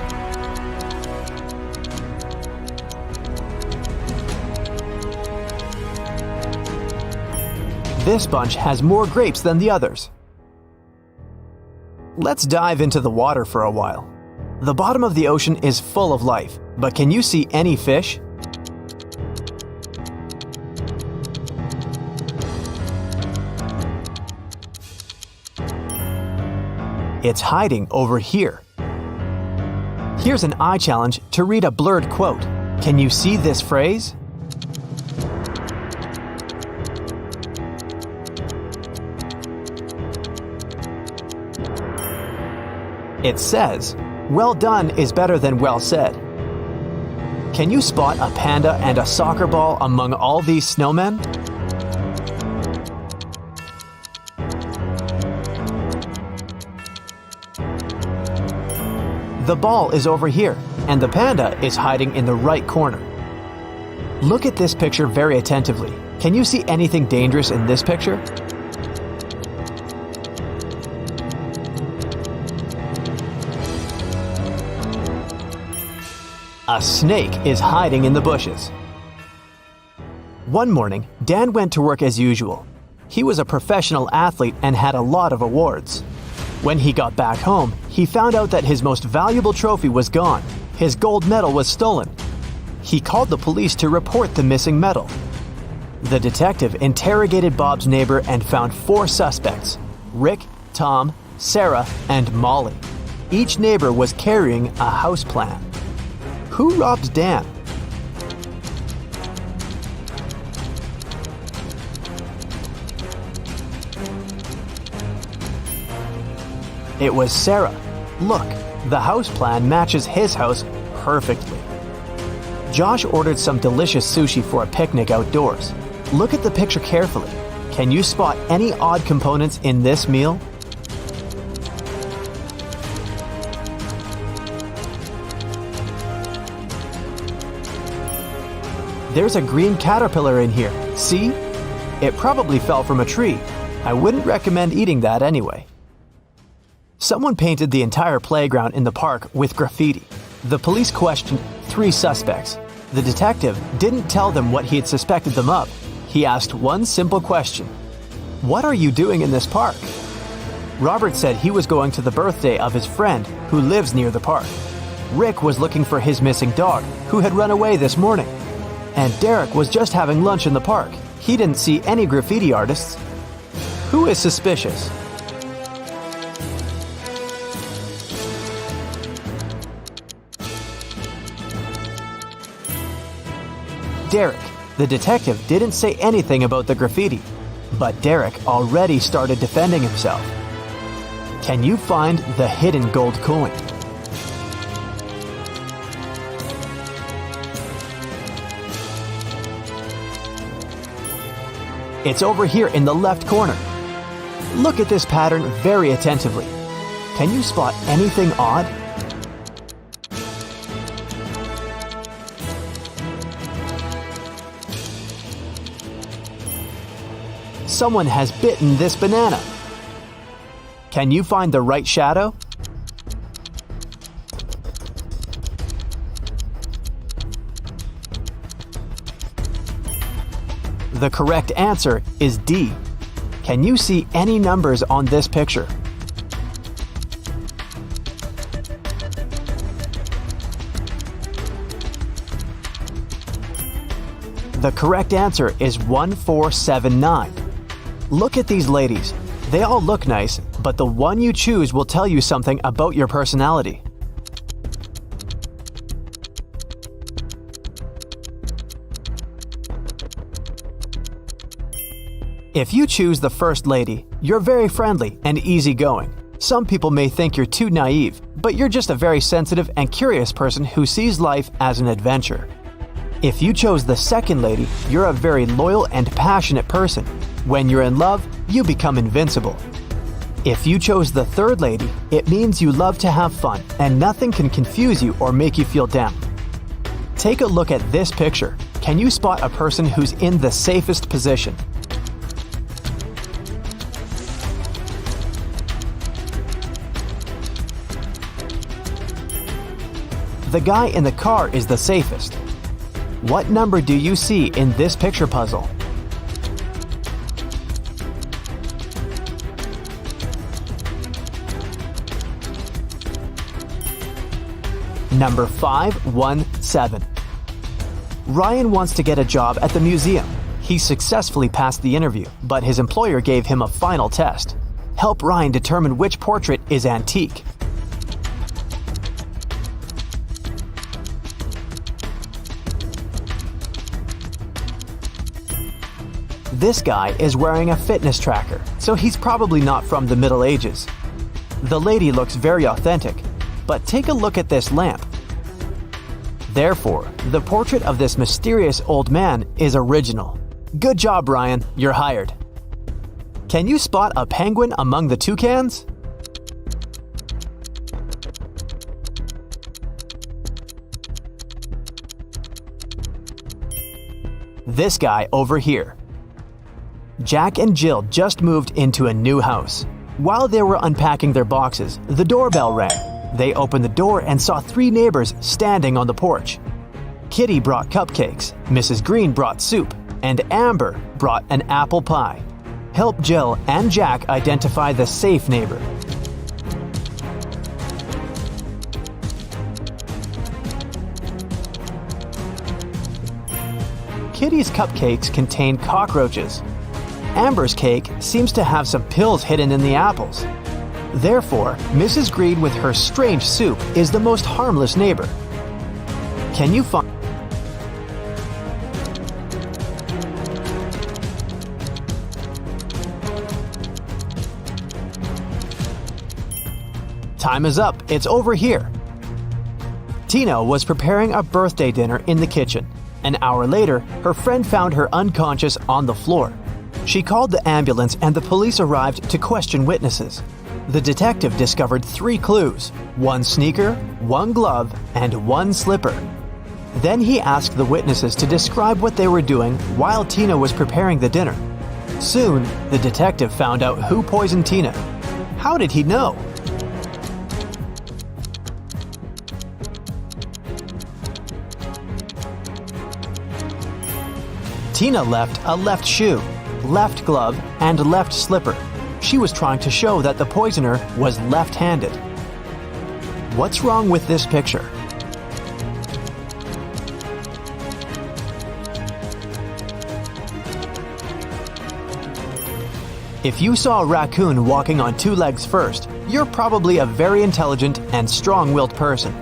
This bunch has more grapes than the others. Let's dive into the water for a while. The bottom of the ocean is full of life, but can you see any fish? It's hiding over here. Here's an eye challenge to read a blurred quote. Can you see this phrase? It says, "Well done is better than well said." Can you spot a panda and a soccer ball among all these snowmen? The ball is over here, and the panda is hiding in the right corner. Look at this picture very attentively. Can you see anything dangerous in this picture? A snake is hiding in the bushes. One morning, Dan went to work as usual. He was a professional athlete and had a lot of awards. When he got back home, he found out that his most valuable trophy was gone. His gold medal was stolen. He called the police to report the missing medal. The detective interrogated Bob's neighbor and found 4 suspects: Rick, Tom, Sarah, and Molly. Each neighbor was carrying a house plan. Who robbed Dan? It was Sarah. Look, the house plan matches his house perfectly. Josh ordered some delicious sushi for a picnic outdoors. Look at the picture carefully. Can you spot any odd components in this meal? There's a green caterpillar in here. See? It probably fell from a tree. I wouldn't recommend eating that anyway. Someone painted the entire playground in the park with graffiti. The police questioned 3 suspects. The detective didn't tell them what he had suspected them of. He asked one simple question: "What are you doing in this park?" Robert said he was going to the birthday of his friend who lives near the park. Rick was looking for his missing dog, who had run away this morning. And Derek was just having lunch in the park. He didn't see any graffiti artists. Who is suspicious? Derek. The detective didn't say anything about the graffiti, but Derek already started defending himself. Can you find the hidden gold coin? It's over here in the left corner. Look at this pattern very attentively. Can you spot anything odd? Someone has bitten this banana. Can you find the right shadow? The correct answer is D. Can you see any numbers on this picture? The correct answer is 1479. Look at these ladies. They all look nice, but the one you choose will tell you something about your personality. If you choose the first lady, you're very friendly and easygoing. Some people may think you're too naive, but you're just a very sensitive and curious person who sees life as an adventure. If you chose the second lady, you're a very loyal and passionate person. When you're in love, you become invincible. If you chose the third lady, it means you love to have fun and nothing can confuse you or make you feel down. Take a look at this picture. Can you spot a person who's in the safest position? The guy in the car is the safest. What number do you see in this picture puzzle? Number 517. Ryan wants to get a job at the museum. He successfully passed the interview, but his employer gave him a final test. Help Ryan determine which portrait is antique. This guy is wearing a fitness tracker, so he's probably not from the Middle Ages. The lady looks very authentic, but take a look at this lamp. Therefore, the portrait of this mysterious old man is original. Good job, Ryan, you're hired. Can you spot a penguin among the toucans? This guy over here. Jack and Jill just moved into a new house. While they were unpacking their boxes, the doorbell rang. They opened the door and saw 3 neighbors standing on the porch. Kitty brought cupcakes, Mrs. Green brought soup, and Amber brought an apple pie. Help Jill and Jack identify the safe neighbor. Kitty's cupcakes contain cockroaches. Amber's cake seems to have some pills hidden in the apples. Therefore, Mrs. Green with her strange soup is the most harmless neighbor. Can you find... Time is up. It's over here. Tina was preparing a birthday dinner in the kitchen. An hour later, her friend found her unconscious on the floor. She called the ambulance and the police arrived to question witnesses. The detective discovered 3 clues: 1 sneaker, 1 glove, and 1 slipper. Then he asked the witnesses to describe what they were doing while Tina was preparing the dinner. Soon, the detective found out who poisoned Tina. How did he know? Tina left a left shoe, left glove, and left slipper. She was trying to show that the poisoner was left-handed. What's wrong with this picture? If you saw a raccoon walking on 2 legs first, you're probably a very intelligent and strong-willed person.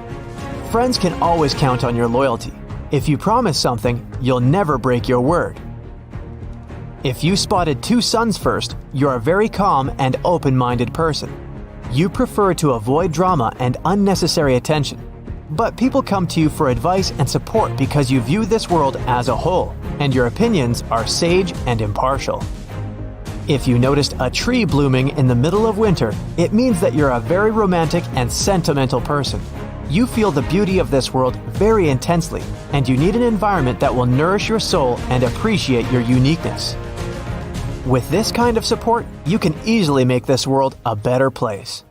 Friends can always count on your loyalty. If you promise something, you'll never break your word. If you spotted 2 suns first, you're a very calm and open-minded person. You prefer to avoid drama and unnecessary attention. But people come to you for advice and support because you view this world as a whole, and your opinions are sage and impartial. If you noticed a tree blooming in the middle of winter, it means that you're a very romantic and sentimental person. You feel the beauty of this world very intensely, and you need an environment that will nourish your soul and appreciate your uniqueness. With this kind of support, you can easily make this world a better place.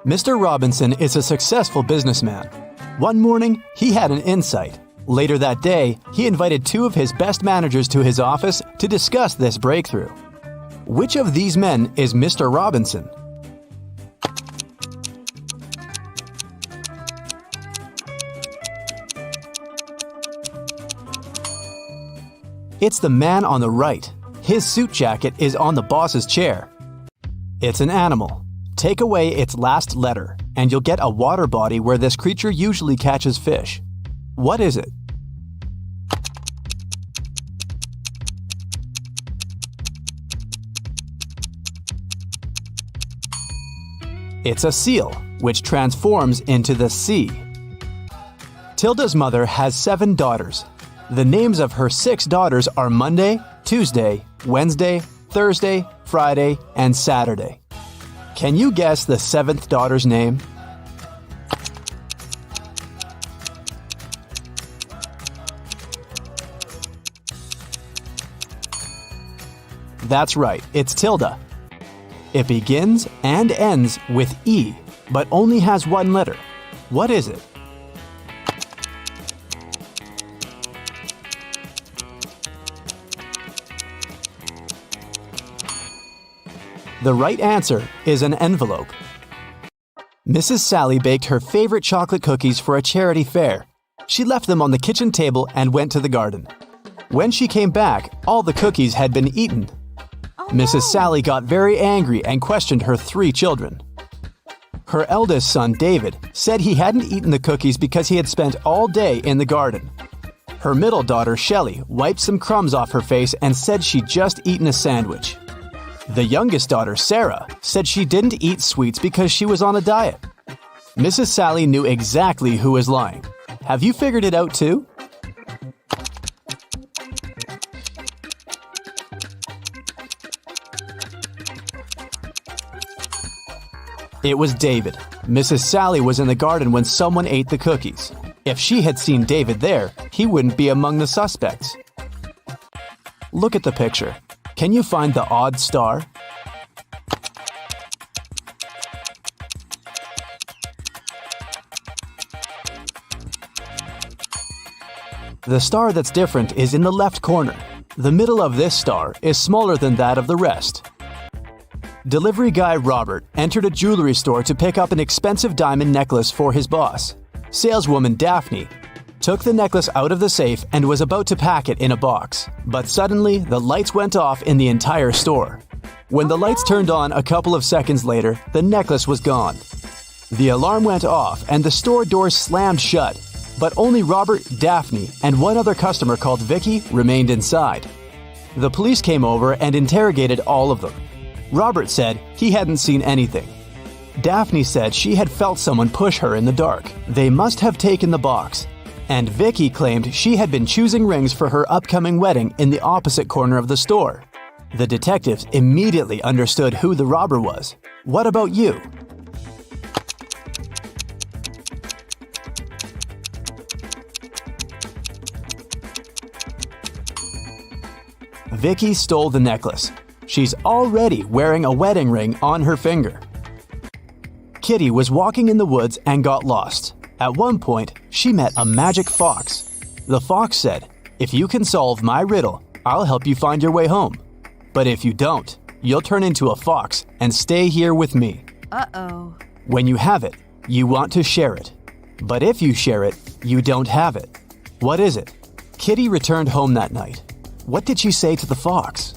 Mr. Robinson is a successful businessman. One morning, he had an insight. Later that day, he invited 2 of his best managers to his office to discuss this breakthrough. Which of these men is Mr. Robinson? It's the man on the right. His suit jacket is on the boss's chair. It's an animal. Take away its last letter, and you'll get a water body where this creature usually catches fish. What is it? It's a seal, which transforms into the sea. Tilda's mother has 7 daughters. The names of her 6 daughters are Monday, Tuesday, Wednesday, Thursday, Friday, and Saturday. Can you guess the 7th daughter's name? That's right, it's Tilda. It begins and ends with E, but only has 1 letter. What is it? The right answer is an envelope. Mrs. Sally baked her favorite chocolate cookies for a charity fair. She left them on the kitchen table and went to the garden. When she came back, all the cookies had been eaten. Mrs. Sally got very angry and questioned her 3 children. Her eldest son, David, said he hadn't eaten the cookies because he had spent all day in the garden. Her middle daughter, Shelley, wiped some crumbs off her face and said she'd just eaten a sandwich. The youngest daughter, Sarah, said she didn't eat sweets because she was on a diet. Mrs. Sally knew exactly who was lying. Have you figured it out too? It was David. Mrs. Sally was in the garden when someone ate the cookies. If she had seen David there, he wouldn't be among the suspects. Look at the picture. Can you find the odd star? The star that's different is in the left corner. The middle of this star is smaller than that of the rest. Delivery guy Robert entered a jewelry store to pick up an expensive diamond necklace for his boss. Saleswoman Daphne took the necklace out of the safe and was about to pack it in a box. But suddenly, the lights went off in the entire store. When the lights turned on a couple of seconds later, the necklace was gone. The alarm went off and the store doors slammed shut. But only Robert, Daphne, and one other customer called Vicky remained inside. The police came over and interrogated all of them. Robert said he hadn't seen anything. Daphne said she had felt someone push her in the dark. They must have taken the box. And Vicky claimed she had been choosing rings for her upcoming wedding in the opposite corner of the store. The detectives immediately understood who the robber was. What about you? Vicky stole the necklace. She's already wearing a wedding ring on her finger. Kitty was walking in the woods and got lost. At one point, she met a magic fox. The fox said, "If you can solve my riddle, I'll help you find your way home. But if you don't, you'll turn into a fox and stay here with me." Uh-oh. When you have it, you want to share it. But if you share it, you don't have it. What is it? Kitty returned home that night. What did she say to the fox?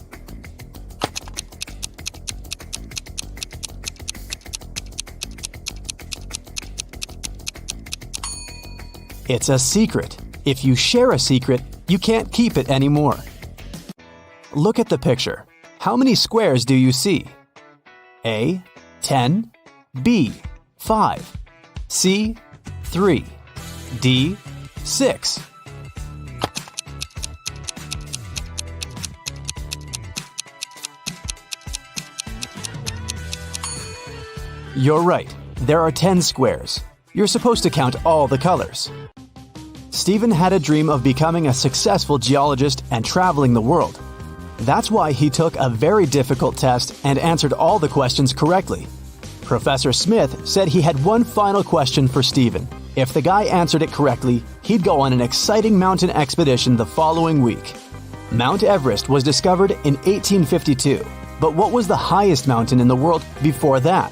It's a secret. If you share a secret, you can't keep it anymore. Look at the picture. How many squares do you see? A, 10, B, 5, C, 3, D, 6. You're right. There are 10 squares. You're supposed to count all the colors. Stephen had a dream of becoming a successful geologist and traveling the world. That's why he took a very difficult test and answered all the questions correctly. Professor Smith said he had one final question for Stephen. If the guy answered it correctly, he'd go on an exciting mountain expedition the following week. Mount Everest was discovered in 1852, but what was the highest mountain in the world before that?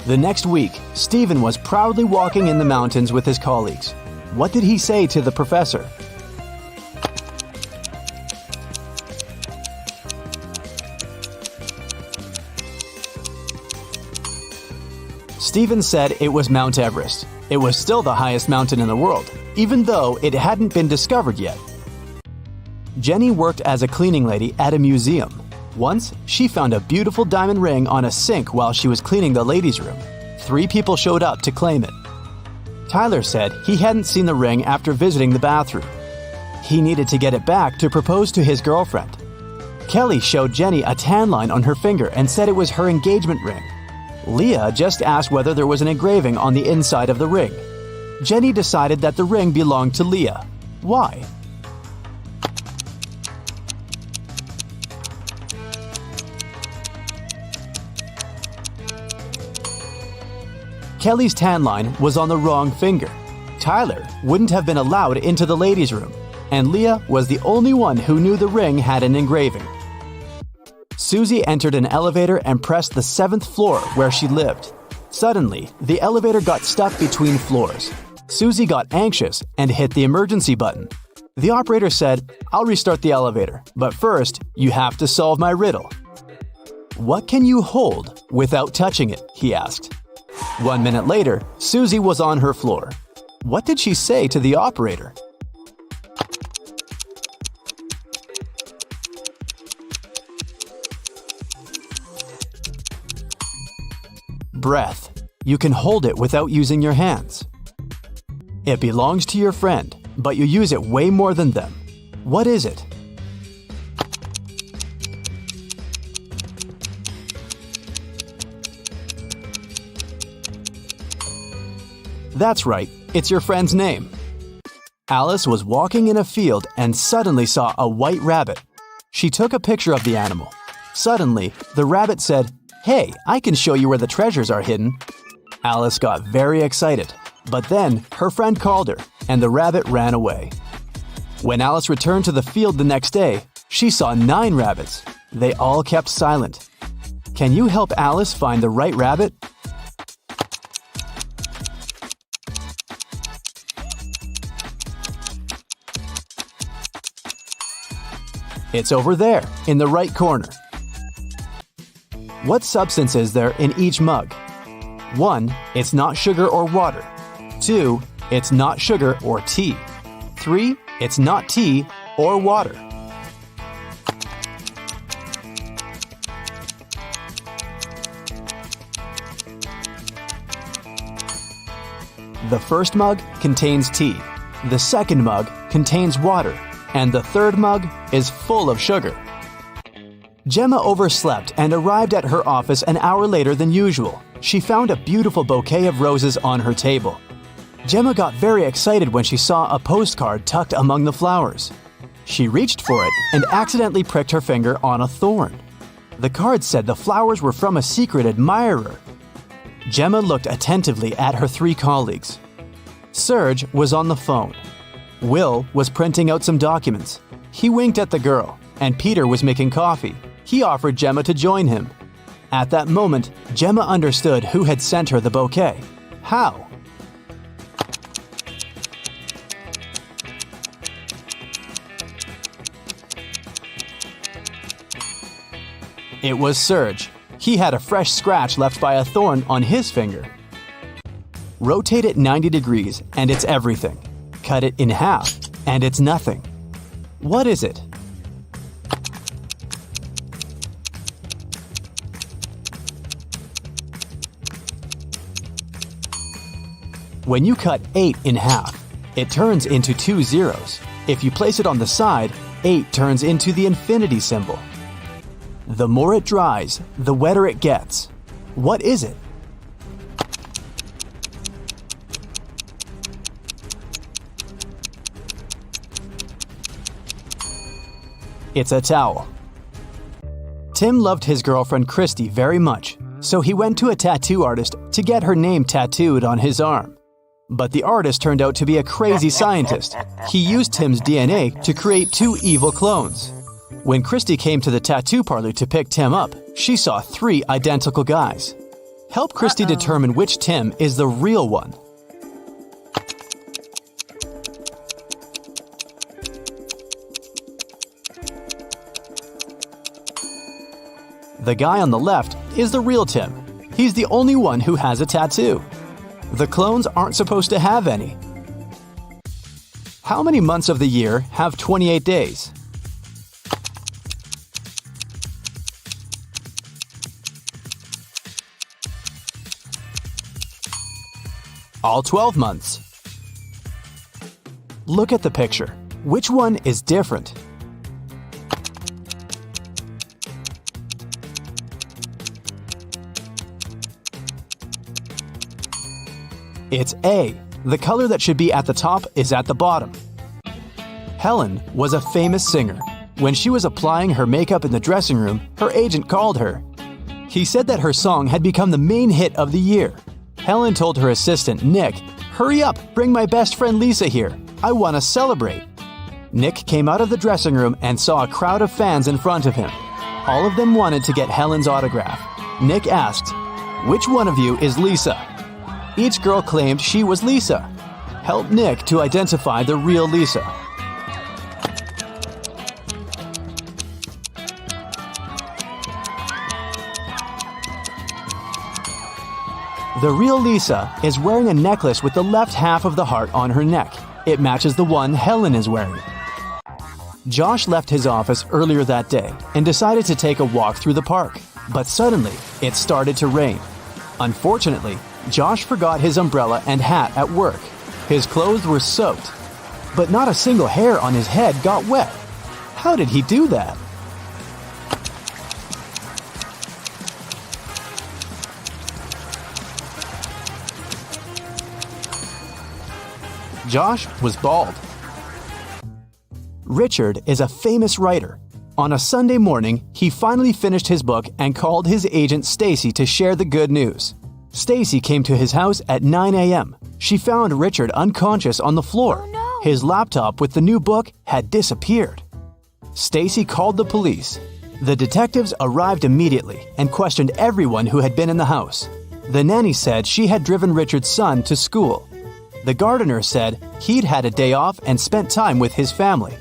The next week, Stephen was proudly walking in the mountains with his colleagues. What did he say to the professor? Stephen said it was Mount Everest. It was still the highest mountain in the world, even though it hadn't been discovered yet. Jenny worked as a cleaning lady at a museum. Once, she found a beautiful diamond ring on a sink while she was cleaning the ladies' room. 3 people showed up to claim it. Tyler said he hadn't seen the ring after visiting the bathroom. He needed to get it back to propose to his girlfriend. Kelly showed Jenny a tan line on her finger and said it was her engagement ring. Leah just asked whether there was an engraving on the inside of the ring. Jenny decided that the ring belonged to Leah. Why? Kelly's tan line was on the wrong finger. Tyler wouldn't have been allowed into the ladies' room, and Leah was the only one who knew the ring had an engraving. Susie entered an elevator and pressed the 7th floor where she lived. Suddenly, the elevator got stuck between floors. Susie got anxious and hit the emergency button. The operator said, "I'll restart the elevator, but first, you have to solve my riddle." "What can you hold without touching it?" he asked. 1 minute later, Susie was on her floor. What did she say to the operator? Breath. You can hold it without using your hands. It belongs to your friend, but you use it way more than them. What is it? That's right, it's your friend's name. Alice was walking in a field and suddenly saw a white rabbit. She took a picture of the animal. Suddenly, the rabbit said, "Hey, I can show you where the treasures are hidden." Alice got very excited, but then her friend called her, and the rabbit ran away. When Alice returned to the field the next day, she saw 9 rabbits. They all kept silent. Can you help Alice find the right rabbit? It's over there, in the right corner. What substance is there in each mug? 1. It's not sugar or water. 2. It's not sugar or tea. 3. It's not tea or water. The first mug contains tea. The second mug contains water. And the third mug is full of sugar. Gemma overslept and arrived at her office an hour later than usual. She found a beautiful bouquet of roses on her table. Gemma got very excited when she saw a postcard tucked among the flowers. She reached for it and accidentally pricked her finger on a thorn. The card said the flowers were from a secret admirer. Gemma looked attentively at her 3 colleagues. Serge was on the phone. Will was printing out some documents. He winked at the girl, and Peter was making coffee. He offered Gemma to join him. At that moment, Gemma understood who had sent her the bouquet. How? It was Serge. He had a fresh scratch left by a thorn on his finger. Rotate it 90 degrees, and it's everything. Cut it in half, and it's nothing. What is it? When you cut 8 in half, it turns into 2 zeros. If you place it on the side, 8 turns into the infinity symbol. The more it dries, the wetter it gets. What is it? It's a towel. Tim loved his girlfriend Christy very much, so he went to a tattoo artist to get her name tattooed on his arm. But the artist turned out to be a crazy scientist. He used Tim's DNA to create 2 evil clones. When Christy came to the tattoo parlor to pick Tim up, she saw 3 identical guys. Help Christy determine which Tim is the real one. The guy on the left is the real Tim. He's the only one who has a tattoo. The clones aren't supposed to have any. How many months of the year have 28 days? All 12 months. Look at the picture. Which one is different? It's A. The color that should be at the top is at the bottom. Helen was a famous singer. When she was applying her makeup in the dressing room, her agent called her. He said that her song had become the main hit of the year. Helen told her assistant, Nick, "Hurry up, bring my best friend Lisa here. I want to celebrate." Nick came out of the dressing room and saw a crowd of fans in front of him. All of them wanted to get Helen's autograph. Nick asked, "Which one of you is Lisa?" Each girl claimed she was Lisa. Help Nick to identify the real Lisa. The real Lisa is wearing a necklace with the left half of the heart on her neck. It matches the one Helen is wearing. Josh left his office earlier that day and decided to take a walk through the park. But suddenly, it started to rain. Unfortunately, Josh forgot his umbrella and hat at work. His clothes were soaked, but not a single hair on his head got wet. How did he do that? Josh was bald. Richard is a famous writer. On a Sunday morning, he finally finished his book and called his agent Stacy to share the good news. Stacy came to his house at 9 a.m. She found Richard unconscious on the floor. Oh, no. His laptop with the new book had disappeared. Stacy called the police. The detectives arrived immediately and questioned everyone who had been in the house. The nanny said she had driven Richard's son to school. The gardener said he'd had a day off and spent time with his family.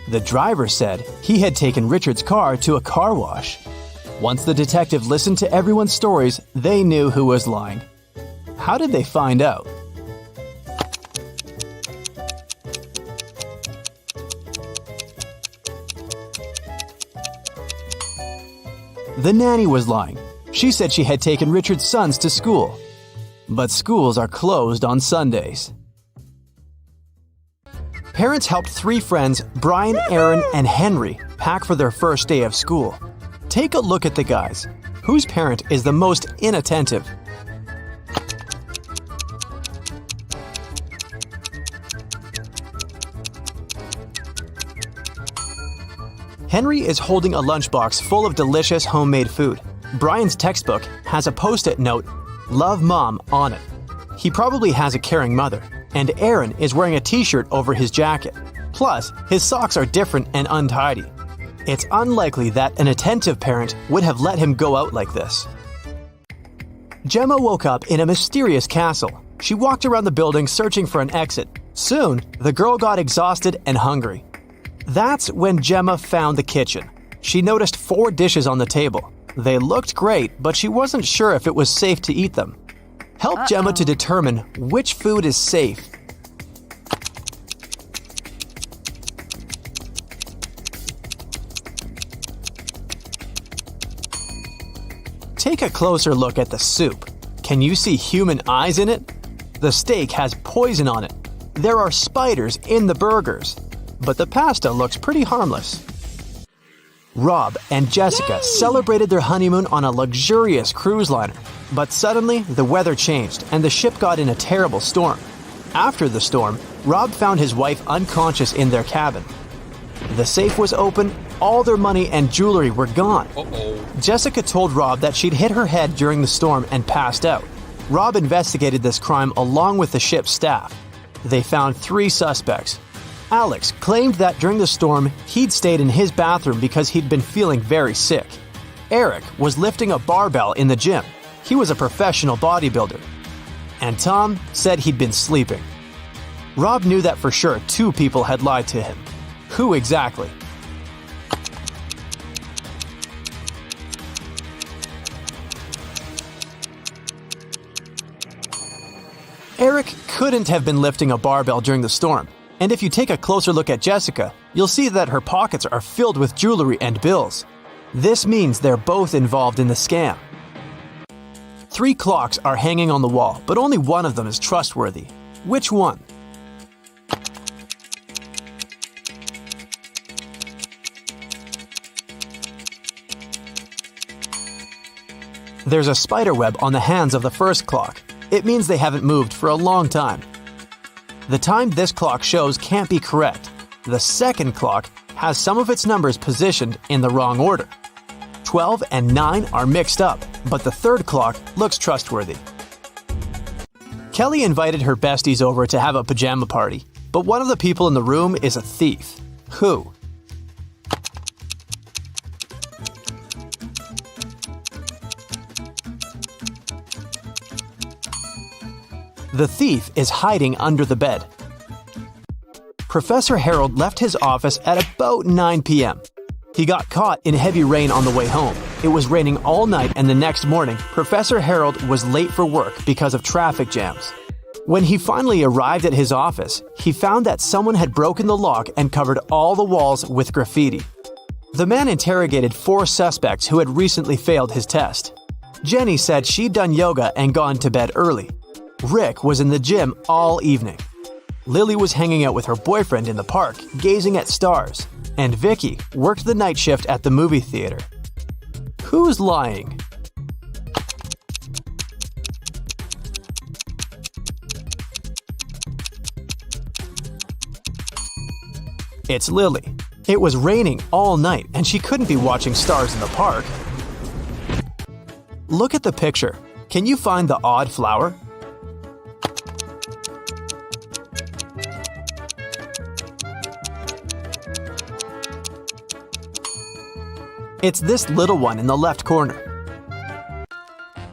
The driver said he had taken Richard's car to a car wash. Once the detective listened to everyone's stories, they knew who was lying. How did they find out? The nanny was lying. She said she had taken Richard's sons to school. But schools are closed on Sundays. Parents helped 3 friends, Brian, Aaron, and Henry, pack for their first day of school. Take a look at the guys. Whose parent is the most inattentive? Henry is holding a lunchbox full of delicious homemade food. Brian's textbook has a post-it note, "Love Mom," on it. He probably has a caring mother. And Aaron is wearing a t-shirt over his jacket. Plus, his socks are different and untidy. It's unlikely that an attentive parent would have let him go out like this. Gemma woke up in a mysterious castle. She walked around the building searching for an exit. Soon, the girl got exhausted and hungry. That's when Gemma found the kitchen. She noticed 4 dishes on the table. They looked great, but she wasn't sure if it was safe to eat them. Help Gemma to determine which food is safe. Take a closer look at the soup. Can you see human eyes in it? The steak has poison on it. There are spiders in the burgers. But the pasta looks pretty harmless. Rob and Jessica celebrated their honeymoon on a luxurious cruise liner. But suddenly, the weather changed and the ship got in a terrible storm. After the storm, Rob found his wife unconscious in their cabin. The safe was open, all their money and jewelry were gone. Jessica told Rob that she'd hit her head during the storm and passed out. Rob investigated this crime along with the ship's staff. They found 3 suspects. Alex claimed that during the storm, he'd stayed in his bathroom because he'd been feeling very sick. Eric was lifting a barbell in the gym. He was a professional bodybuilder. And Tom said he'd been sleeping. Rob knew that for sure 2 people had lied to him. Who exactly? Eric couldn't have been lifting a barbell during the storm. And if you take a closer look at Jessica, you'll see that her pockets are filled with jewelry and bills. This means they're both involved in the scam. 3 clocks are hanging on the wall, but only one of them is trustworthy. Which one? There's a spider web on the hands of the first clock. It means they haven't moved for a long time. The time this clock shows can't be correct. The second clock has some of its numbers positioned in the wrong order. 12 and 9 are mixed up, but the third clock looks trustworthy. Kelly invited her besties over to have a pajama party, but one of the people in the room is a thief. Who? The thief is hiding under the bed. Professor Harold left his office at about 9 p.m. He got caught in heavy rain on the way home. It was raining all night, and the next morning, Professor Harold was late for work because of traffic jams. When he finally arrived at his office, he found that someone had broken the lock and covered all the walls with graffiti. The man interrogated 4 suspects who had recently failed his test. Jenny said she'd done yoga and gone to bed early. Rick was in the gym all evening. Lily was hanging out with her boyfriend in the park, gazing at stars. And Vicky worked the night shift at the movie theater. Who's lying? It's Lily. It was raining all night and she couldn't be watching stars in the park. Look at the picture. Can you find the odd flower? It's this little one in the left corner.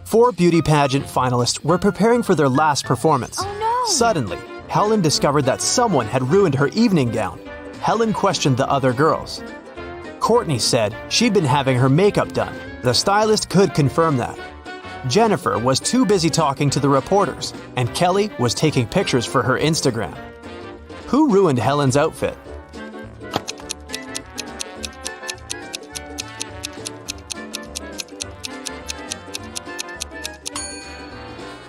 4 beauty pageant finalists were preparing for their last performance. Oh no! Suddenly, Helen discovered that someone had ruined her evening gown. Helen questioned the other girls. Courtney said she'd been having her makeup done. The stylist could confirm that. Jennifer was too busy talking to the reporters, and Kelly was taking pictures for her Instagram. Who ruined Helen's outfit?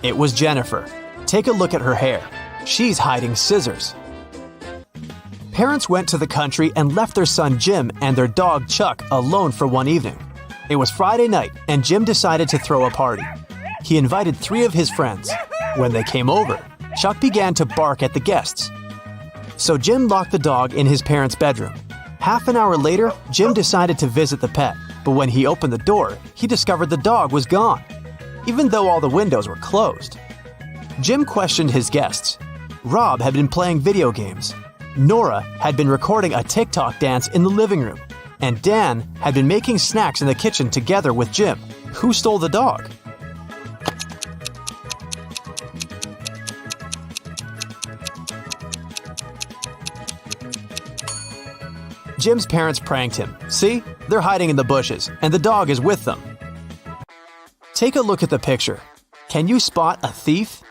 It was Jennifer. Take a look at her hair. She's hiding scissors. Parents went to the country and left their son Jim and their dog Chuck alone for one evening. It was Friday night and Jim decided to throw a party. He invited 3 of his friends. When they came over, Chuck began to bark at the guests. So Jim locked the dog in his parents' bedroom. Half an hour later, Jim decided to visit the pet, but when he opened the door, he discovered the dog was gone, even though all the windows were closed. Jim questioned his guests. Rob had been playing video games. Nora had been recording a TikTok dance in the living room. And Dan had been making snacks in the kitchen together with Jim. Who stole the dog? Jim's parents pranked him. See? They're hiding in the bushes, and the dog is with them. Take a look at the picture. Can you spot a thief?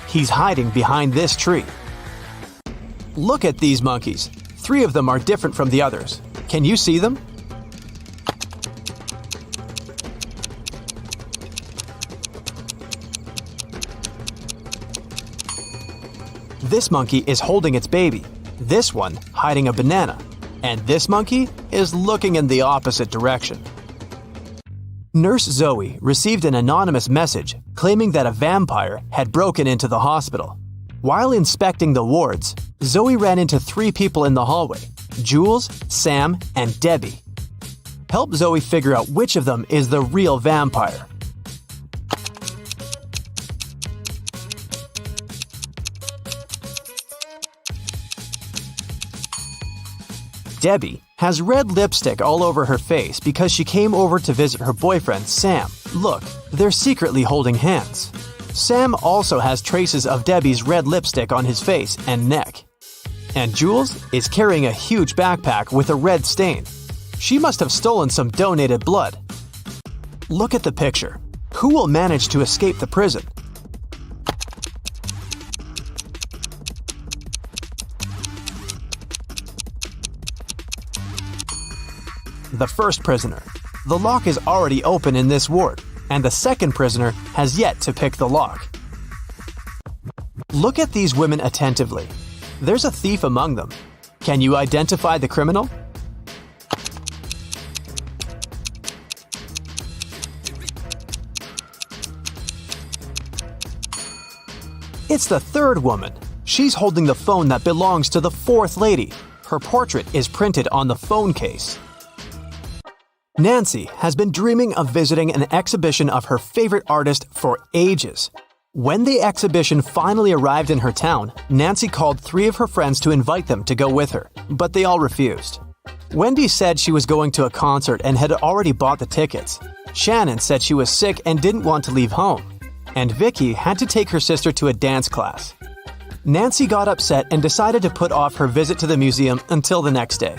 He's hiding behind this tree. Look at these monkeys. 3 of them are different from the others. Can you see them? This monkey is holding its baby, this one hiding a banana, and this monkey is looking in the opposite direction. Nurse Zoe received an anonymous message claiming that a vampire had broken into the hospital. While inspecting the wards, Zoe ran into 3 people in the hallway, Jules, Sam, and Debbie. Help Zoe figure out which of them is the real vampire. Debbie has red lipstick all over her face because she came over to visit her boyfriend, Sam. Look, they're secretly holding hands. Sam also has traces of Debbie's red lipstick on his face and neck. And Jules is carrying a huge backpack with a red stain. She must have stolen some donated blood. Look at the picture. Who will manage to escape the prison? The first prisoner. The lock is already open in this ward, and the second prisoner has yet to pick the lock. Look at these women attentively. There's a thief among them. Can you identify the criminal? It's the third woman. She's holding the phone that belongs to the fourth lady. Her portrait is printed on the phone case. Nancy has been dreaming of visiting an exhibition of her favorite artist for ages. When the exhibition finally arrived in her town, Nancy called 3 of her friends to invite them to go with her, but they all refused. Wendy said she was going to a concert and had already bought the tickets. Shannon said she was sick and didn't want to leave home. And Vicky had to take her sister to a dance class. Nancy got upset and decided to put off her visit to the museum until the next day.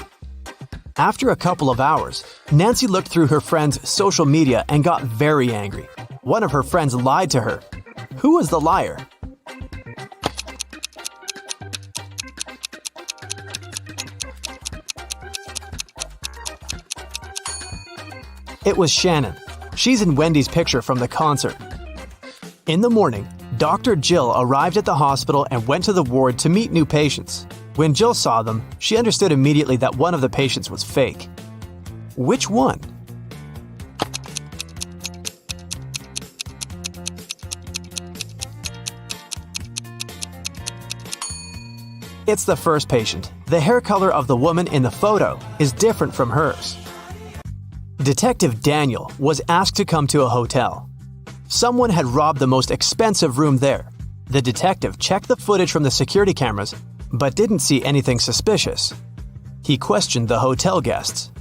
After a couple of hours, Nancy looked through her friend's social media and got very angry. One of her friends lied to her. Who was the liar? It was Shannon. She's in Wendy's picture from the concert. In the morning, Dr. Jill arrived at the hospital and went to the ward to meet new patients. When Jill saw them, she understood immediately that one of the patients was fake. Which one? It's the first patient. The hair color of the woman in the photo is different from hers. Detective Daniel was asked to come to a hotel. Someone had robbed the most expensive room there. The detective checked the footage from the security cameras, but didn't see anything suspicious. He questioned the hotel guests.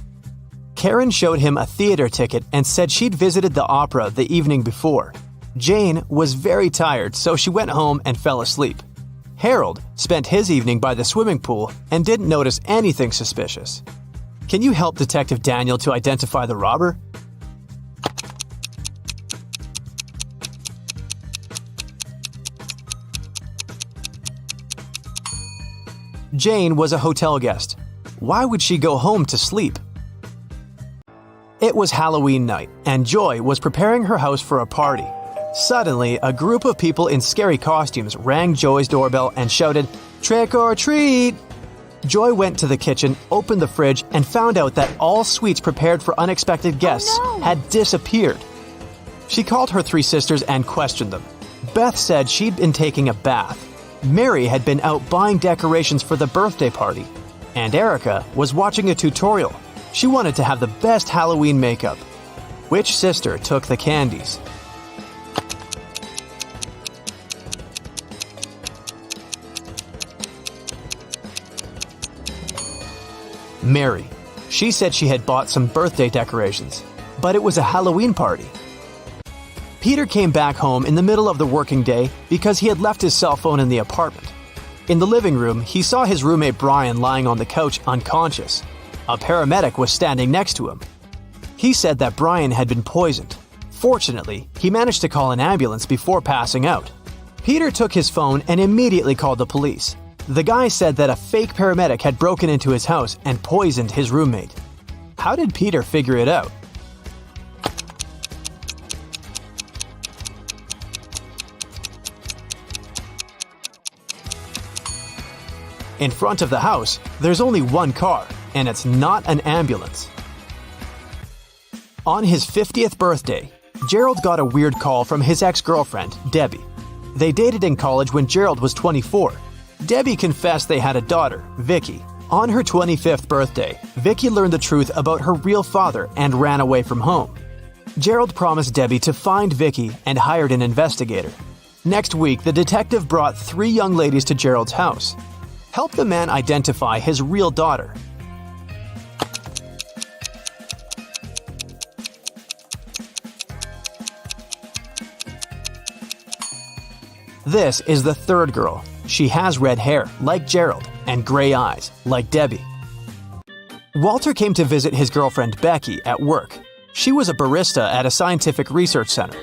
Karen showed him a theater ticket and said she'd visited the opera the evening before. Jane was very tired, so she went home and fell asleep. Harold spent his evening by the swimming pool and didn't notice anything suspicious. Can you help Detective Daniel to identify the robber? Jane was a hotel guest. Why would she go home to sleep? It was Halloween night, and Joy was preparing her house for a party. Suddenly, a group of people in scary costumes rang Joy's doorbell and shouted, "Trick or treat!" Joy went to the kitchen, opened the fridge, and found out that all sweets prepared for unexpected guests had disappeared. She called her 3 sisters and questioned them. Beth said she'd been taking a bath. Mary had been out buying decorations for the birthday party. And Erica was watching a tutorial. She wanted to have the best Halloween makeup. Which sister took the candies? Mary. She said she had bought some birthday decorations, but it was a Halloween party. Peter came back home in the middle of the working day because he had left his cell phone in the apartment. In the living room, he saw his roommate Brian lying on the couch unconscious. A paramedic was standing next to him. He said that Brian had been poisoned. Fortunately, he managed to call an ambulance before passing out. Peter took his phone and immediately called the police. The guy said that a fake paramedic had broken into his house and poisoned his roommate. How did Peter figure it out? In front of the house, there's only one car, and it's not an ambulance. On his 50th birthday, Gerald got a weird call from his ex-girlfriend, Debbie. They dated in college when Gerald was 24. Debbie confessed they had a daughter, Vicky. On her 25th birthday, Vicky learned the truth about her real father and ran away from home. Gerald promised Debbie to find Vicky and hired an investigator. Next week, the detective brought 3 young ladies to Gerald's house. Help the man identify his real daughter. This is the third girl. She has red hair, like Gerald, and gray eyes, like Debbie. Walter came to visit his girlfriend Becky at work. She was a barista at a scientific research center.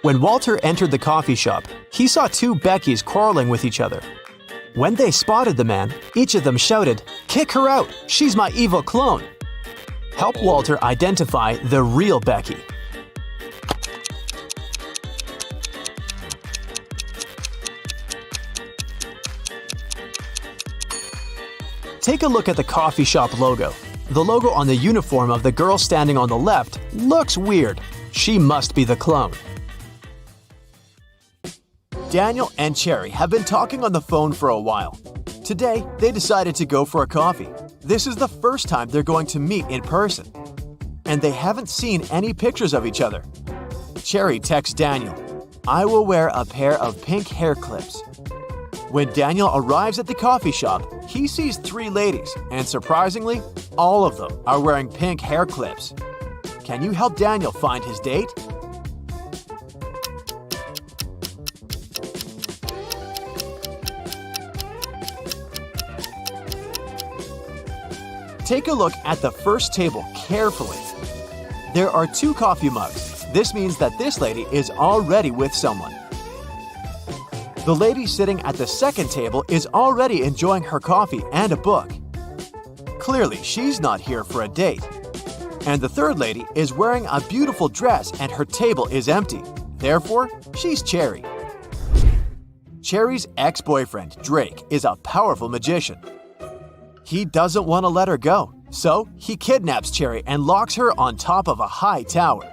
When Walter entered the coffee shop, he saw 2 Beckys quarreling with each other. When they spotted the man, each of them shouted, "Kick her out! She's my evil clone!" Help Walter identify the real Becky. Take a look at the coffee shop logo. The logo on the uniform of the girl standing on the left looks weird. She must be the clone. Daniel and Cherry have been talking on the phone for a while. Today, they decided to go for a coffee. This is the first time they're going to meet in person. And they haven't seen any pictures of each other. Cherry texts Daniel, "I will wear a pair of pink hair clips." When Daniel arrives at the coffee shop, he sees 3 ladies, and surprisingly, all of them are wearing pink hair clips. Can you help Daniel find his date? Take a look at the first table carefully. There are 2 coffee mugs. This means that this lady is already with someone. The lady sitting at the second table is already enjoying her coffee and a book. Clearly, she's not here for a date. And the third lady is wearing a beautiful dress and her table is empty. Therefore, she's Cherry. Cherry's ex-boyfriend, Drake, is a powerful magician. He doesn't want to let her go, so he kidnaps Cherry and locks her on top of a high tower,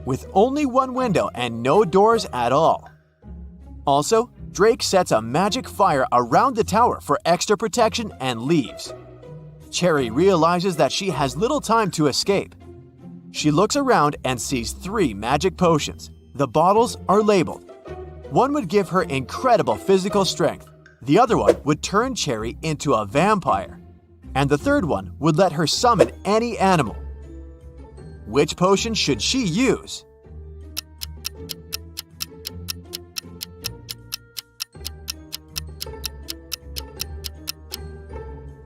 with only 1 window and no doors at all. Also, Drake sets a magic fire around the tower for extra protection and leaves. Cherry realizes that she has little time to escape. She looks around and sees 3 magic potions. The bottles are labeled. One would give her incredible physical strength. The other one would turn Cherry into a vampire. And the third one would let her summon any animal. Which potion should she use?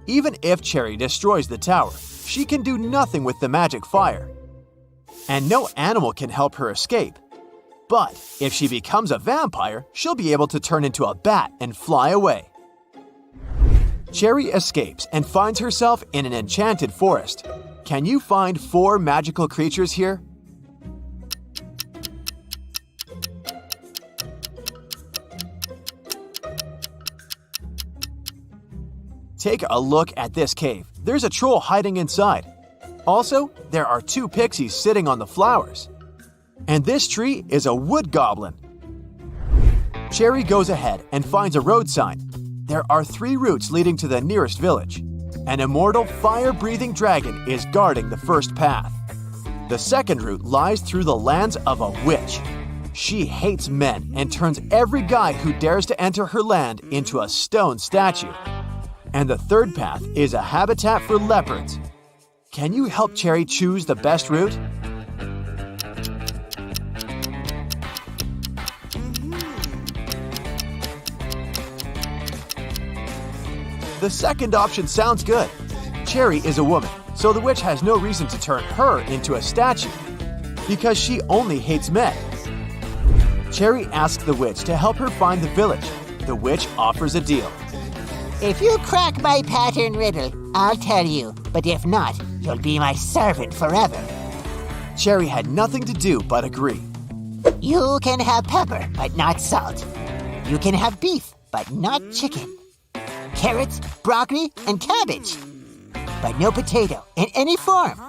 Even if Cherry destroys the tower, she can do nothing with the magic fire. And no animal can help her escape. But if she becomes a vampire, she'll be able to turn into a bat and fly away. Cherry escapes and finds herself in an enchanted forest. Can you find 4 magical creatures here? Take a look at this cave. There's a troll hiding inside. Also, there are 2 pixies sitting on the flowers. And this tree is a wood goblin. Cherry goes ahead and finds a road sign. There are 3 routes leading to the nearest village. An immortal fire-breathing dragon is guarding the first path. The second route lies through the lands of a witch. She hates men and turns every guy who dares to enter her land into a stone statue. And the third path is a habitat for leopards. Can you help Cherry choose the best route? The second option sounds good. Cherry is a woman, so the witch has no reason to turn her into a statue, because she only hates men. Cherry asks the witch to help her find the village. The witch offers a deal. If you crack my pattern riddle, I'll tell you. But if not, you'll be my servant forever. Cherry had nothing to do but agree. You can have pepper, but not salt. You can have beef, but not chicken. Carrots, broccoli, and cabbage. But no potato in any form.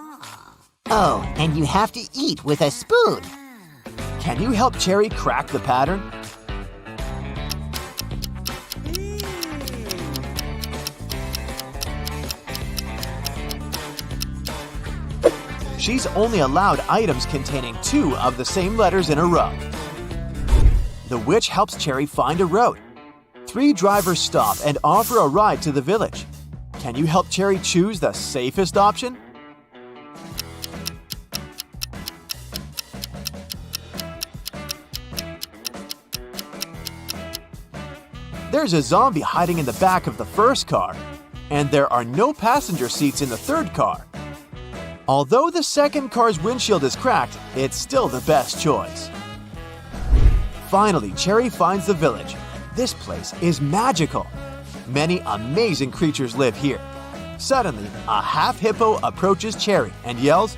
Oh, and you have to eat with a spoon. Can you help Cherry crack the pattern? She's only allowed items containing 2 of the same letters in a row. The witch helps Cherry find a road. 3 drivers stop and offer a ride to the village. Can you help Cherry choose the safest option? There's a zombie hiding in the back of the first car, and there are no passenger seats in the third car. Although the second car's windshield is cracked, it's still the best choice. Finally, Cherry finds the village. This place is magical. Many amazing creatures live here. Suddenly, a half hippo approaches Cherry and yells,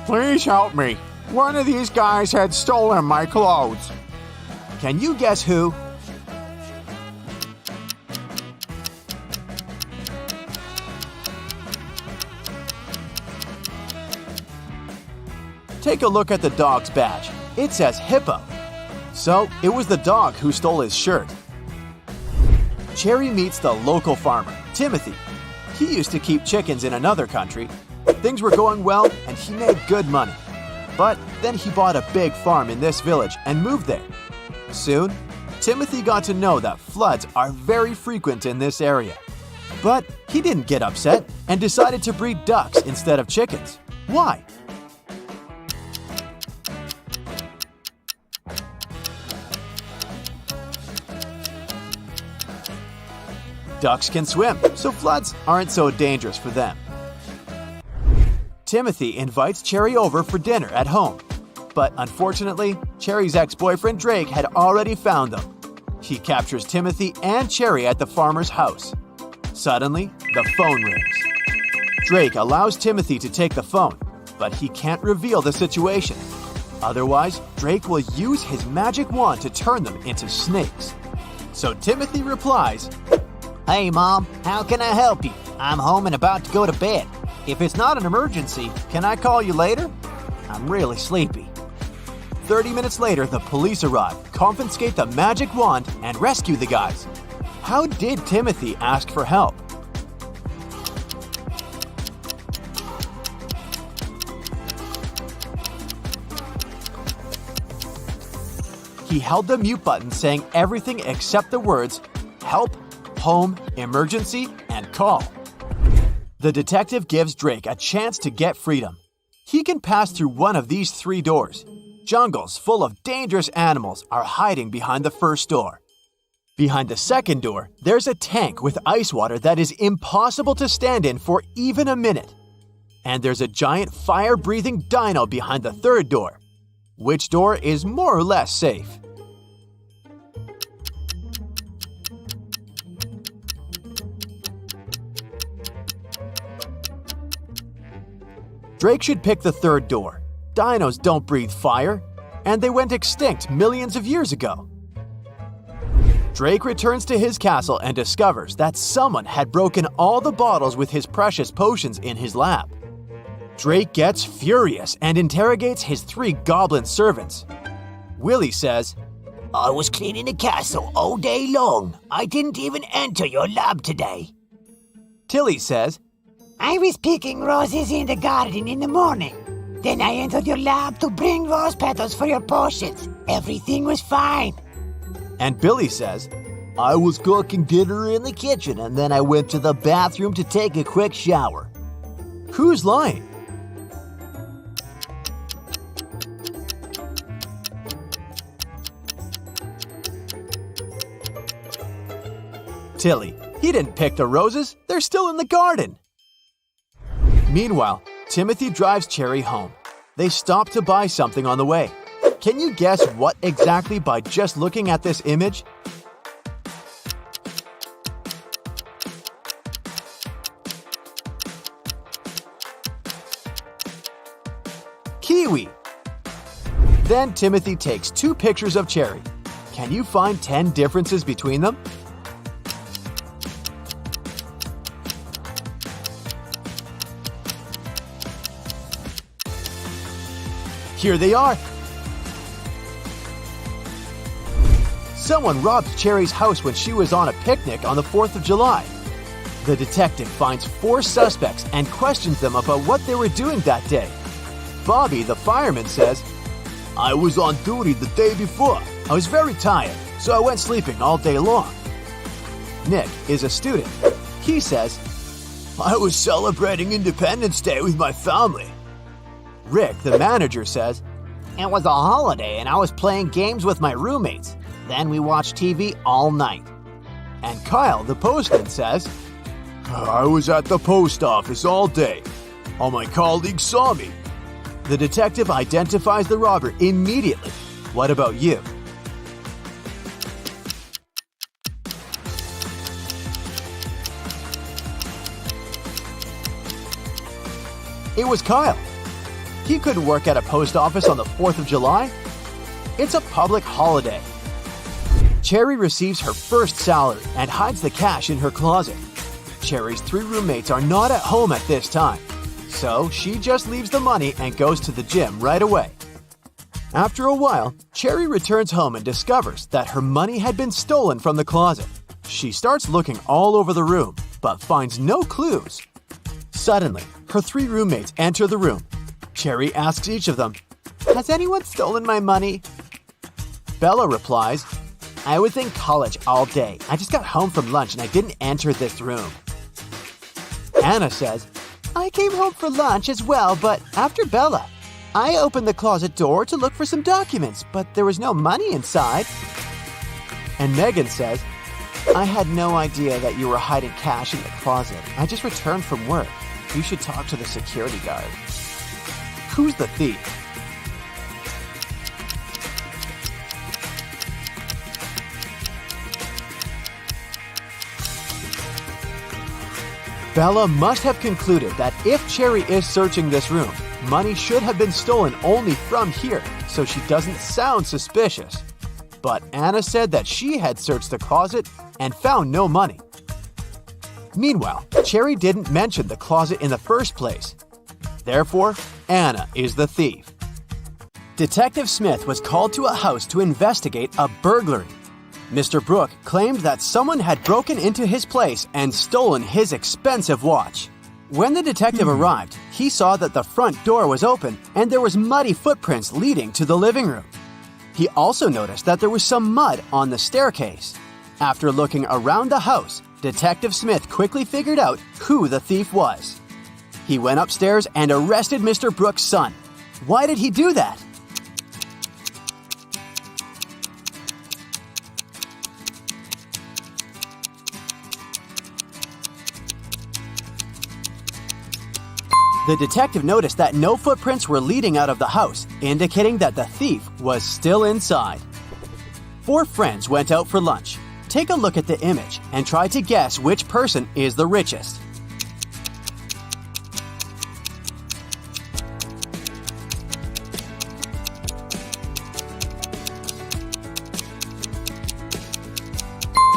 Please help me. One of these guys had stolen my clothes. Can you guess who? Take a look at the dog's badge. It says hippo. So, it was the dog who stole his shirt. Cherry meets the local farmer, Timothy. He used to keep chickens in another country. Things were going well and he made good money. But then he bought a big farm in this village and moved there. Soon, Timothy got to know that floods are very frequent in this area. But he didn't get upset and decided to breed ducks instead of chickens. Why? Ducks can swim, so floods aren't so dangerous for them. Timothy invites Cherry over for dinner at home. But unfortunately, Cherry's ex-boyfriend Drake had already found them. He captures Timothy and Cherry at the farmer's house. Suddenly, the phone rings. Drake allows Timothy to take the phone, but he can't reveal the situation. Otherwise, Drake will use his magic wand to turn them into snakes. So Timothy replies, Hey, Mom, how can I help you? I'm home and about to go to bed. If it's not an emergency, can I call you later? I'm really sleepy. 30 minutes later, the police arrive, confiscate the magic wand, and rescue the guys. How did Timothy ask for help? He held the mute button saying everything except the words help, home, emergency, and call. The detective gives Drake a chance to get freedom. He can pass through one of these 3 doors. Jungles full of dangerous animals are hiding behind the first door. Behind the second door, there's a tank with ice water that is impossible to stand in for even a minute. And there's a giant fire-breathing dino behind the third door. Which door is more or less safe? Drake should pick the third door. Dinos don't breathe fire, and they went extinct millions of years ago. Drake returns to his castle and discovers that someone had broken all the bottles with his precious potions in his lab. Drake gets furious and interrogates his 3 goblin servants. Willie says, I was cleaning the castle all day long. I didn't even enter your lab today. Tilly says, I was picking roses in the garden in the morning. Then I entered your lab to bring rose petals for your potions. Everything was fine. And Billy says, I was cooking dinner in the kitchen and then I went to the bathroom to take a quick shower. Who's lying? Tilly. He didn't pick the roses. They're still in the garden. Meanwhile, Timothy drives Cherry home. They stop to buy something on the way. Can you guess what exactly by just looking at this image? Kiwi. Then Timothy takes 2 pictures of Cherry. Can you find 10 differences between them? Here they are. Someone robbed Cherry's house when she was on a picnic on the 4th of July. The detective finds 4 suspects and questions them about what they were doing that day. Bobby, the fireman, says, I was on duty the day before. I was very tired, so I went sleeping all day long. Nick is a student. He says, I was celebrating Independence Day with my family. Rick, the manager, says, It was a holiday and I was playing games with my roommates. Then we watched TV all night. And Kyle, the postman, says, I was at the post office all day. All my colleagues saw me. The detective identifies the robber immediately. What about you? It was Kyle. He couldn't work at a post office on the 4th of July. It's a public holiday. Cherry receives her first salary and hides the cash in her closet. Cherry's 3 roommates are not at home at this time. So she just leaves the money and goes to the gym right away. After a while, Cherry returns home and discovers that her money had been stolen from the closet. She starts looking all over the room, but finds no clues. Suddenly, her 3 roommates enter the room. Cherry asks each of them, "Has anyone stolen my money?" Bella replies, "I was in college all day. I just got home from lunch and I didn't enter this room." Anna says, "I came home for lunch as well, but after Bella. I opened the closet door to look for some documents, but there was no money inside." And Megan says, "I had no idea that you were hiding cash in the closet. I just returned from work. You should talk to the security guard." Who's the thief? Bella must have concluded that if Cherry is searching this room, money should have been stolen only from here, so she doesn't sound suspicious. But Anna said that she had searched the closet and found no money. Meanwhile, Cherry didn't mention the closet in the first place. Therefore, Anna is the thief. Detective Smith was called to a house to investigate a burglary. Mr. Brooke claimed that someone had broken into his place and stolen his expensive watch. When the detective arrived, he saw that the front door was open and there was muddy footprints leading to the living room. He also noticed that there was some mud on the staircase. After looking around the house, Detective Smith quickly figured out who the thief was. He went upstairs and arrested Mr. Brooke's son. Why did he do that? The detective noticed that no footprints were leading out of the house, indicating that the thief was still inside. 4 friends went out for lunch. Take a look at the image and try to guess which person is the richest.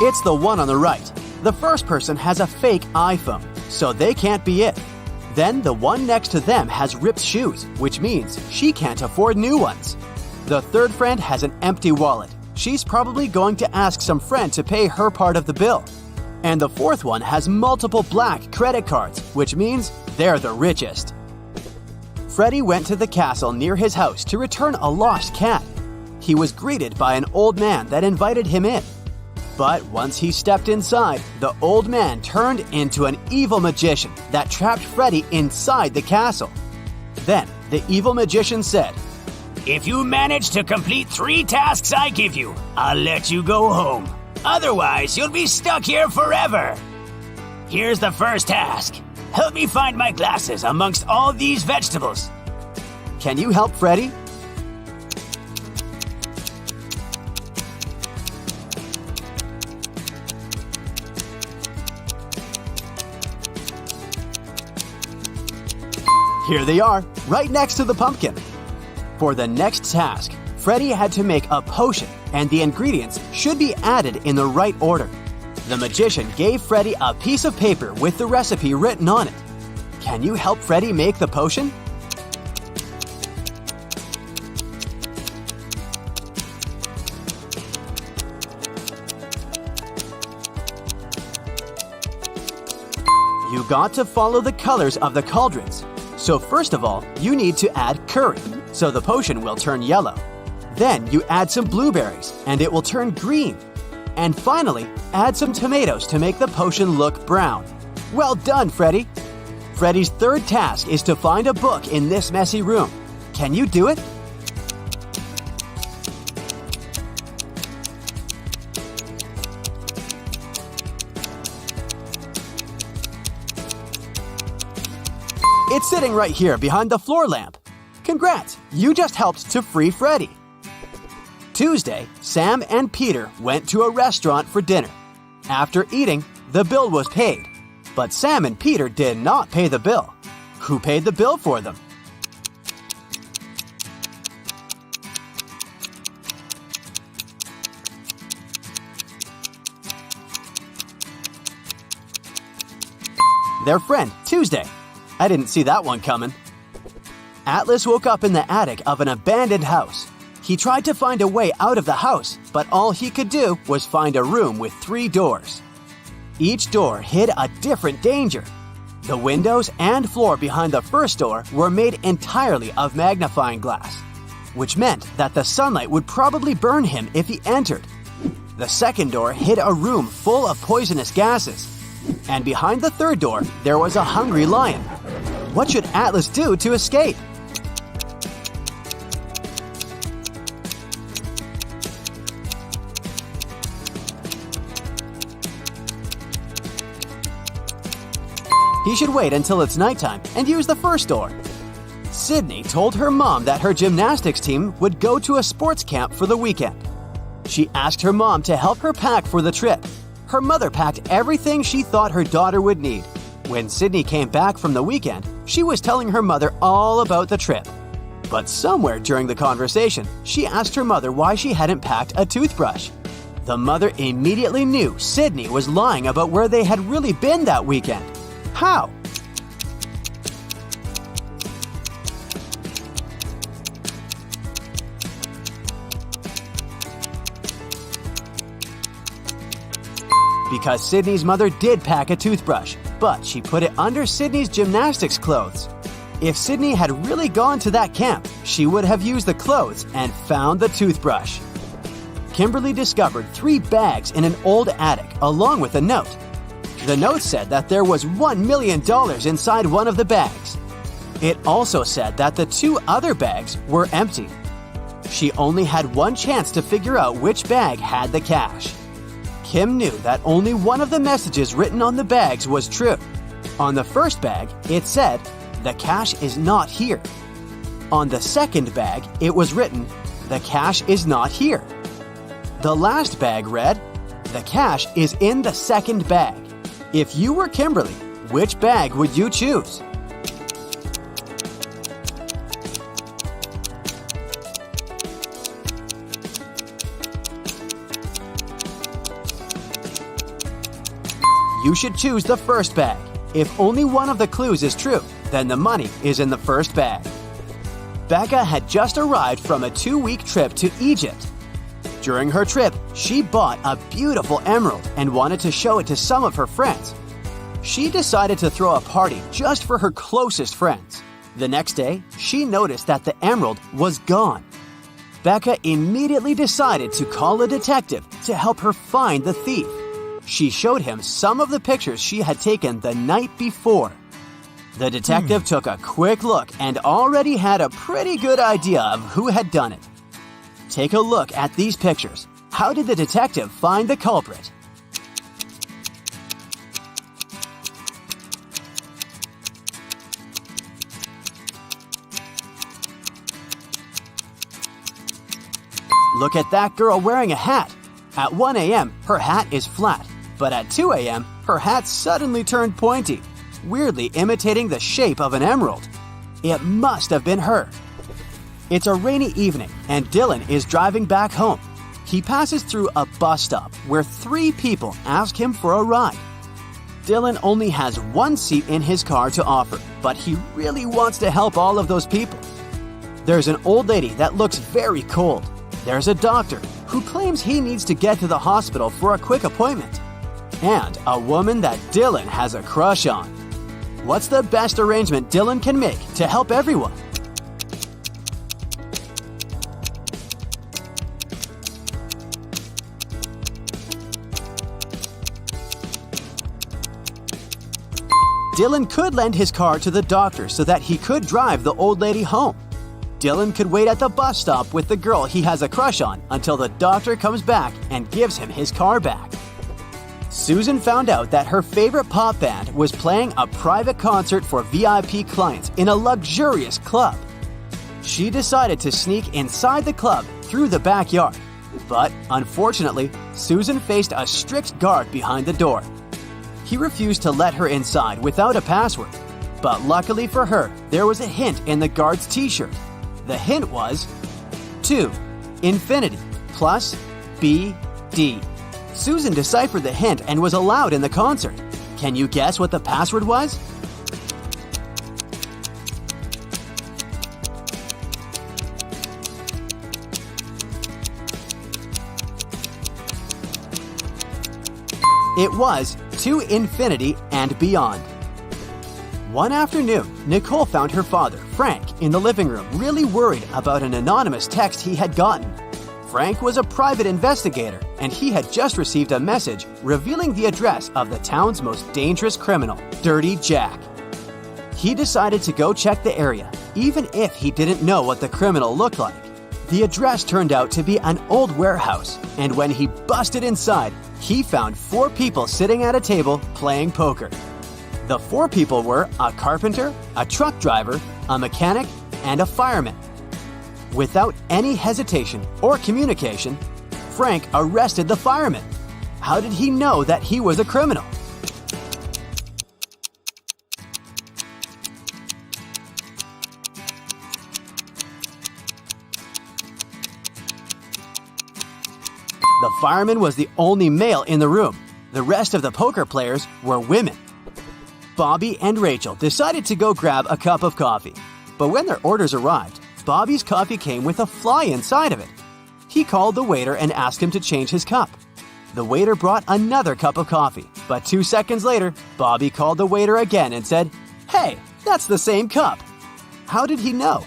It's the one on the right. The first person has a fake iPhone, so they can't be it. Then the one next to them has ripped shoes, which means she can't afford new ones. The third friend has an empty wallet. She's probably going to ask some friend to pay her part of the bill. And the fourth one has multiple black credit cards, which means they're the richest. Freddie went to the castle near his house to return a lost cat. He was greeted by an old man that invited him in. But once he stepped inside, the old man turned into an evil magician that trapped Freddie inside the castle. Then the evil magician said, "If you manage to complete 3 tasks I give you, I'll let you go home. Otherwise, you'll be stuck here forever. Here's the first task. Help me find my glasses amongst all these vegetables." Can you help Freddie? Here they are, right next to the pumpkin. For the next task, Freddie had to make a potion, and the ingredients should be added in the right order. The magician gave Freddie a piece of paper with the recipe written on it. Can you help Freddie make the potion? You got to follow the colors of the cauldrons. So first of all, you need to add curry, so the potion will turn yellow. Then you add some blueberries, and it will turn green. And finally, add some tomatoes to make the potion look brown. Well done, Freddie! Freddie's third task is to find a book in this messy room. Can you do it? It's sitting right here behind the floor lamp. Congrats, you just helped to free Freddie. Tuesday, Sam and Peter went to a restaurant for dinner. After eating, the bill was paid. But Sam and Peter did not pay the bill. Who paid the bill for them? Their friend, Tuesday. I didn't see that one coming. Atlas woke up in the attic of an abandoned house. He tried to find a way out of the house, but all he could do was find a room with 3 doors. Each door hid a different danger. The windows and floor behind the first door were made entirely of magnifying glass, which meant that the sunlight would probably burn him if he entered. The second door hid a room full of poisonous gases. And behind the third door, there was a hungry lion. What should Atlas do to escape? He should wait until it's nighttime and use the first door. Sydney told her mom that her gymnastics team would go to a sports camp for the weekend. She asked her mom to help her pack for the trip. Her mother packed everything she thought her daughter would need. When Sydney came back from the weekend, she was telling her mother all about the trip. But somewhere during the conversation, she asked her mother why she hadn't packed a toothbrush. The mother immediately knew Sydney was lying about where they had really been that weekend. How? Because Sydney's mother did pack a toothbrush, but she put it under Sydney's gymnastics clothes. If Sydney had really gone to that camp, she would have used the clothes and found the toothbrush. Kimberly discovered 3 bags in an old attic along with a note. The note said that there was $1 million inside one of the bags. It also said that the 2 other bags were empty. She only had one chance to figure out which bag had the cash. Kim knew that only one of the messages written on the bags was true. On the first bag, it said, "The cash is not here." On the second bag, it was written, "The cash is not here." The last bag read, "The cash is in the second bag." If you were Kimberly, which bag would you choose? You should choose the first bag. If only one of the clues is true, then the money is in the first bag. Becca had just arrived from a 2-week trip to Egypt. During her trip, she bought a beautiful emerald and wanted to show it to some of her friends. She decided to throw a party just for her closest friends. The next day, she noticed that the emerald was gone. Becca immediately decided to call a detective to help her find the thief. She showed him some of the pictures she had taken the night before. The detective took a quick look and already had a pretty good idea of who had done it. Take a look at these pictures. How did the detective find the culprit? Look at that girl wearing a hat. At 1 a.m., her hat is flat, but at 2 a.m., her hat suddenly turned pointy, weirdly imitating the shape of an emerald. It must have been her. It's a rainy evening, and Dylan is driving back home. He passes through a bus stop where 3 people ask him for a ride. Dylan only has 1 seat in his car to offer, but he really wants to help all of those people. There's an old lady that looks very cold. There's a doctor who claims he needs to get to the hospital for a quick appointment. And a woman that Dylan has a crush on. What's the best arrangement Dylan can make to help everyone? Dylan could lend his car to the doctor so that he could drive the old lady home. Dylan could wait at the bus stop with the girl he has a crush on until the doctor comes back and gives him his car back. Susan found out that her favorite pop band was playing a private concert for VIP clients in a luxurious club. She decided to sneak inside the club through the backyard. But unfortunately, Susan faced a strict guard behind the door. He refused to let her inside without a password. But luckily for her, there was a hint in the guard's t-shirt. The hint was 2, infinity, plus, B, D. Susan deciphered the hint and was allowed in the concert. Can you guess what the password was? It was To Infinity and Beyond. One afternoon, Nicole found her father, Frank, in the living room, really worried about an anonymous text he had gotten. Frank was a private investigator, and he had just received a message revealing the address of the town's most dangerous criminal, Dirty Jack. He decided to go check the area, even if he didn't know what the criminal looked like. The address turned out to be an old warehouse, and when he busted inside, he found 4 people sitting at a table playing poker. The 4 people were a carpenter, a truck driver, a mechanic, and a fireman. Without any hesitation or communication, Frank arrested the fireman. How did he know that he was a criminal? The fireman was the only male in the room. The rest of the poker players were women. Bobby and Rachel decided to go grab a cup of coffee. But when their orders arrived, Bobby's coffee came with a fly inside of it. He called the waiter and asked him to change his cup. The waiter brought another cup of coffee, but 2 seconds later, Bobby called the waiter again and said, "Hey, that's the same cup." How did he know?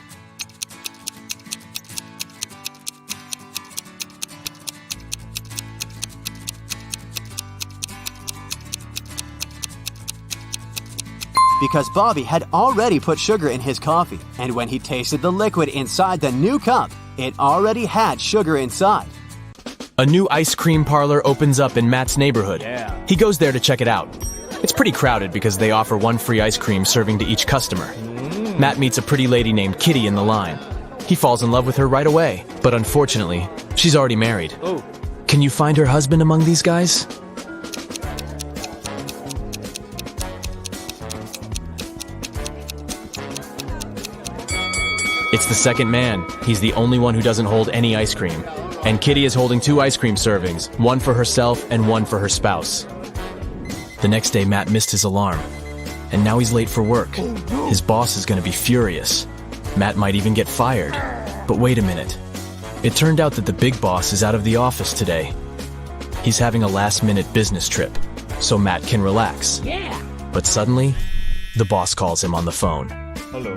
Because Bobby had already put sugar in his coffee, and when he tasted the liquid inside the new cup, it already had sugar inside. A new ice cream parlor opens up in Matt's neighborhood. He goes there to check it out. It's pretty crowded because they offer 1 free ice cream serving to each customer. Matt meets a pretty lady named Kitty in the line. He falls in love with her right away, but unfortunately, she's already married. Can you find her husband among these guys? It's the second man. He's the only one who doesn't hold any ice cream. And Kitty is holding 2 ice cream servings, 1 for herself and 1 for her spouse. The next day, Matt missed his alarm. And now he's late for work. His boss is going to be furious. Matt might even get fired. But wait a minute. It turned out that the big boss is out of the office today. He's having a last-minute business trip, so Matt can relax. But suddenly, the boss calls him on the phone. Hello.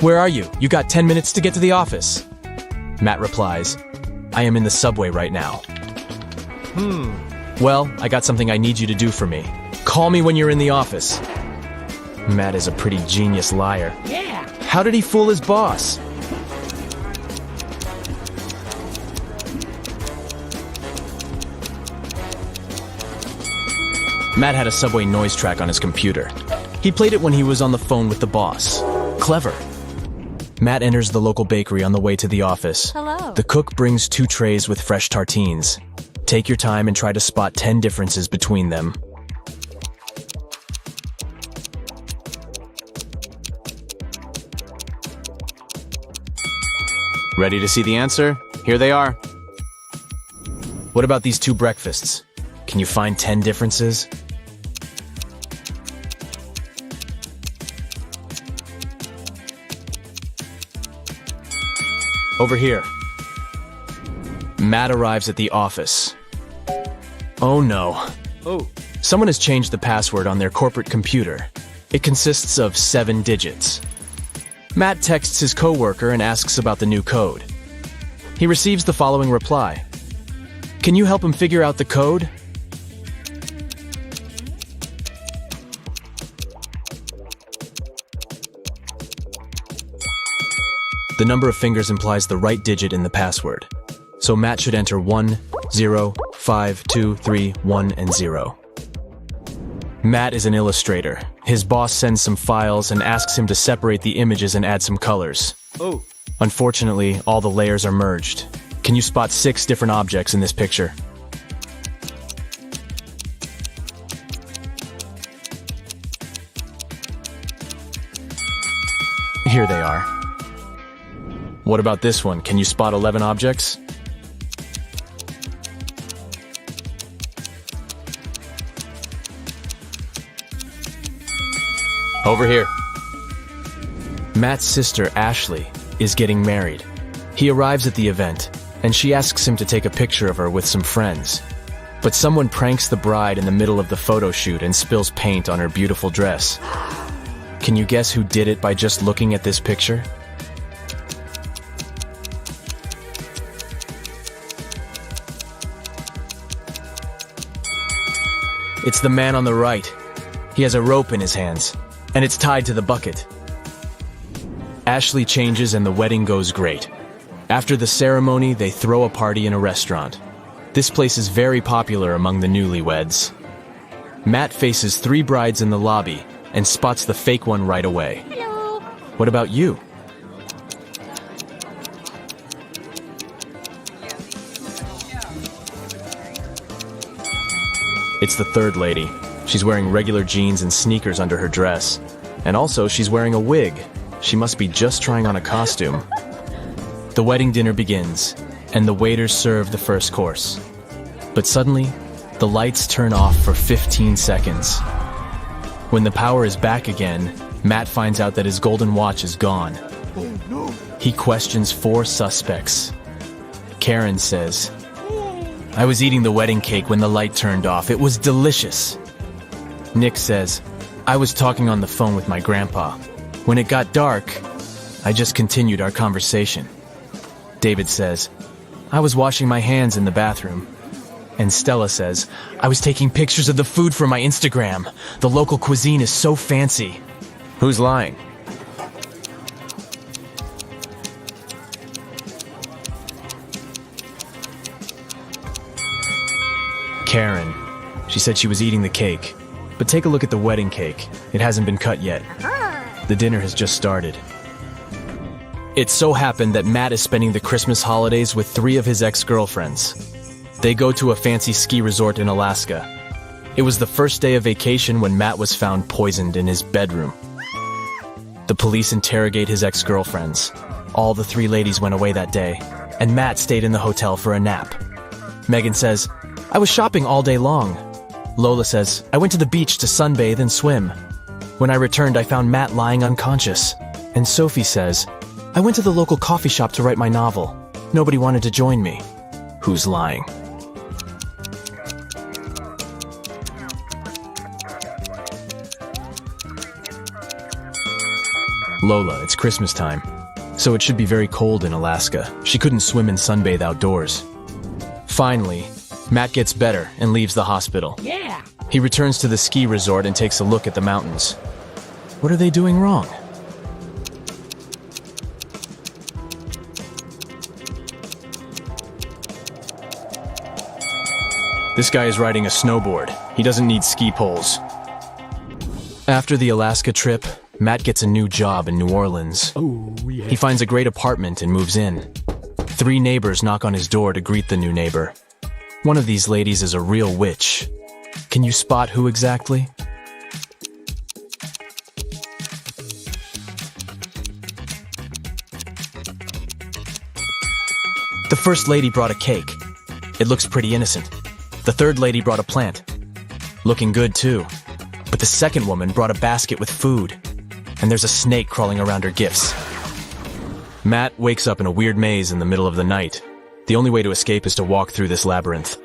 "Where are you? You got 10 minutes to get to the office." Matt replies, "I am in the subway right now." "Well, I got something I need you to do for me. Call me when you're in the office." Matt is a pretty genius liar. How did he fool his boss? Matt had a subway noise track on his computer. He played it when he was on the phone with the boss. Clever. Matt enters the local bakery on the way to the office. Hello. The cook brings 2 trays with fresh tartines. Take your time and try to spot 10 differences between them. Ready to see the answer? Here they are. What about these 2 breakfasts? Can you find 10 differences? Over here. Matt arrives at the office. Oh no. Someone has changed the password on their corporate computer. It consists of 7 digits. Matt texts his coworker and asks about the new code. He receives the following reply. Can you help him figure out the code? The number of fingers implies the right digit in the password. So Matt should enter 1, 0, 5, 2, 3, 1, and 0. Matt is an illustrator. His boss sends some files and asks him to separate the images and add some colors. Unfortunately, all the layers are merged. Can you spot 6 different objects in this picture? Here they are. What about this one? Can you spot 11 objects? Over here. Matt's sister, Ashley, is getting married. He arrives at the event, and she asks him to take a picture of her with some friends. But someone pranks the bride in the middle of the photo shoot and spills paint on her beautiful dress. Can you guess who did it by just looking at this picture? It's the man on the right. He has a rope in his hands, and it's tied to the bucket. Ashley changes and the wedding goes great. After the ceremony, they throw a party in a restaurant. This place is very popular among the newlyweds. Matt faces 3 brides in the lobby and spots the fake one right away. Hello. What about you? It's the third lady. She's wearing regular jeans and sneakers under her dress. And also, she's wearing a wig. She must be just trying on a costume. The wedding dinner begins, and the waiters serve the first course. But suddenly, the lights turn off for 15 seconds. When the power is back again, Matt finds out that his golden watch is gone. He questions 4 suspects. Karen says, "I was eating the wedding cake when the light turned off. It was delicious." Nick says, "I was talking on the phone with my grandpa. When it got dark, I just continued our conversation." David says, "I was washing my hands in the bathroom." And Stella says, "I was taking pictures of the food for my Instagram. The local cuisine is so fancy." Who's lying? Karen. She said she was eating the cake. But take a look at the wedding cake. It hasn't been cut yet. The dinner has just started. It so happened that Matt is spending the Christmas holidays with 3 of his ex-girlfriends. They go to a fancy ski resort in Alaska. It was the first day of vacation when Matt was found poisoned in his bedroom. The police interrogate his ex-girlfriends. All the 3 ladies went away that day, and Matt stayed in the hotel for a nap. Megan says, "I was shopping all day long." Lola says, "I went to the beach to sunbathe and swim. When I returned, I found Matt lying unconscious." And Sophie says, "I went to the local coffee shop to write my novel. Nobody wanted to join me." Who's lying? Lola, it's Christmas time, so it should be very cold in Alaska. She couldn't swim and sunbathe outdoors. Finally, Matt gets better and leaves the hospital. Yeah. He returns to the ski resort and takes a look at the mountains. What are they doing wrong? This guy is riding a snowboard. He doesn't need ski poles. After the Alaska trip, Matt gets a new job in New Orleans. Oh, yeah. He finds a great apartment and moves in. 3 neighbors knock on his door to greet the new neighbor. One of these ladies is a real witch. Can you spot who exactly? The first lady brought a cake. It looks pretty innocent. The third lady brought a plant. Looking good too. But the second woman brought a basket with food. And there's a snake crawling around her gifts. Matt wakes up in a weird maze in the middle of the night. The only way to escape is to walk through this labyrinth.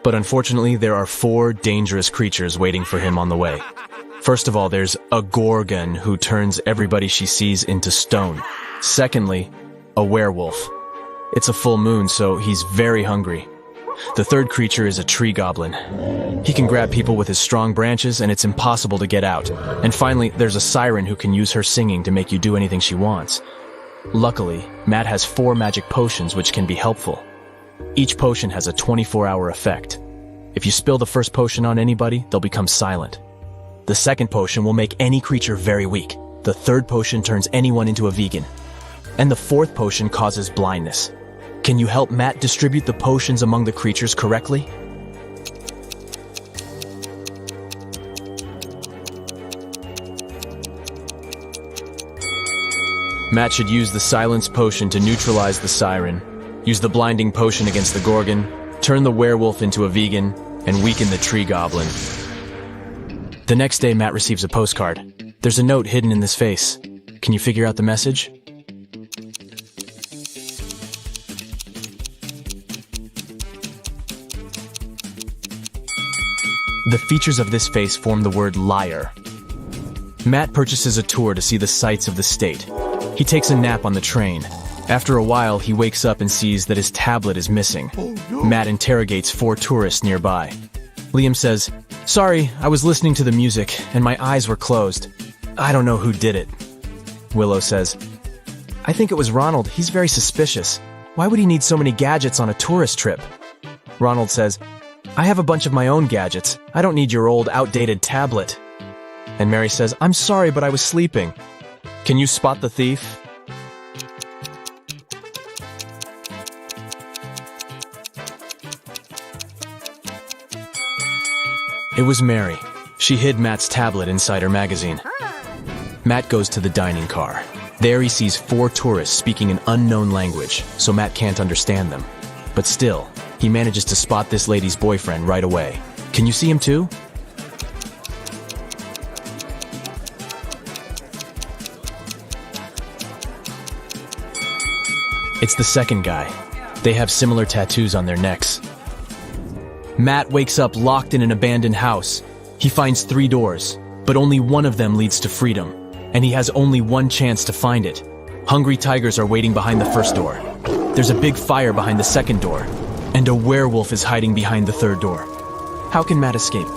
But unfortunately, there are 4 dangerous creatures waiting for him on the way. First of all, there's a gorgon who turns everybody she sees into stone. Secondly, a werewolf. It's a full moon, so he's very hungry. The third creature is a tree goblin. He can grab people with his strong branches, and it's impossible to get out. And finally, there's a siren who can use her singing to make you do anything she wants. Luckily, Matt has 4 magic potions which can be helpful. Each potion has a 24-hour effect. If you spill the first potion on anybody, they'll become silent. The second potion will make any creature very weak. The third potion turns anyone into a vegan. And the fourth potion causes blindness. Can you help Matt distribute the potions among the creatures correctly? Matt should use the silence potion to neutralize the siren, use the blinding potion against the gorgon, turn the werewolf into a vegan, and weaken the tree goblin. The next day, Matt receives a postcard. There's a note hidden in this face. Can you figure out the message? The features of this face form the word liar. Matt purchases a tour to see the sights of the state. He takes a nap on the train. After a while, he wakes up and sees that his tablet is missing. Matt interrogates 4 tourists nearby. Liam says, "Sorry, I was listening to the music, and my eyes were closed. I don't know who did it." Willow says, "I think it was Ronald. He's very suspicious. Why would he need so many gadgets on a tourist trip?" Ronald says, "I have a bunch of my own gadgets. I don't need your old, outdated tablet." And Mary says, "I'm sorry, but I was sleeping. Can you spot the thief?" It was Mary. She hid Matt's tablet inside her magazine. Matt goes to the dining car. There he sees 4 tourists speaking an unknown language, so Matt can't understand them. But still, he manages to spot this lady's boyfriend right away. Can you see him too? It's the second guy. They have similar tattoos on their necks. Matt wakes up locked in an abandoned house. He finds 3 doors, but only one of them leads to freedom, and he has only one chance to find it. Hungry tigers are waiting behind the first door. There's a big fire behind the second door, and a werewolf is hiding behind the third door. How can Matt escape?